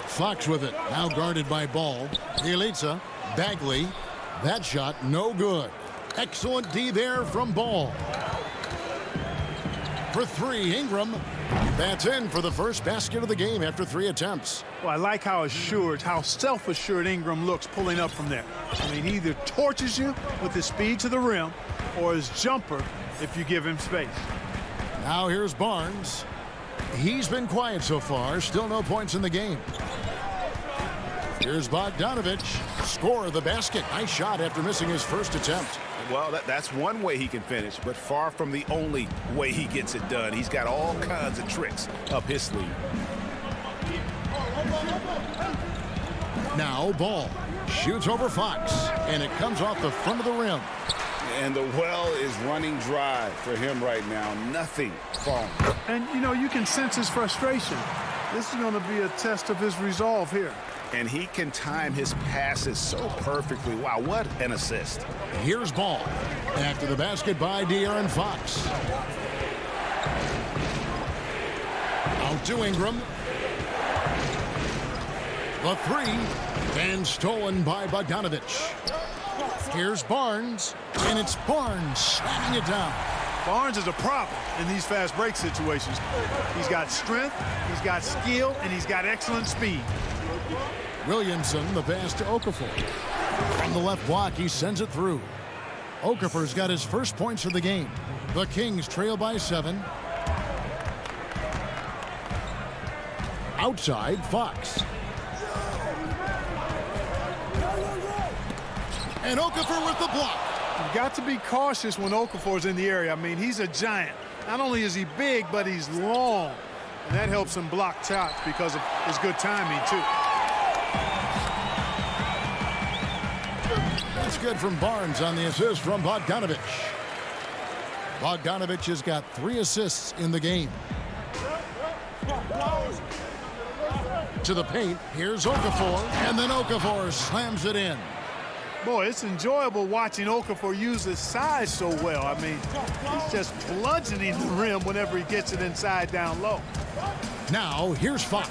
Fox with it, now guarded by Ball. Bielitsa, Bagley. That shot, no good. Excellent D there from Ball. For 3, Ingram. That's in for the first basket of the game after 3 attempts. Well, I like how assured, how self-assured Ingram looks pulling up from there. I mean, he either torches you with his speed to the rim or his jumper if you give him space. Now here's Barnes. He's been quiet so far, still no points in the game. Here's Bogdanovich. Score the basket. Nice shot after missing his first attempt. Well, that's one way he can finish, but far from the only way he gets it done. He's got all kinds of tricks up his sleeve. Now Ball shoots over Fox, and it comes off the front of the rim. And the well is running dry for him right now. Nothing falling. And, you know, you can sense his frustration. This is going to be a test of his resolve here. and he can time his passes so perfectly. Wow, what an assist. Here's ball. After the basket by De'Aaron Fox. Out to Ingram. The three, and stolen by Bogdanovich. Here's Barnes, and it's Barnes slamming it down. Barnes is a problem in these fast break situations. He's got strength, he's got skill, and he's got excellent speed. Williamson, the pass to Okafor. From the left block, he sends it through. Okafor's got his first points of the game. The Kings trail by 7. Outside, Fox. And Okafor with the block. You've got to be cautious when Okafor's in the area. I mean, he's a giant. Not only is he big, but he's long. And that helps him block shots because of his good timing, too. That's good from Barnes on the assist from Bogdanovich. Bogdanovich has got 3 assists in the game. To the paint, here's Okafor, and then Okafor slams it in. Boy, it's enjoyable watching Okafor use his size so well. I mean, he's just bludgeoning the rim whenever he gets it inside down low. Now, here's Fox.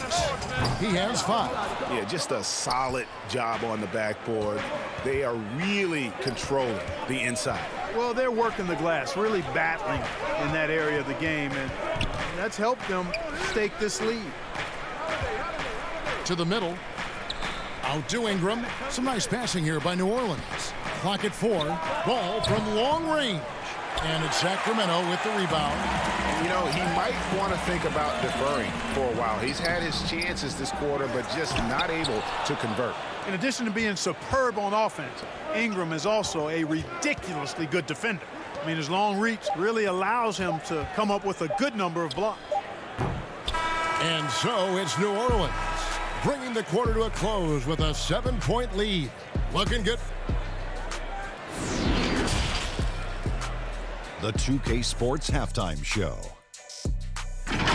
He has 5. Yeah, just a solid job on the backboard. They are really controlling the inside. Well, they're working the glass, really battling in that area of the game, and that's helped them stake this lead. To the middle. Out to Ingram. Some nice passing here by New Orleans. Clock at 4. Ball from long range. And it's Sacramento with the rebound. You know, he might want to think about deferring for a while. He's had his chances this quarter, but just not able to convert. In addition to being superb on offense, Ingram is also a ridiculously good defender. I mean, his long reach really allows him to come up with a good number of blocks. And so it's New Orleans, bringing the quarter to a close with a 7-point lead. Looking good. The 2K Sports Halftime Show.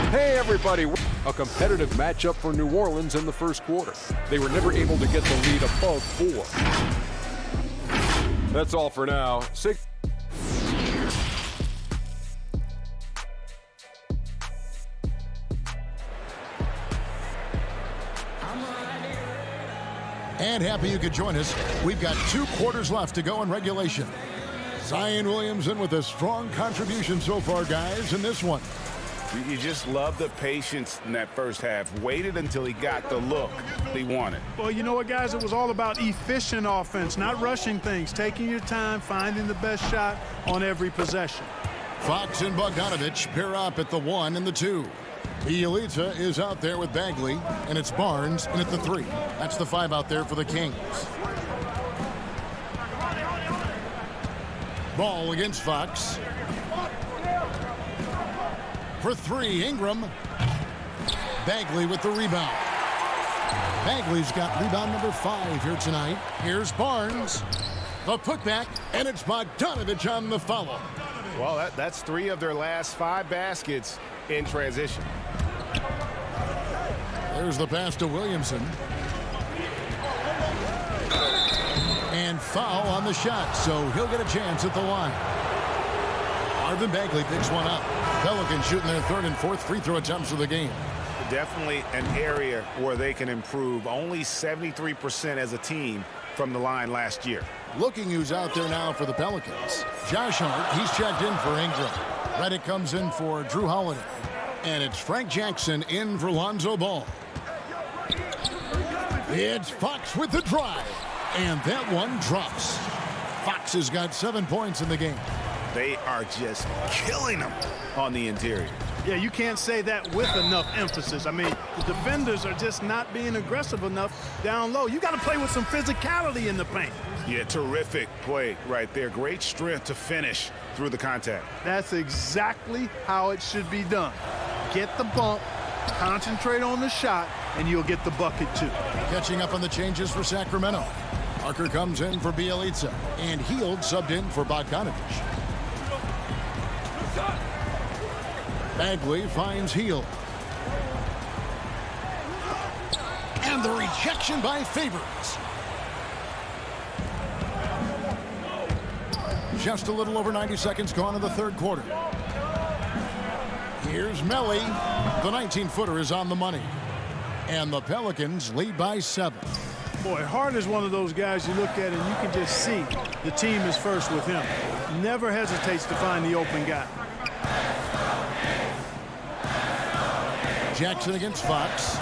Hey, everybody. A competitive matchup for New Orleans in the first quarter. They were never able to get the lead above 4. That's all for now. 6. And happy you could join us. We've got 2 quarters left to go in regulation. Zion Williamson with a strong contribution so far, guys, in this one. You just love the patience in that first half. Waited until he got the look he wanted. Well, you know what, guys? It was all about efficient offense, not rushing things, taking your time, finding the best shot on every possession. Fox and Bogdanovich pair up at the 1 and the 2. Bielitsa is out there with Bagley, and it's Barnes in at the 3. That's the 5 out there for the Kings. Ball against Fox. For 3, Ingram. Bagley with the rebound. Bagley's got rebound number 5 here tonight. Here's Barnes. The putback, and it's Bogdanovich on the follow. Well, that's 3 of their last 5 baskets in transition. There's the pass to Williamson. And foul on the shot, so he'll get a chance at the line. Marvin Bagley picks one up. Pelicans shooting their 3rd and 4th free throw attempts of the game. Definitely an area where they can improve. Only 73% as a team from the line last year. Looking who's out there now for the Pelicans. Josh Hart, he's checked in for Ingram. Reddick comes in for Drew Holiday. And it's Frank Jackson in for Lonzo Ball. It's Fox with the drive. And that one drops. Fox has got 7 points in the game. They are just killing them on the interior. Yeah, you can't say that with enough emphasis. I mean, the defenders are just not being aggressive enough down low. You got to play with some physicality in the paint. Yeah, terrific play right there. Great strength to finish through the contact. That's exactly how it should be done. Get the bump, concentrate on the shot, and you'll get the bucket too. Catching up on the changes for Sacramento. Parker comes in for Bielitsa, and Hield subbed in for Bogdanovich. Bagley finds Hield. And And the rejection by Favors. Just a little over 90 seconds gone in the third quarter. Here's Melly. The 19-footer is on the money. And the Pelicans lead by 7. Boy, Hart is one of those guys you look at and you can just see the team is first with him. Never hesitates to find the open guy. Jackson against Fox.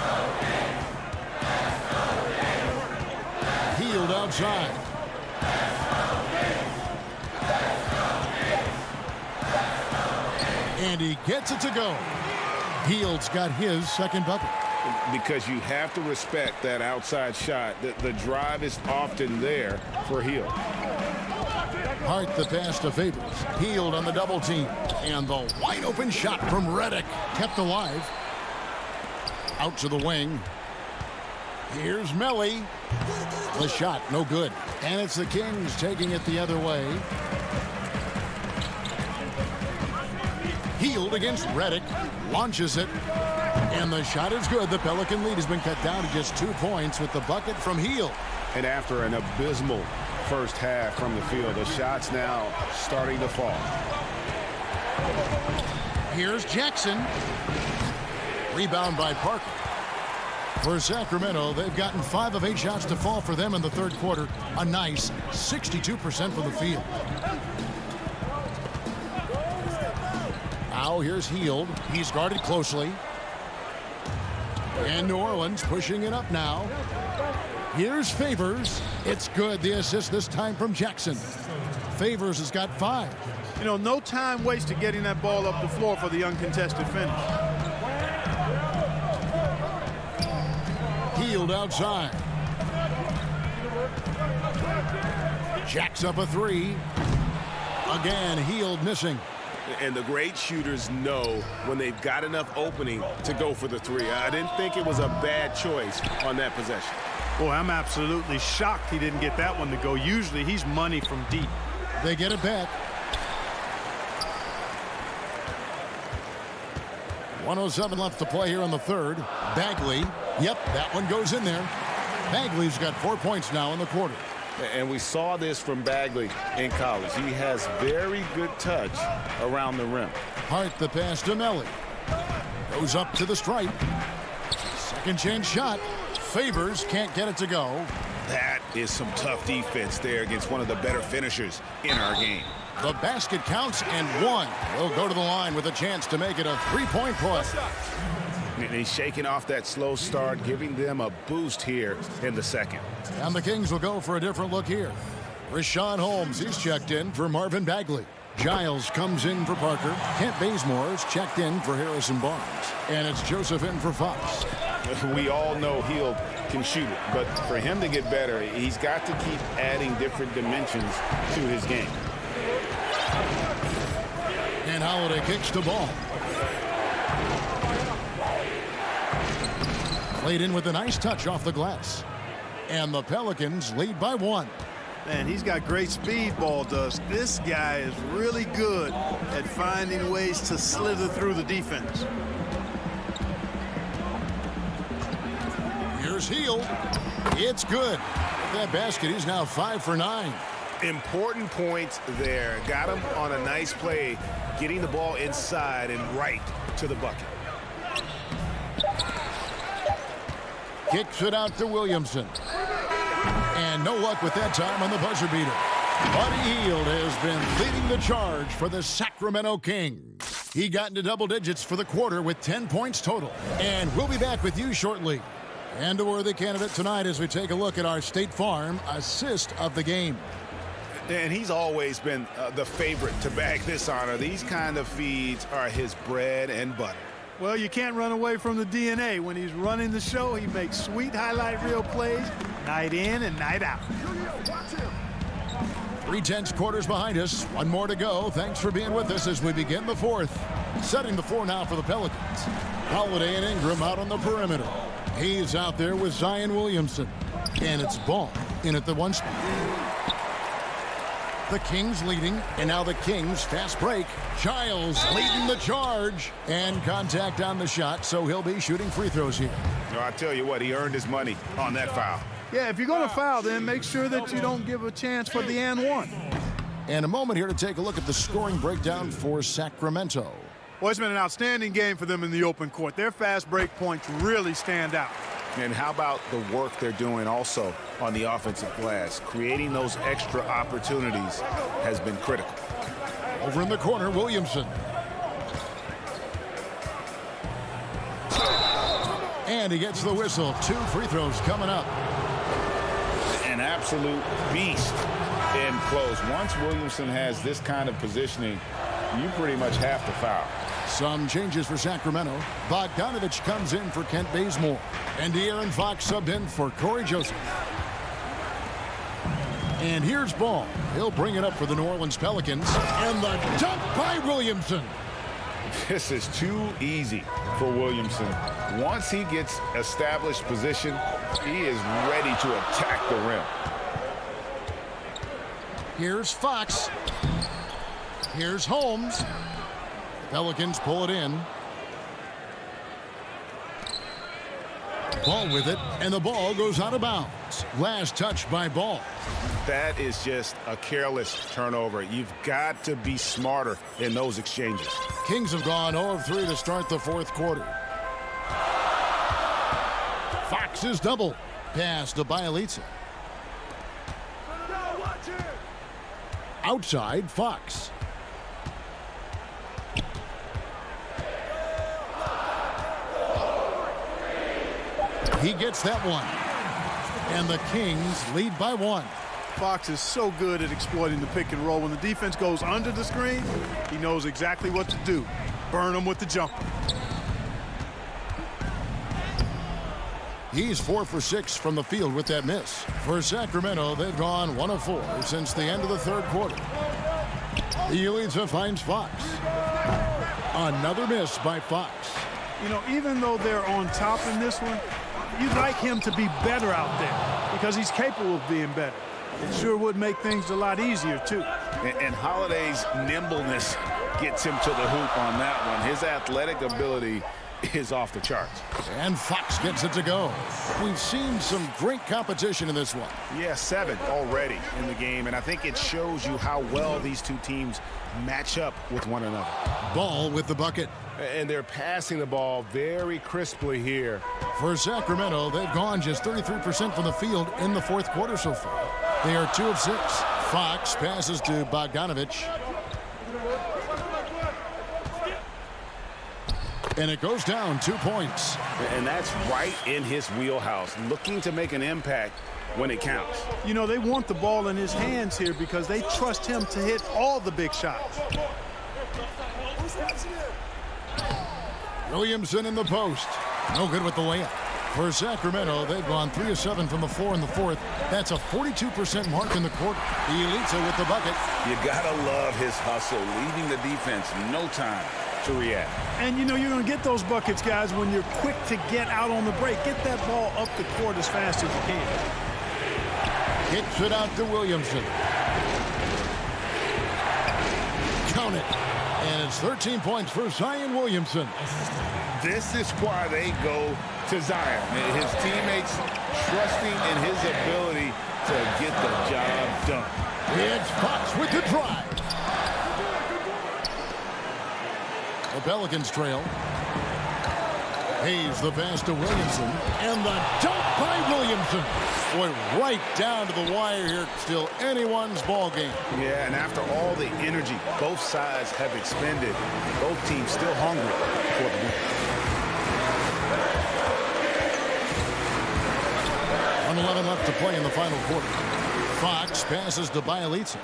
Hield outside. And he gets it to go. Hield's got his second bucket. Because you have to respect that outside shot. The drive is often there for Hield. Hart the pass to Favors. Hield on the double team. And the wide open shot from Redick. Kept alive. Out to the wing. Here's Melly. The shot, no good. And it's the Kings taking it the other way. Hield against Redick. Launches it. And the shot is good. The Pelican lead has been cut down to just 2 points with the bucket from Hield. And after an abysmal first half from the field, the shot's now starting to fall. Here's Jackson. Rebound by Parker. For Sacramento, they've gotten 5 of 8 shots to fall for them in the third quarter. A nice 62% from the field. Now here's Hield. He's guarded closely. And New Orleans pushing it up now. Here's Favors. It's good. The assist this time from Jackson. Favors has got 5. You know, no time wasted getting that ball up the floor for the uncontested finish. Hield outside. Jacks up a 3. Again, Hield missing. And the great shooters know when they've got enough opening to go for the 3. I didn't think it was a bad choice on that possession. Boy, I'm absolutely shocked he didn't get that one to go. Usually he's money from deep. They get it back. 1:07 left to play here in the third. Bagley. Yep, that one goes in there. Bagley's got 4 points now in the quarter. And we saw this from Bagley in college. He has very good touch around the rim. Hart the pass to Melly. Goes up to the stripe. Second chance shot. Favors can't get it to go. That is some tough defense there against one of the better finishers in our game. The basket counts and 1. Will go to the line with a chance to make it a 3-point play. And he's shaking off that slow start, giving them a boost here in the second. And the Kings will go for a different look here. Rashawn Holmes, he's checked in for Marvin Bagley. Giles comes in for Parker. Kent Bazemore's checked in for Harrison Barnes. And it's Joseph in for Fox. We all know Hield can shoot it, but for him to get better, he's got to keep adding different dimensions to his game. And Holiday kicks the ball. Played in with a nice touch off the glass. And the Pelicans lead by 1. Man, he's got great speed, Ball does. This guy is really good at finding ways to slither through the defense. Here's Hield. It's good. With that basket, he's now 5 for 9. Important points there. Got him on a nice play, getting the ball inside and right to the bucket. Kicks it out to Williamson. And no luck with that time on the buzzer beater. Buddy Hield has been leading the charge for the Sacramento Kings. He got into double digits for the quarter with 10 points total. And we'll be back with you shortly. And a worthy candidate tonight as we take a look at our State Farm assist of the game. And he's always been the favorite to bag this honor. These kind of feeds are his bread and butter. Well, you can't run away from the DNA. When he's running the show, he makes sweet highlight reel plays night in and night out. 3/10 quarters behind us. 1 more to go. Thanks for being with us as we begin the fourth. Setting the floor now for the Pelicans. Holiday and Ingram out on the perimeter. He's out there with Zion Williamson. And it's Ball in at the 1 spot. The Kings leading, and now the Kings fast break. Giles leading the charge, and contact on the shot, so he'll be shooting free throws here. No, I tell you what, he earned his money on that foul. Yeah, if you're going to foul, then make sure that you don't give a chance for the and one. And a moment here to take a look at the scoring breakdown for Sacramento. Well, it's been an outstanding game for them in the open court. Their fast break points really stand out. And how about the work they're doing also on the offensive glass? Creating those extra opportunities has been critical. Over in the corner, Williamson. And he gets the whistle. 2 free throws coming up. An absolute beast in close. Once Williamson has this kind of positioning, you pretty much have to foul. Some changes for Sacramento. Bogdanovich comes in for Kent Bazemore. And De'Aaron Fox subbed in for Corey Joseph. And here's Ball. He'll bring it up for the New Orleans Pelicans. And the dunk by Williamson. This is too easy for Williamson. Once he gets established position, he is ready to attack the rim. Here's Fox. Here's Holmes. Pelicans pull it in. Ball with it, and the ball goes out of bounds. Last touch by Ball. That is just a careless turnover. You've got to be smarter in those exchanges. Kings have gone 0 of 3 to start the fourth quarter. Fox is double. Pass to Bielitsa. Outside, Fox. He gets that one. And the Kings lead by 1. Fox is so good at exploiting the pick and roll. When the defense goes under the screen, he knows exactly what to do. Burn them with the jumper. He's 4 for 6 from the field with that miss. For Sacramento, they've gone 1 of 4 since the end of the third quarter. Bielitsa finds Fox. Another miss by Fox. You know, even though they're on top in this one, you'd like him to be better out there because he's capable of being better. It sure would make things a lot easier, too. And Holiday's nimbleness gets him to the hoop on that one. His athletic ability is off the charts. And Fox gets it to go. We've seen some great competition in this one. Yeah, 7 already in the game, and I think it shows you how well these two teams match up with one another. Ball with the bucket. And they're passing the ball very crisply here. For Sacramento, they've gone just 33% from the field in the fourth quarter so far. They are 2 of 6. Fox passes to Bogdanovich. And it goes down 2 points. And that's right in his wheelhouse, looking to make an impact when it counts. You know, they want the ball in his hands here because they trust him to hit all the big shots. Williamson in the post. No good with the layup. For Sacramento, they've gone 3 of 7 from the floor in the fourth. That's a 42% mark in the quarter. Bielitsa with the bucket. You gotta love his hustle, leaving the defense no time to react. And you know you're going to get those buckets, guys, when you're quick to get out on the break. Get that ball up the court as fast as you can. Kicks it out to Williamson. Count it. And it's 13 points for Zion Williamson. This is why they go to Zion. His teammates trusting in his ability to get the job done. It's Fox with the drive. The Pelicans trail. Hayes the pass to Williamson. And the dunk by Williamson. Boy, right down to the wire here. Still anyone's ball game. Yeah, and after all the energy both sides have expended, both teams still hungry for the win. 1:11 left to play in the final quarter. Fox passes to Bielitsa.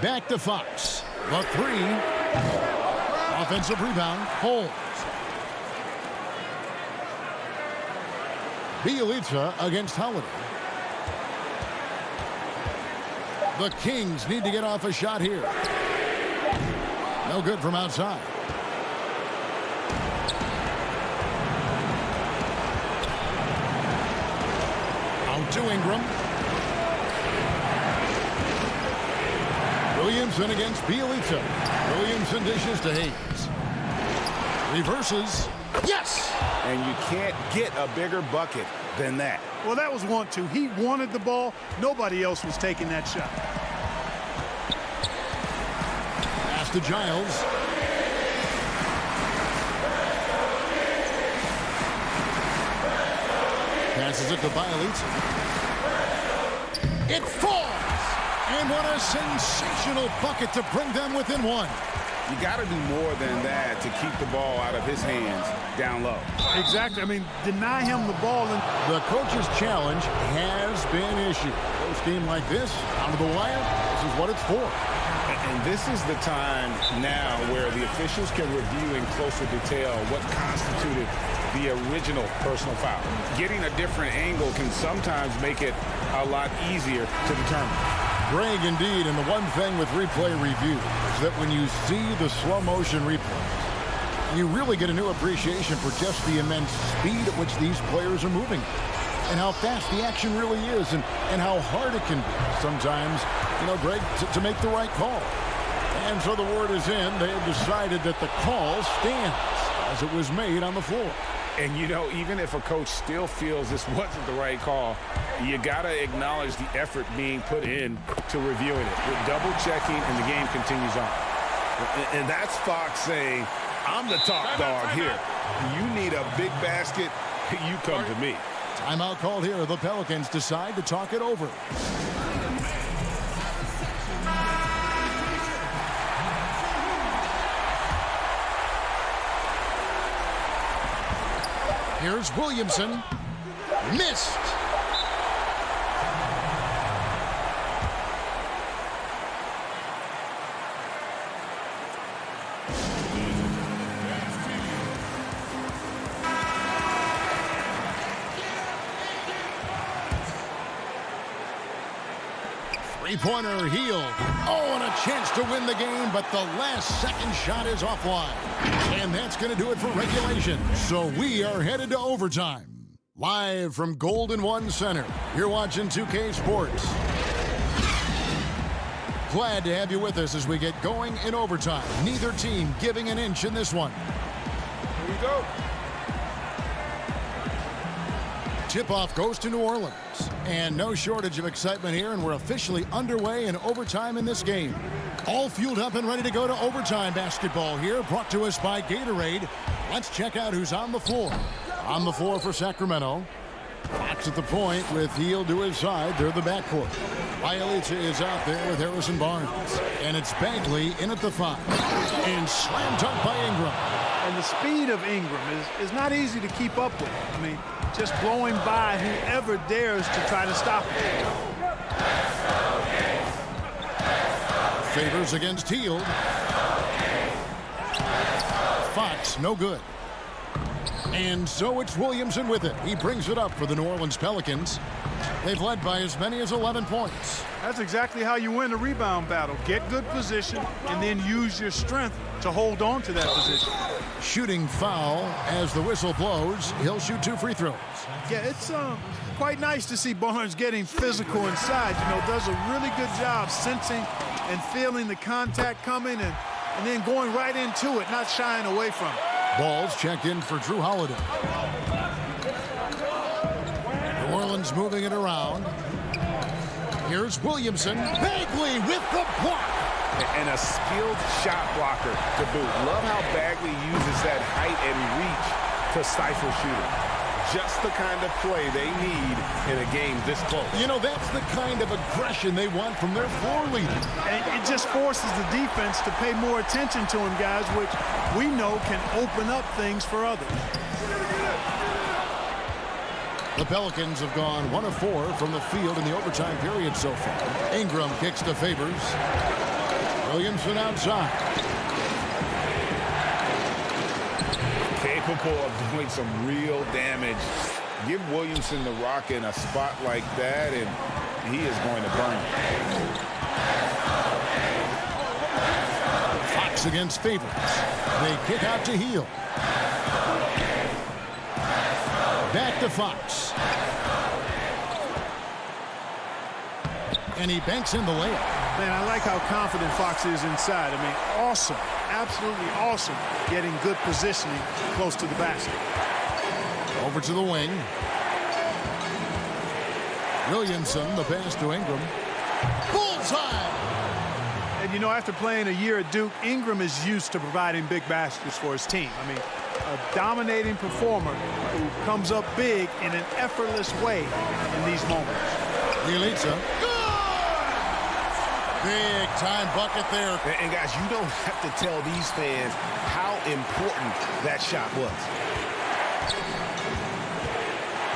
Back to Fox. The 3. Offensive rebound. Holmes. Bielitsa against Holiday. The Kings need to get off a shot here. No good from outside. Out to Ingram. Williamson against Bielitsa. Williamson dishes to Hayes. Reverses. Yes! and you can't get a bigger bucket than that. Well, that was 1-2. He wanted the ball. Nobody else was taking that shot. Pass to Giles. Passes it to Bielitz. It falls! And what a sensational bucket to bring them within one. You got to do more than that to keep the ball out of his hands down low. Exactly. I mean, deny him the ball. And the coach's challenge has been issued. Close game like this, out of the wire, this is what it's for. And this is the time now where the officials can review in closer detail what constituted the original personal foul. Getting a different angle can sometimes make it a lot easier to determine. Greg, indeed, and the one thing with replay review is that when you see the slow motion replays, you really get a new appreciation for just the immense speed at which these players are moving and how fast the action really is and how hard it can be sometimes, Greg, to make the right call. And so the word is in. They have decided that the call stands as it was made on the floor. And, even if a coach still feels this wasn't the right call, you got to acknowledge the effort being put in to reviewing it. With double-checking, and the game continues on. And that's Fox saying, I'm the top dog here. You need a big basket, you come to me. Timeout called here. The Pelicans decide to talk it over. Here's Williamson. Missed. Three-pointer Hield. Oh, and a chance to win the game, but the last second shot is offline. And that's going to do it for regulation. So we are headed to overtime. Live from Golden One Center, you're watching 2K Sports. Glad to have you with us as we get going in overtime. Neither team giving an inch in this one. Here we go. Tip-off goes to New Orleans. And no shortage of excitement here, and we're officially underway in overtime in this game. All fueled up and ready to go to overtime basketball here, brought to us by Gatorade. Let's check out who's on the floor. On the floor for Sacramento. Fox at the point with Hield to his side. They're the backcourt. Bielitz is out there with Harrison Barnes. And it's Bagley in at the 5. And slam dunk by Ingram. And the speed of Ingram is not easy to keep up with. I mean, just blowing by whoever dares to try to stop him. Favors against Hield. Fox, no good. And so it's Williamson with it. He brings it up for the New Orleans Pelicans. They've led by as many as 11 points. That's exactly how you win a rebound battle. Get good position and then use your strength to hold on to that position. Shooting foul as the whistle blows. He'll shoot 2 free throws. Yeah, it's quite nice to see Barnes getting physical inside. Does a really good job sensing and feeling the contact coming and then going right into it, not shying away from it. Ball's checked in for Drew Holiday. New Orleans moving it around. Here's Williamson. Bagley with the block. And a skilled shot blocker to boot. Love how Bagley uses that height and reach to stifle shooting. Just the kind of play they need in a game this close. That's the kind of aggression they want from their floor leader. And it just forces the defense to pay more attention to him, guys, which we know can open up things for others. The Pelicans have gone 1 of 4 from the field in the overtime period so far. Ingram kicks to Favors. Williamson outside. Capable of doing some real damage. Give Williamson the rock in a spot like that, and he is going to burn it. Fox against Favors. They kick out to Hield. Back to Fox. And he banks in the layup. Man, I like how confident Fox is inside. I mean, awesome. Absolutely awesome getting good positioning close to the basket. Over to the wing. Williamson, the pass to Ingram. Bullseye! And, you know, after playing a year at Duke, Ingram is used to providing big baskets for his team. I mean, a dominating performer who comes up big in an effortless way in these moments. Bielitsa. Big time bucket there. And guys, you don't have to tell these fans how important that shot was.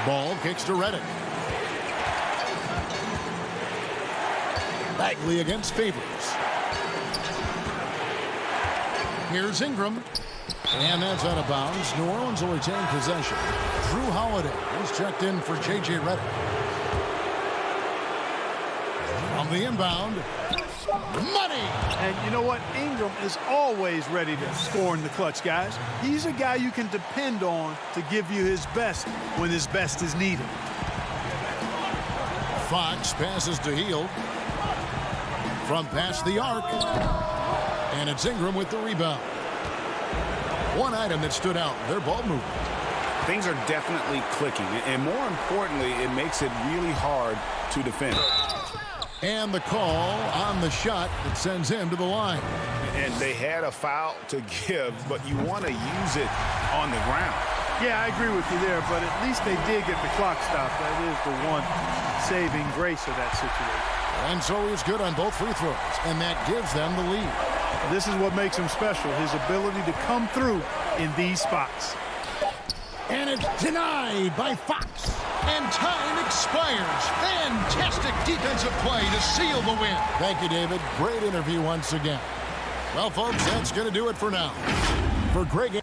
Ball kicks to Redick. Bagley against Favors. Here's Ingram. And that's out of bounds. New Orleans will retain possession. Drew Holiday is checked in for J.J. Redick. From the inbound, money! And you know what? Ingram is always ready to score in the clutch, guys. He's a guy you can depend on to give you his best when his best is needed. Fox passes to Hield. From past the arc. And it's Ingram with the rebound. One item that stood out, their ball movement. Things are definitely clicking. And more importantly, it makes it really hard to defend. And the call on the shot that sends him to the line. And they had a foul to give, but you want to use it on the ground. Yeah, I agree with you there, but at least they did get the clock stopped. That is the one saving grace of that situation. And so he's good on both free throws, and that gives them the lead. This is what makes him special, his ability to come through in these spots. And it's denied by Fox. And time expires. Fantastic defensive play to seal the win. Thank you, David. Great interview once again. Well, folks, that's going to do it for now. For Greg...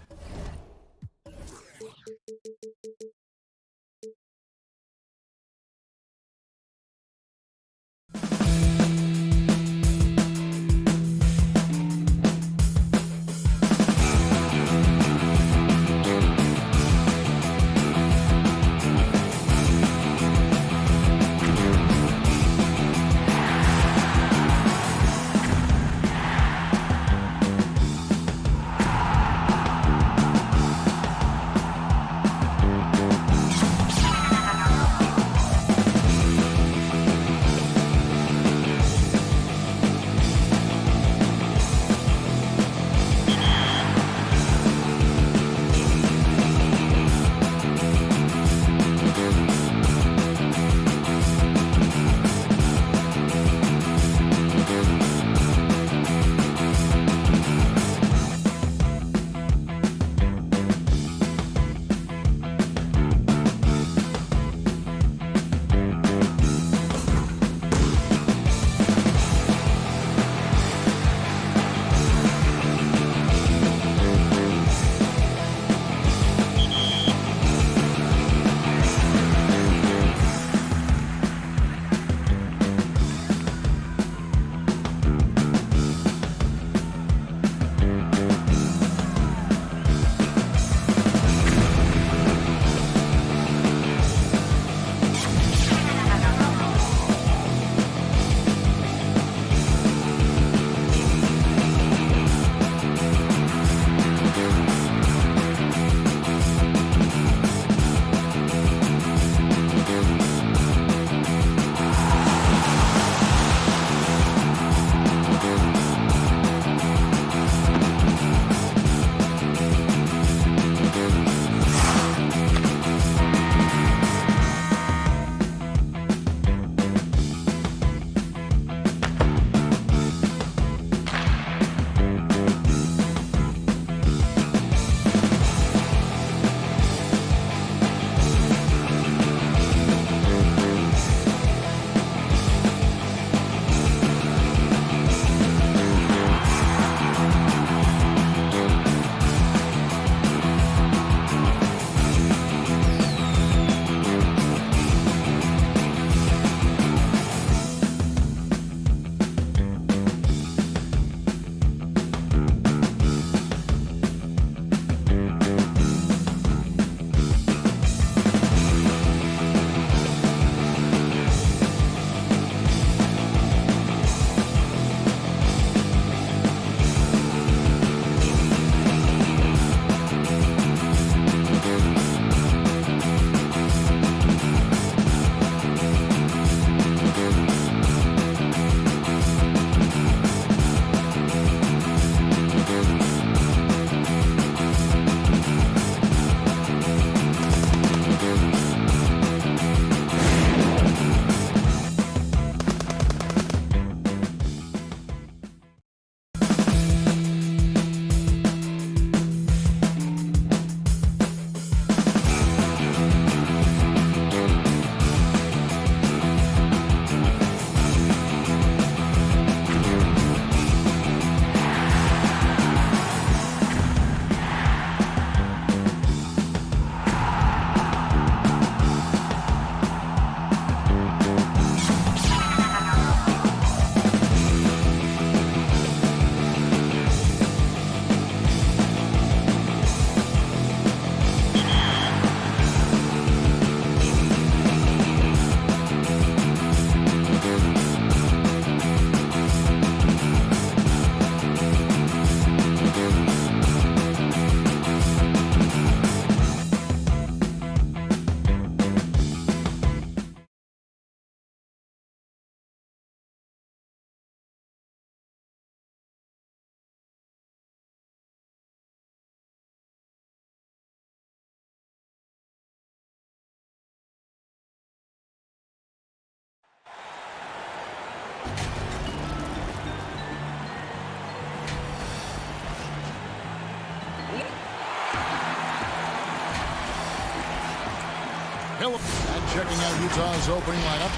And checking out Utah's opening lineup.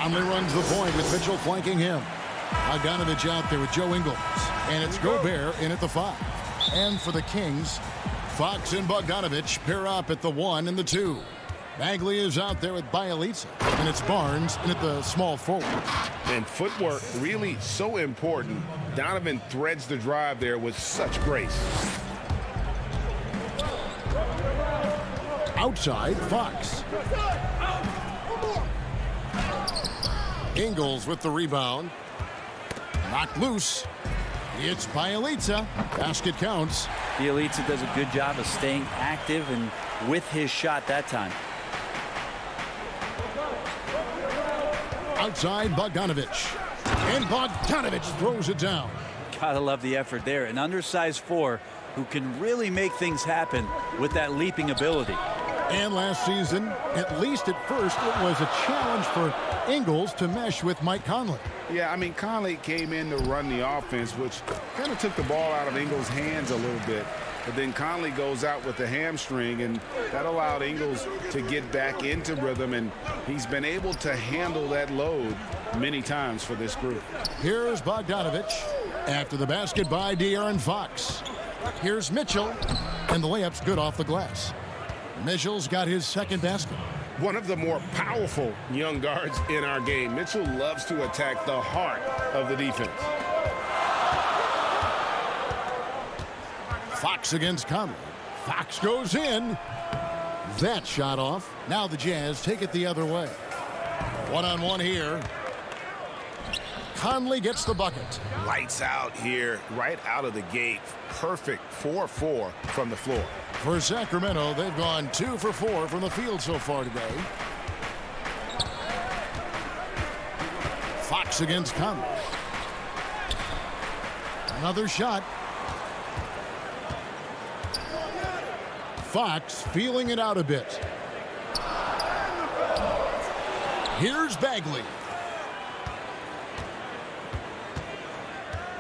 Conley runs the point with Mitchell flanking him. Bogdanovich out there with Joe Ingles. And it's Gobert in at the 5. And for the Kings, Fox and Bogdanovich pair up at the 1 and the 2. Bagley is out there with Bielitsa. And it's Barnes in at the small forward. And footwork really so important. Donovan threads the drive there with such grace. Outside, Fox. Ingles with the rebound. Knocked loose. It's Bielitsa. Basket counts. Bielitsa does a good job of staying active and with his shot that time. Outside, Bogdanovich. And Bogdanovich throws it down. Gotta love the effort there. An undersized 4 who can really make things happen with that leaping ability. And last season, at least at first, it was a challenge for Ingles to mesh with Mike Conley. Yeah, I mean, Conley came in to run the offense, which kind of took the ball out of Ingles' hands a little bit. But then Conley goes out with the hamstring, and that allowed Ingles to get back into rhythm, and he's been able to handle that load many times for this group. Here's Bogdanovich after the basket by De'Aaron Fox. Here's Mitchell, and the layup's good off the glass. Mitchell's got his second basket. One of the more powerful young guards in our game. Mitchell loves to attack the heart of the defense. Fox against Conley. Fox goes in. That shot off. Now the Jazz take it the other way. One-on-one here. Conley gets the bucket. Lights out here, right out of the gate. Perfect 4-4 from the floor. For Sacramento, they've gone 2 for 4 from the field so far today. Fox against Conley. Another shot. Fox feeling it out a bit. Here's Bagley.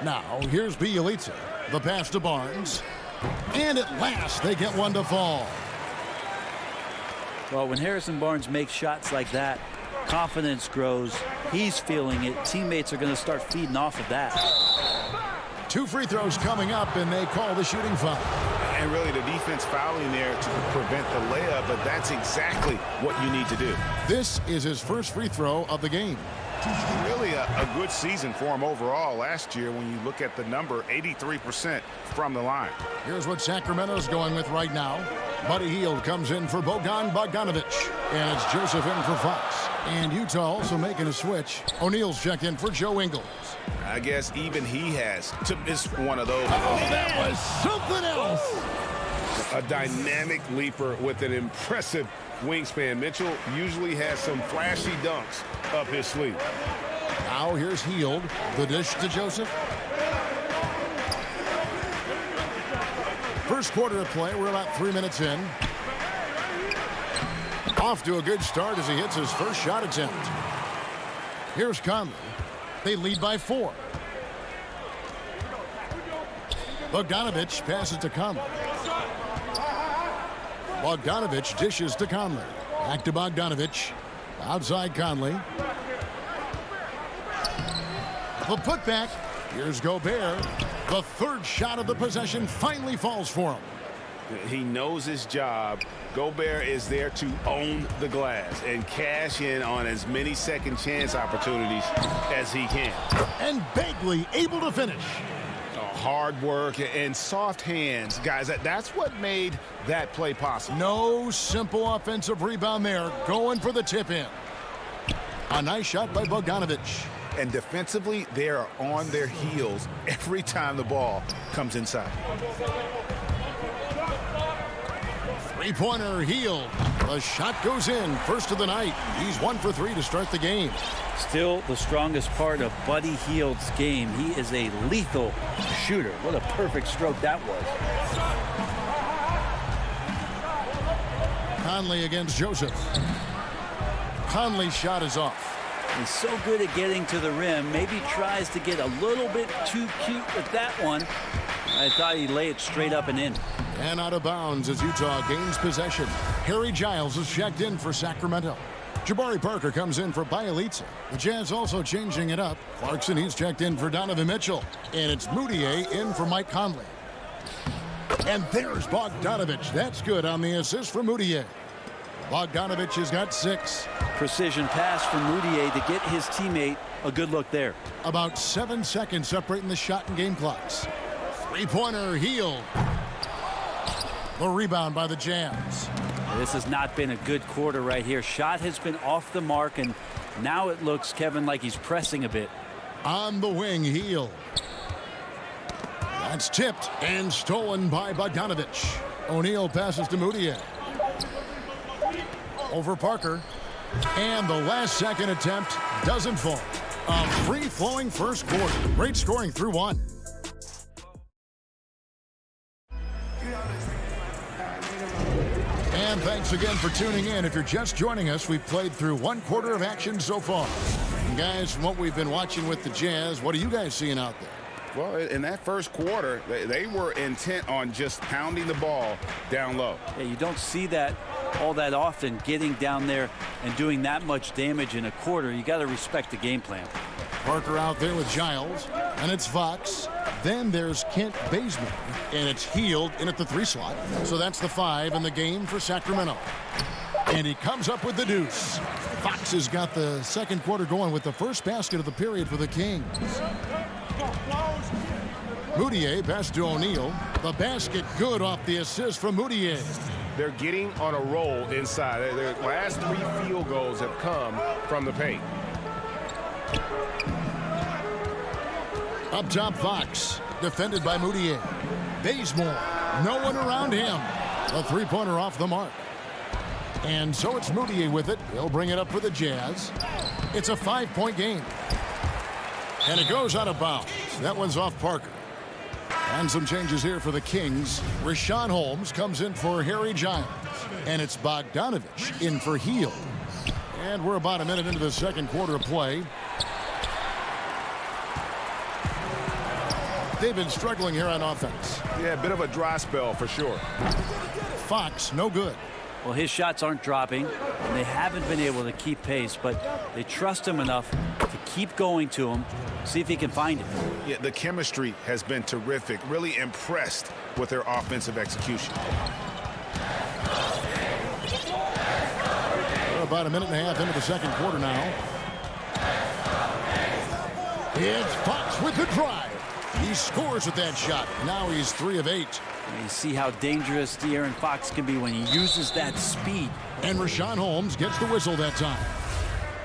Now, here's Bielitsa. The pass to Barnes. And at last, they get one to fall. Well, when Harrison Barnes makes shots like that, confidence grows. He's feeling it. Teammates are going to start feeding off of that. 2 free throws coming up, and they call the shooting foul. And really, the defense fouling there to prevent the layup, but that's exactly what you need to do. This is his first free throw of the game. Really a good season for him overall last year when you look at the number, 83% from the line. Here's what Sacramento's going with right now. Buddy Hield comes in for Bogdanovich. And it's Joseph in for Fox. And Utah also making a switch. O'Neal's checked in for Joe Ingles. I guess even he has to miss one of those. Oh, that was something else. A dynamic leaper with an impressive wingspan. Mitchell usually has some flashy dunks up his sleeve. Now here's Hield. The dish to Joseph. First quarter of play. We're about 3 minutes in. Off to a good start as he hits his first shot attempt. Here's Conley. They lead by 4. Bogdanovich passes to Conley. Bogdanovich dishes to Conley. Back to Bogdanovich. Outside Conley. The putback. Here's Gobert. The third shot of the possession finally falls for him. He knows his job. Gobert is there to own the glass and cash in on as many second chance opportunities as he can. And Bagley able to finish. Hard work and soft hands, guys. That's what made that play possible. No simple offensive rebound there. Going for the tip in. A nice shot by Bogdanovich. And defensively, they are on their heels every time the ball comes inside. Three-pointer Hield. The shot goes in. First of the night. He's 1 for 3 to start the game. Still the strongest part of Buddy Hield's game. He is a lethal shooter. What a perfect stroke that was. Conley against Joseph. Conley's shot is off. He's so good at getting to the rim. Maybe tries to get a little bit too cute with that one. I thought he'd lay it straight up and in. And out of bounds as Utah gains possession. Harry Giles is checked in for Sacramento. Jabari Parker comes in for Bielitsa. The Jazz also changing it up. Clarkson, he's checked in for Donovan Mitchell. And it's Moutier in for Mike Conley. And there's Bogdanovich. That's good on the assist for Moutier. Bogdanovich has got 6. Precision pass from Moutier to get his teammate a good look there. About 7 seconds separating the shot and game clocks. Three-pointer Hield. The rebound by the Jazz. This has not been a good quarter right here. Shot has been off the mark, and now it looks, Kevin, like he's pressing a bit. On the wing, Hield. That's tipped and stolen by Bogdanovich. O'Neal passes to Moutier. Over Parker. And the last second attempt doesn't fall. A free-flowing first quarter. Great scoring through 1. And thanks again for tuning in. If you're just joining us, we've played through 1 quarter of action so far. And guys, from what we've been watching with the Jazz, what are you guys seeing out there? Well, in that first quarter, they were intent on just pounding the ball down low. Yeah, you don't see that all that often, getting down there and doing that much damage in a quarter. You got to respect the game plan. Parker out there with Giles, and it's Fox. Then there's Kent Bazemore, and it's Hield in at the 3 slot. So that's the 5 in the game for Sacramento. And he comes up with the deuce. Fox has got the second quarter going with the first basket of the period for the Kings. Moutier pass to O'Neal. The basket good off the assist from Moutier. They're getting on a roll inside. Their last 3 field goals have come from the paint. Up top, Fox. Defended by Moutier. Bazemore. No one around him. A 3-pointer off the mark. And so it's Moutier with it. He'll bring it up for the Jazz. It's a 5-point game. And it goes out of bounds. That one's off Parker. And some changes here for the Kings. Rashawn Holmes comes in for Harry Giles. And it's Bogdanovich in for Hield. And we're about a minute into the second quarter of play. They've been struggling here on offense. Yeah, a bit of a dry spell for sure. Fox, no good. Well, his shots aren't dropping, and they haven't been able to keep pace, but they trust him enough to keep going to him, see if he can find it. Yeah, the chemistry has been terrific. Really impressed with their offensive execution. We're about a minute and a half into the second quarter now. It's Fox with the drive. He scores with that shot. Now he's 3 of 8. And you see how dangerous De'Aaron Fox can be when he uses that speed. And Rashawn Holmes gets the whistle that time.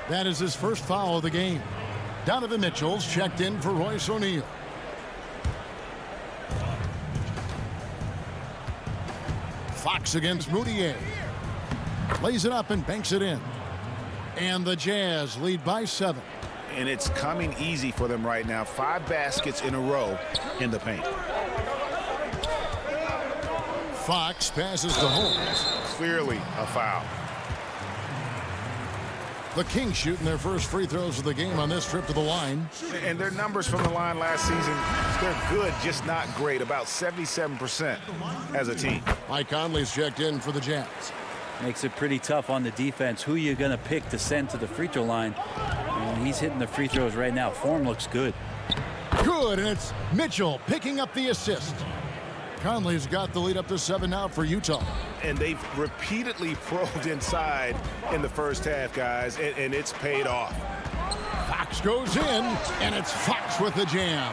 That is his first foul of the game. Donovan Mitchell's checked in for Royce O'Neal. Fox against Moutier. Lays it up and banks it in. And the Jazz lead by 7. And it's coming easy for them right now. 5 baskets in a row in the paint. Fox passes to Holmes. Clearly a foul. The Kings shooting their first free throws of the game on this trip to the line. And their numbers from the line last season, they're good, just not great. About 77% as a team. Mike Conley's checked in for the Jazz. Makes it pretty tough on the defense. Who you going to pick to send to the free throw line? And he's hitting the free throws right now. Form looks good. Good, and it's Mitchell picking up the assist. Conley's got the lead up to 7 now for Utah. And they've repeatedly probed inside in the first half, guys, and it's paid off. Fox goes in, and it's Fox with the jam.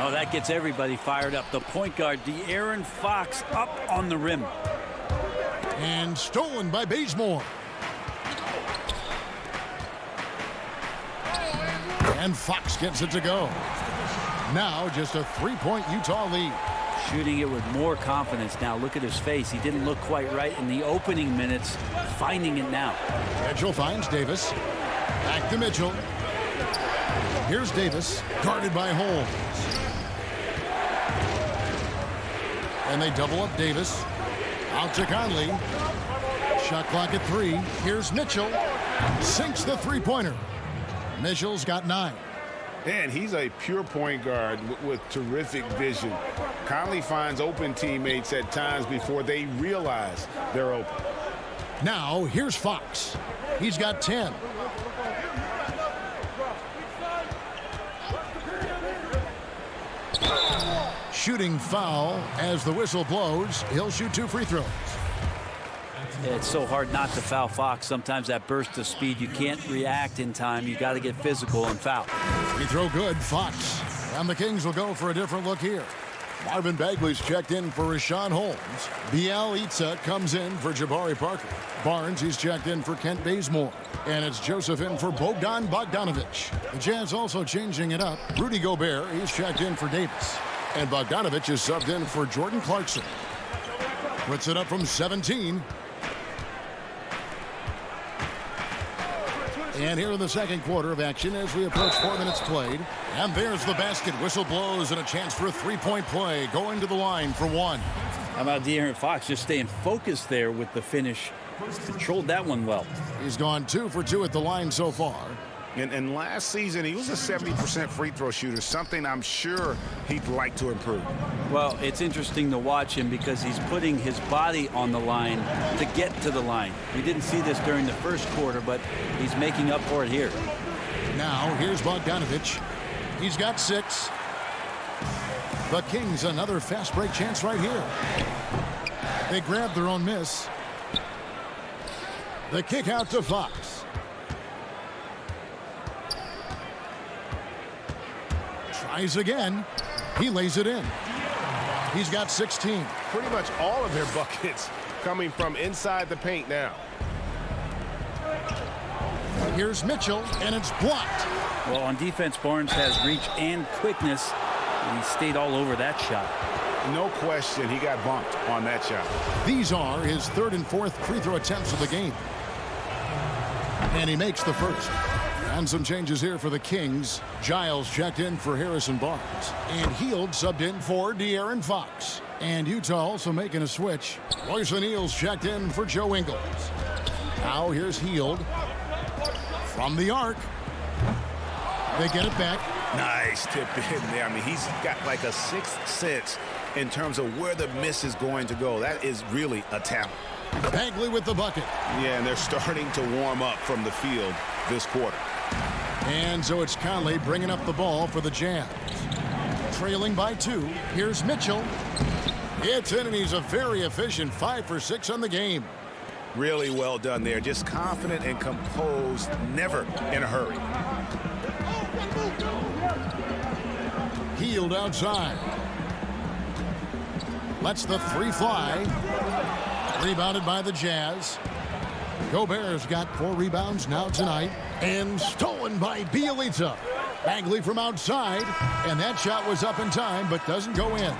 Oh, that gets everybody fired up. The point guard, De'Aaron Fox, up on the rim. And stolen by Bazemore. And Fox gets it to go. Now just a 3-point Utah lead. Shooting it with more confidence now. Look at his face. He didn't look quite right in the opening minutes. Finding it now. Mitchell finds Davis. Back to Mitchell. Here's Davis, guarded by Holmes. And they double up Davis. Out to Conley. Shot clock at 3. Here's Mitchell. Sinks the 3-pointer. Mitchell's got 9. And he's a pure point guard with terrific vision. Conley finds open teammates at times before they realize they're open. Now, here's Fox. He's got 10. Shooting foul as the whistle blows. He'll shoot 2 free throws. It's so hard not to foul Fox. Sometimes that burst of speed, you can't react in time. You got to get physical and foul. Free throw good, Fox. And the Kings will go for a different look here. Marvin Bagley's checked in for Rashawn Holmes. Bielitsa comes in for Jabari Parker. Barnes, he's checked in for Kent Bazemore. And it's Joseph in for Bogdan Bogdanovic. The Jazz also changing it up. Rudy Gobert, he's checked in for Davis. And Bogdanovic is subbed in for Jordan Clarkson. Puts it up from 17. And here in the second quarter of action as we approach 4 minutes played. And there's the basket. Whistle blows and a chance for a three-point play. Going to the line for 1. How about De'Aaron Fox just staying focused there with the finish? Controlled that one well. He's gone 2 for 2 at the line so far. And last season, he was a 70% free throw shooter, something I'm sure he'd like to improve. Well, it's interesting to watch him because he's putting his body on the line to get to the line. We didn't see this during the first quarter, but he's making up for it here. Now, here's Bogdanovic. He's got 6. The Kings, another fast break chance right here. They grab their own miss. The kick out to Fox. Tries again. He lays it in. He's got 16. Pretty much all of their buckets coming from inside the paint now. Here's Mitchell, and it's blocked. Well, on defense, Barnes has reach and quickness, and he stayed all over that shot. No question, he got bumped on that shot. These are his 3rd and 4th free throw attempts of the game. And he makes the first. And some changes here for the Kings. Giles checked in for Harrison Barnes. And Hield subbed in for De'Aaron Fox. And Utah also making a switch. Royce O'Neal's checked in for Joe Ingles. Now here's Hield. From the arc. They get it back. Nice tip in there. I mean, he's got like a 6th sense in terms of where the miss is going to go. That is really a talent. Bagley with the bucket. Yeah, and they're starting to warm up from the field this quarter. And so it's Conley bringing up the ball for the Jazz. Trailing by 2. Here's Mitchell. It's in, and he's a very efficient 5 for 6 on the game. Really well done there. Just confident and composed, never in a hurry. Hield outside. Lets the 3 fly. Rebounded by the Jazz. Gobert's got 4 rebounds now tonight. And stolen by Bielitsa. Bagley from outside. And that shot was up in time, but doesn't go in.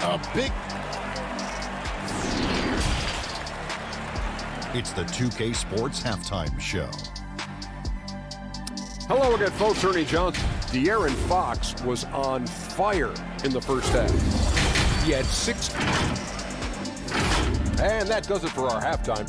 A big... It's the 2K Sports Halftime Show. Hello again, folks. Ernie Johnson. De'Aaron Fox was on fire in the first half. He had 6. And that does it for our halftime.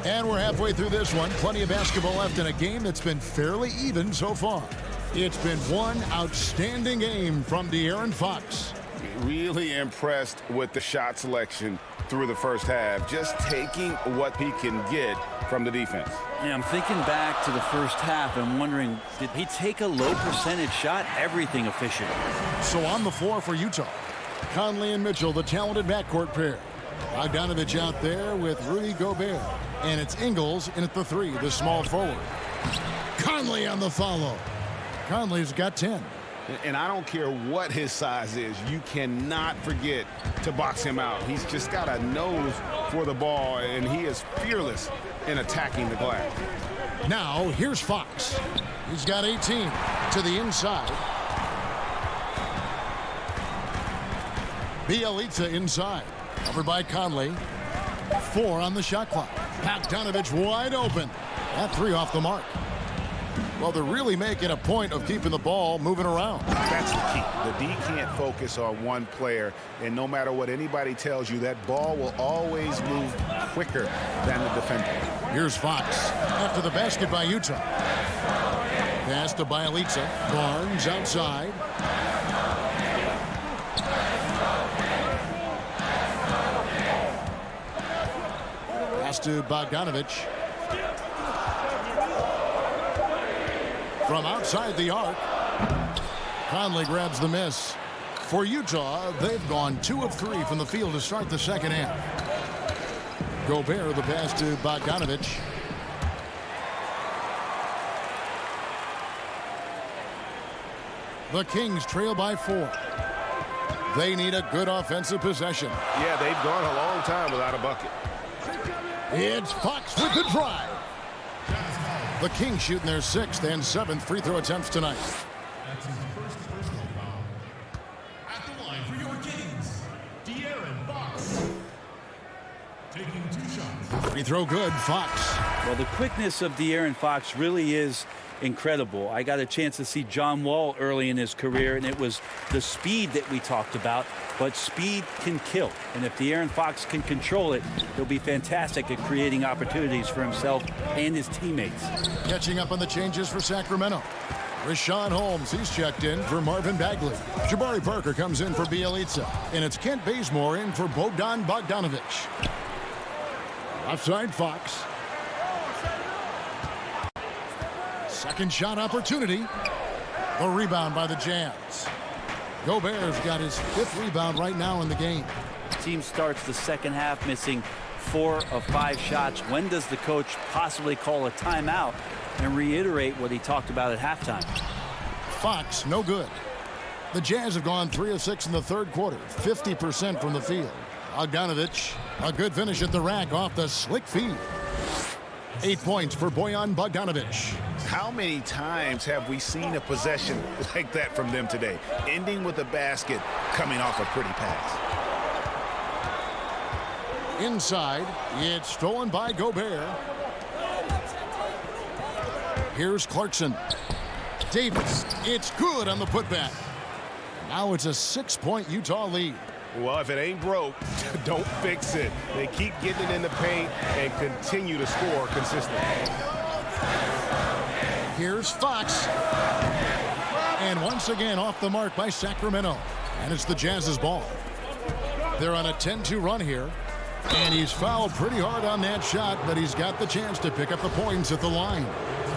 And we're halfway through this one. Plenty of basketball left in a game that's been fairly even so far. It's been one outstanding game from De'Aaron Fox. Really impressed with the shot selection through the first half. Just taking what he can get from the defense. Yeah, I'm thinking back to the first half and wondering, did he take a low percentage shot? Everything efficient. So on the floor for Utah, Conley and Mitchell, the talented backcourt pair. Bogdanovic out there with Rudy Gobert. And it's Ingles in at the 3, the small forward. Conley on the follow. Conley's got 10. And I don't care what his size is, you cannot forget to box him out. He's just got a nose for the ball, and he is fearless in attacking the glass. Now, here's Fox. He's got 18 to the inside. Bielitsa inside. Covered by Conley. 4 on the shot clock. Bogdanovic wide open. That 3 off the mark. Well, they're really making a point of keeping the ball moving around. That's the key. The D can't focus on one player, and no matter what anybody tells you, that ball will always move quicker than the defender. Here's Fox after the basket by Utah. Pass to Bielitsa. Barnes outside. Pass to Bogdanovich. From outside the arc, Conley grabs the miss. For Utah, they've gone 2 of 3 from the field to start the second half. Gobert, the pass to Bogdanovich. The Kings trail by 4. They need a good offensive possession. Yeah, they've gone a long time without a bucket. It's Fox with the drive. The Kings shooting their 6th and 7th free throw attempts tonight. That's his first personal foul. At the line for your Kings, De'Aaron Fox. Taking 2 shots. Free throw good, Fox. Well, the quickness of De'Aaron Fox really is incredible. I got a chance to see John Wall early in his career, and it was the speed that we talked about, but speed can kill. And if De'Aaron Fox can control it, he'll be fantastic at creating opportunities for himself and his teammates. Catching up on the changes for Sacramento. Rashawn Holmes, he's checked in for Marvin Bagley. Jabari Parker comes in for Bielitsa. And it's Kent Bazemore in for Bogdan Bogdanovich. Offside Fox. Second shot opportunity. The rebound by the Jazz. Gobert's got his 5th rebound right now in the game. Team starts the second half missing 4 of 5 shots. When does the coach possibly call a timeout and reiterate what he talked about at halftime? Fox, no good. The Jazz have gone 3 of 6 in the third quarter, 50% from the field. Bogdanovich, a good finish at the rack off the slick feed. 8 points for Bojan Bogdanovich. How many times have we seen a possession like that from them today? Ending with a basket, coming off a pretty pass. Inside, it's stolen by Gobert. Here's Clarkson. Davis, it's good on the putback. Now it's a 6-point Utah lead. Well, if it ain't broke, don't fix it. They keep getting it in the paint and continue to score consistently. Here's Fox. And once again off the mark by Sacramento. And it's the Jazz's ball. They're on a 10-2 run here. And he's fouled pretty hard on that shot, but he's got the chance to pick up the points at the line.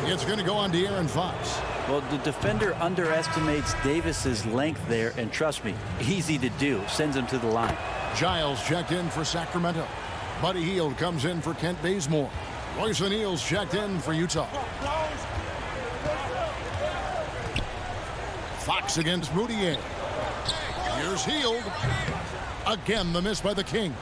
It's going to go on De'Aaron Fox. Well, the defender underestimates Davis's length there, and trust me, easy to do. Sends him to the line. Giles checked in for Sacramento. Buddy Hield comes in for Kent Bazemore. Royce O'Neal's checked in for Utah. Fox against Moutier. Here's Hield. Again, the miss by the Kings.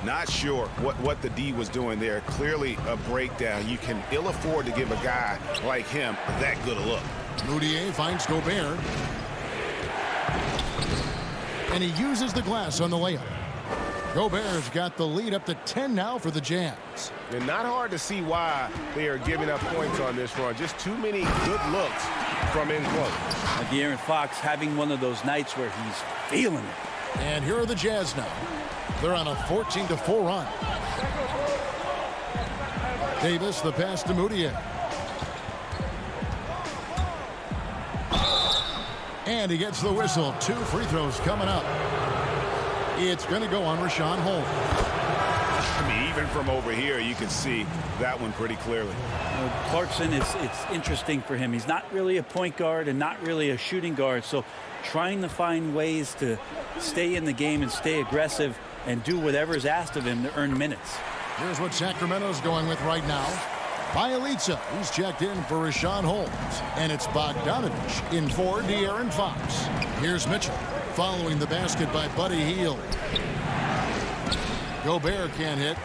Not sure what the D was doing there. Clearly a breakdown. You can ill afford to give a guy like him that good a look. Moutier finds Gobert. And he uses the glass on the layup. Gobert's got the lead up to 10 now for the Jazz. And not hard to see why they are giving up points on this run. Just too many good looks from in close. And De'Aaron Fox having one of those nights where he's feeling it. And here are the Jazz now. They're on a 14-4 run. Davis, the pass to Moutier. And he gets the whistle. 2 free throws coming up. It's going to go on Rashawn Holmes. I mean, even from over here, you can see that one pretty clearly. Clarkson, it's interesting for him. He's not really a point guard and not really a shooting guard. So trying to find ways to stay in the game and stay aggressive and do whatever is asked of him to earn minutes. Here's what Sacramento's going with right now. Bielitsa, who's checked in for Rashawn Holmes. And it's Bogdanovich in for De'Aaron Fox. Here's Mitchell following the basket by Buddy Hield. Gobert can't hit.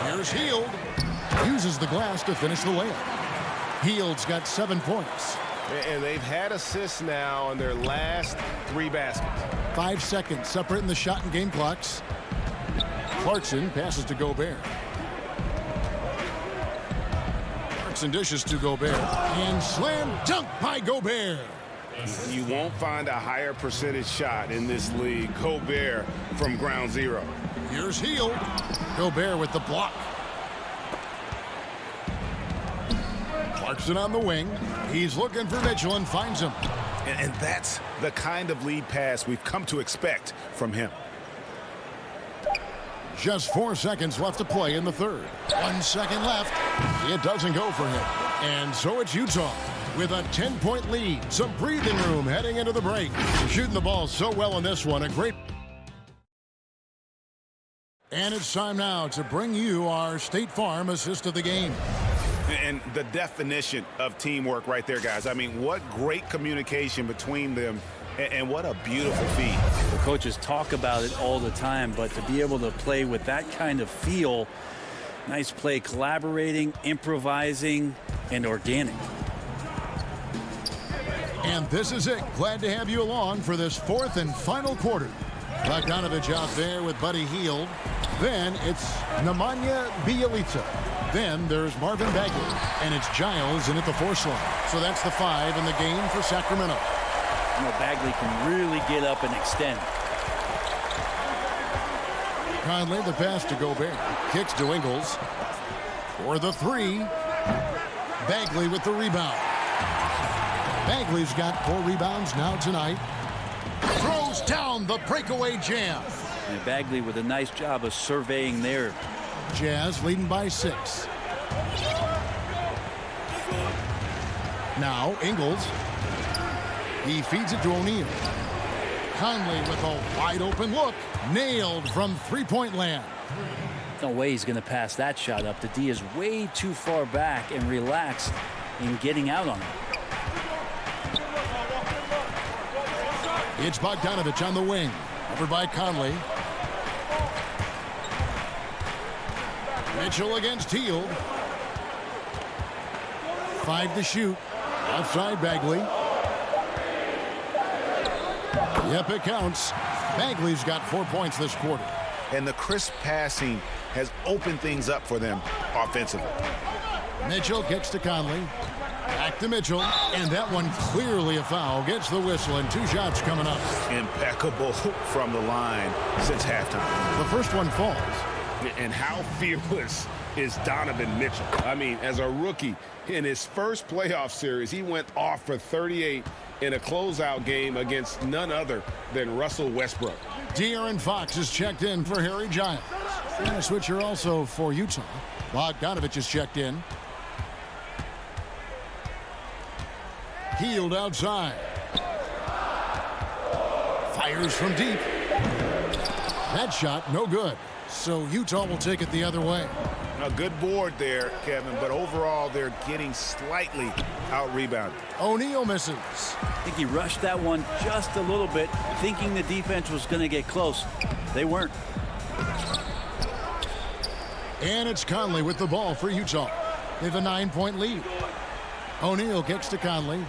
Here's Hield. Uses the glass to finish the layup. Hield's got 7 points. And they've had assists now on their last 3 baskets. 5 seconds separating the shot and game clocks. Clarkson passes to Gobert. Fox and dishes to Gobert. And slam dunk by Gobert. You won't find a higher percentage shot in this league. Gobert from ground zero. Here's Hield. Gobert with the block. Clarkson on the wing. He's looking for Mitchell and finds him. And that's the kind of lead pass we've come to expect from him. Just 4 seconds left to play in the third. 1 second left. It doesn't go for him. And so it's Utah with a 10-point lead. Some breathing room heading into the break. Shooting the ball so well in this one. A great... And it's time now to bring you our State Farm assist of the game. And the definition of teamwork right there, guys. I mean, what great communication between them, and what a beautiful feat. The coaches talk about it all the time, but to be able to play with that kind of feel, nice play, collaborating, improvising, and organic. And this is it. Glad to have you along for this fourth and final quarter. Bogdanovich out there with Buddy Hield. Then it's Nemanja Bjelica. Then there's Marvin Bagley. And it's Giles in at the force line. So that's the 5 in the game for Sacramento. You know, Bagley can really get up and extend. Conley, the pass to Gobert. Kicks to Ingles. For the 3. Bagley with the rebound. Bagley's got 4 rebounds now tonight. Throws down the breakaway jam. And Bagley with a nice job of surveying there. Jazz leading by 6. Now Ingles. He feeds it to O'Neal. Conley with a wide open look. Nailed from three-point land. No way he's going to pass that shot up. The D is way too far back and relaxed in getting out on it. It's Bogdanovich on the wing. Covered by Conley. Mitchell against Hield. 5 to shoot. Outside Bagley. Yep, it counts. Bagley's got 4 points this quarter. And the crisp passing has opened things up for them offensively. Mitchell kicks to Conley. Back to Mitchell. And that one clearly a foul. Gets the whistle and 2 shots coming up. Impeccable from the line since halftime. The first one falls. And how fearless is Donovan Mitchell? I mean, as a rookie, in his first playoff series, he went off for 38 in a closeout game against none other than Russell Westbrook. De'Aaron Fox is checked in for Harry Giles. And a switcher also for Utah. Bogdanovich is checked in. Hield outside. Fires from deep. That shot, no good. So Utah will take it the other way. A good board there, Kevin, but overall they're getting slightly out-rebounded. O'Neal misses. I think he rushed that one just a little bit, thinking the defense was going to get close. They weren't. And it's Conley with the ball for Utah. They have a 9-point lead. O'Neal kicks to Conley.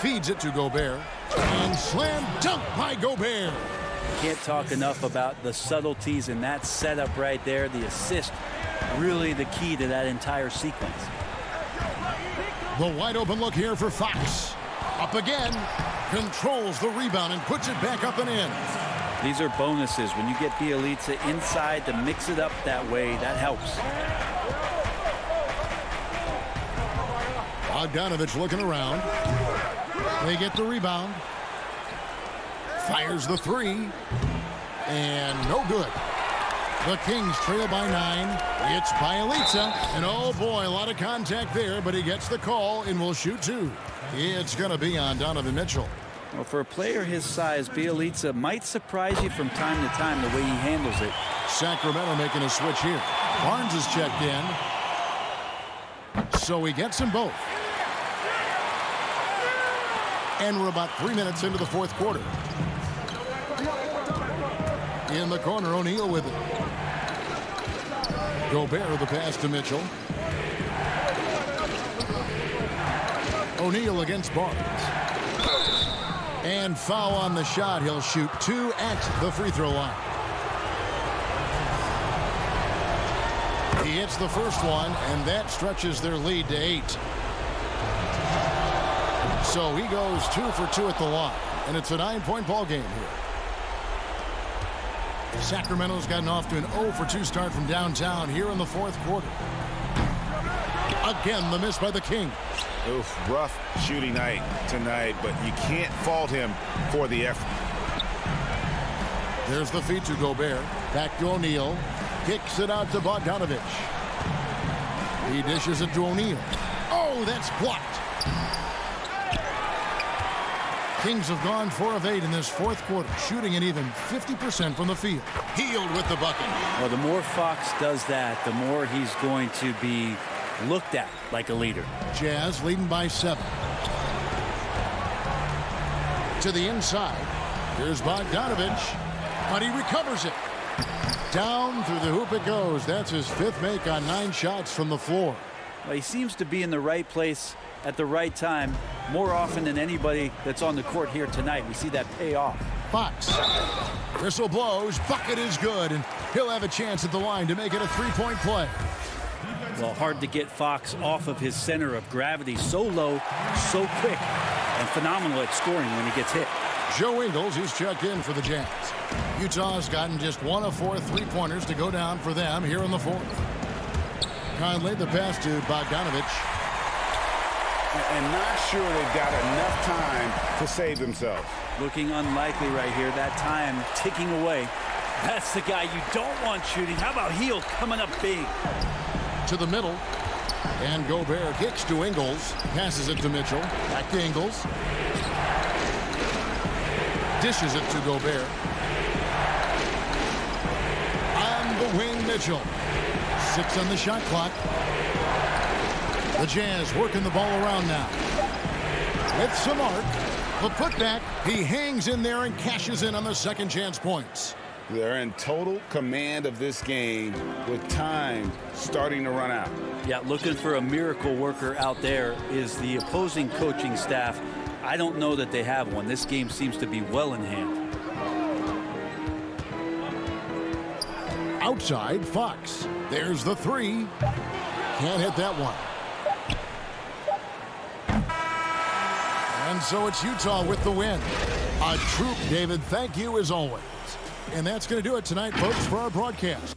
Feeds it to Gobert. And slam dunk by Gobert. Can't talk enough about the subtleties in that setup right there. The assist, really the key to that entire sequence. The wide open look here for Fox. Up again. Controls the rebound and puts it back up and in. These are bonuses. When you get Bjelica inside to mix it up that way, that helps. Bogdanovich looking around. They get the rebound. Fires the 3. And no good. The Kings trail by 9. It's Bjelica. And oh boy, a lot of contact there, but he gets the call and will shoot 2. It's going to be on Donovan Mitchell. Well, for a player his size, Bjelica might surprise you from time to time the way he handles it. Sacramento making a switch here. Barnes is checked in. So he gets them both. And we're about 3 minutes into the fourth quarter. In the corner, O'Neal with it. Gobert the pass to Mitchell. O'Neal against Barnes. And foul on the shot. He'll shoot 2 at the free throw line. hits the first one, and that stretches their lead to 8. So he goes 2 for 2 at the line, and it's a 9-point ball game here. Sacramento's gotten off to an 0 for 2 start from downtown here in the fourth quarter. Again, the miss by the King. Oof, rough shooting night tonight, but you can't fault him for the effort. There's the feed to Gobert. Back to O'Neal. Kicks it out to Bogdanovich. He dishes it to O'Neal. Oh, that's blocked. Kings have gone 4 of 8 in this fourth quarter, shooting an even 50% from the field. Healed with the bucket. Well, the more Fox does that, the more he's going to be looked at like a leader. Jazz leading by 7. To the inside. Here's Bogdanovich, but he recovers it. Down through the hoop it goes. That's his 5th make on 9 shots from the floor. Well, he seems to be in the right place at the right time more often than anybody that's on the court here tonight. We see that pay off. Fox. Whistle blows. Bucket is good, and he'll have a chance at the line to make it a 3-point play. Well, hard to get Fox off of his center of gravity. So low, so quick, and phenomenal at scoring when he gets hit. Joe Ingles is checked in for the Jazz. Utah's gotten just 1 of 4 3-pointers to go down for them here in the fourth. Conley, the pass to Bogdanovich. And not sure they've got enough time to save themselves. Looking unlikely right here. That time ticking away. That's the guy you don't want shooting. How about Heel coming up big? To the middle. And Gobert kicks to Ingles. Passes it to Mitchell. Back to Ingles. Dishes it to Gobert. On the wing, Mitchell. 6 on the shot clock. The Jazz working the ball around now. With some arc. The putback. He hangs in there and cashes in on the second chance points. They're in total command of this game with time starting to run out. Yeah, looking for a miracle worker out there is the opposing coaching staff. I don't know that they have one. This game seems to be well in hand. Outside, Fox. There's the 3. Can't hit that one. And so it's Utah with the win. A troop, David. Thank you as always. And that's going to do it tonight, folks, for our broadcast.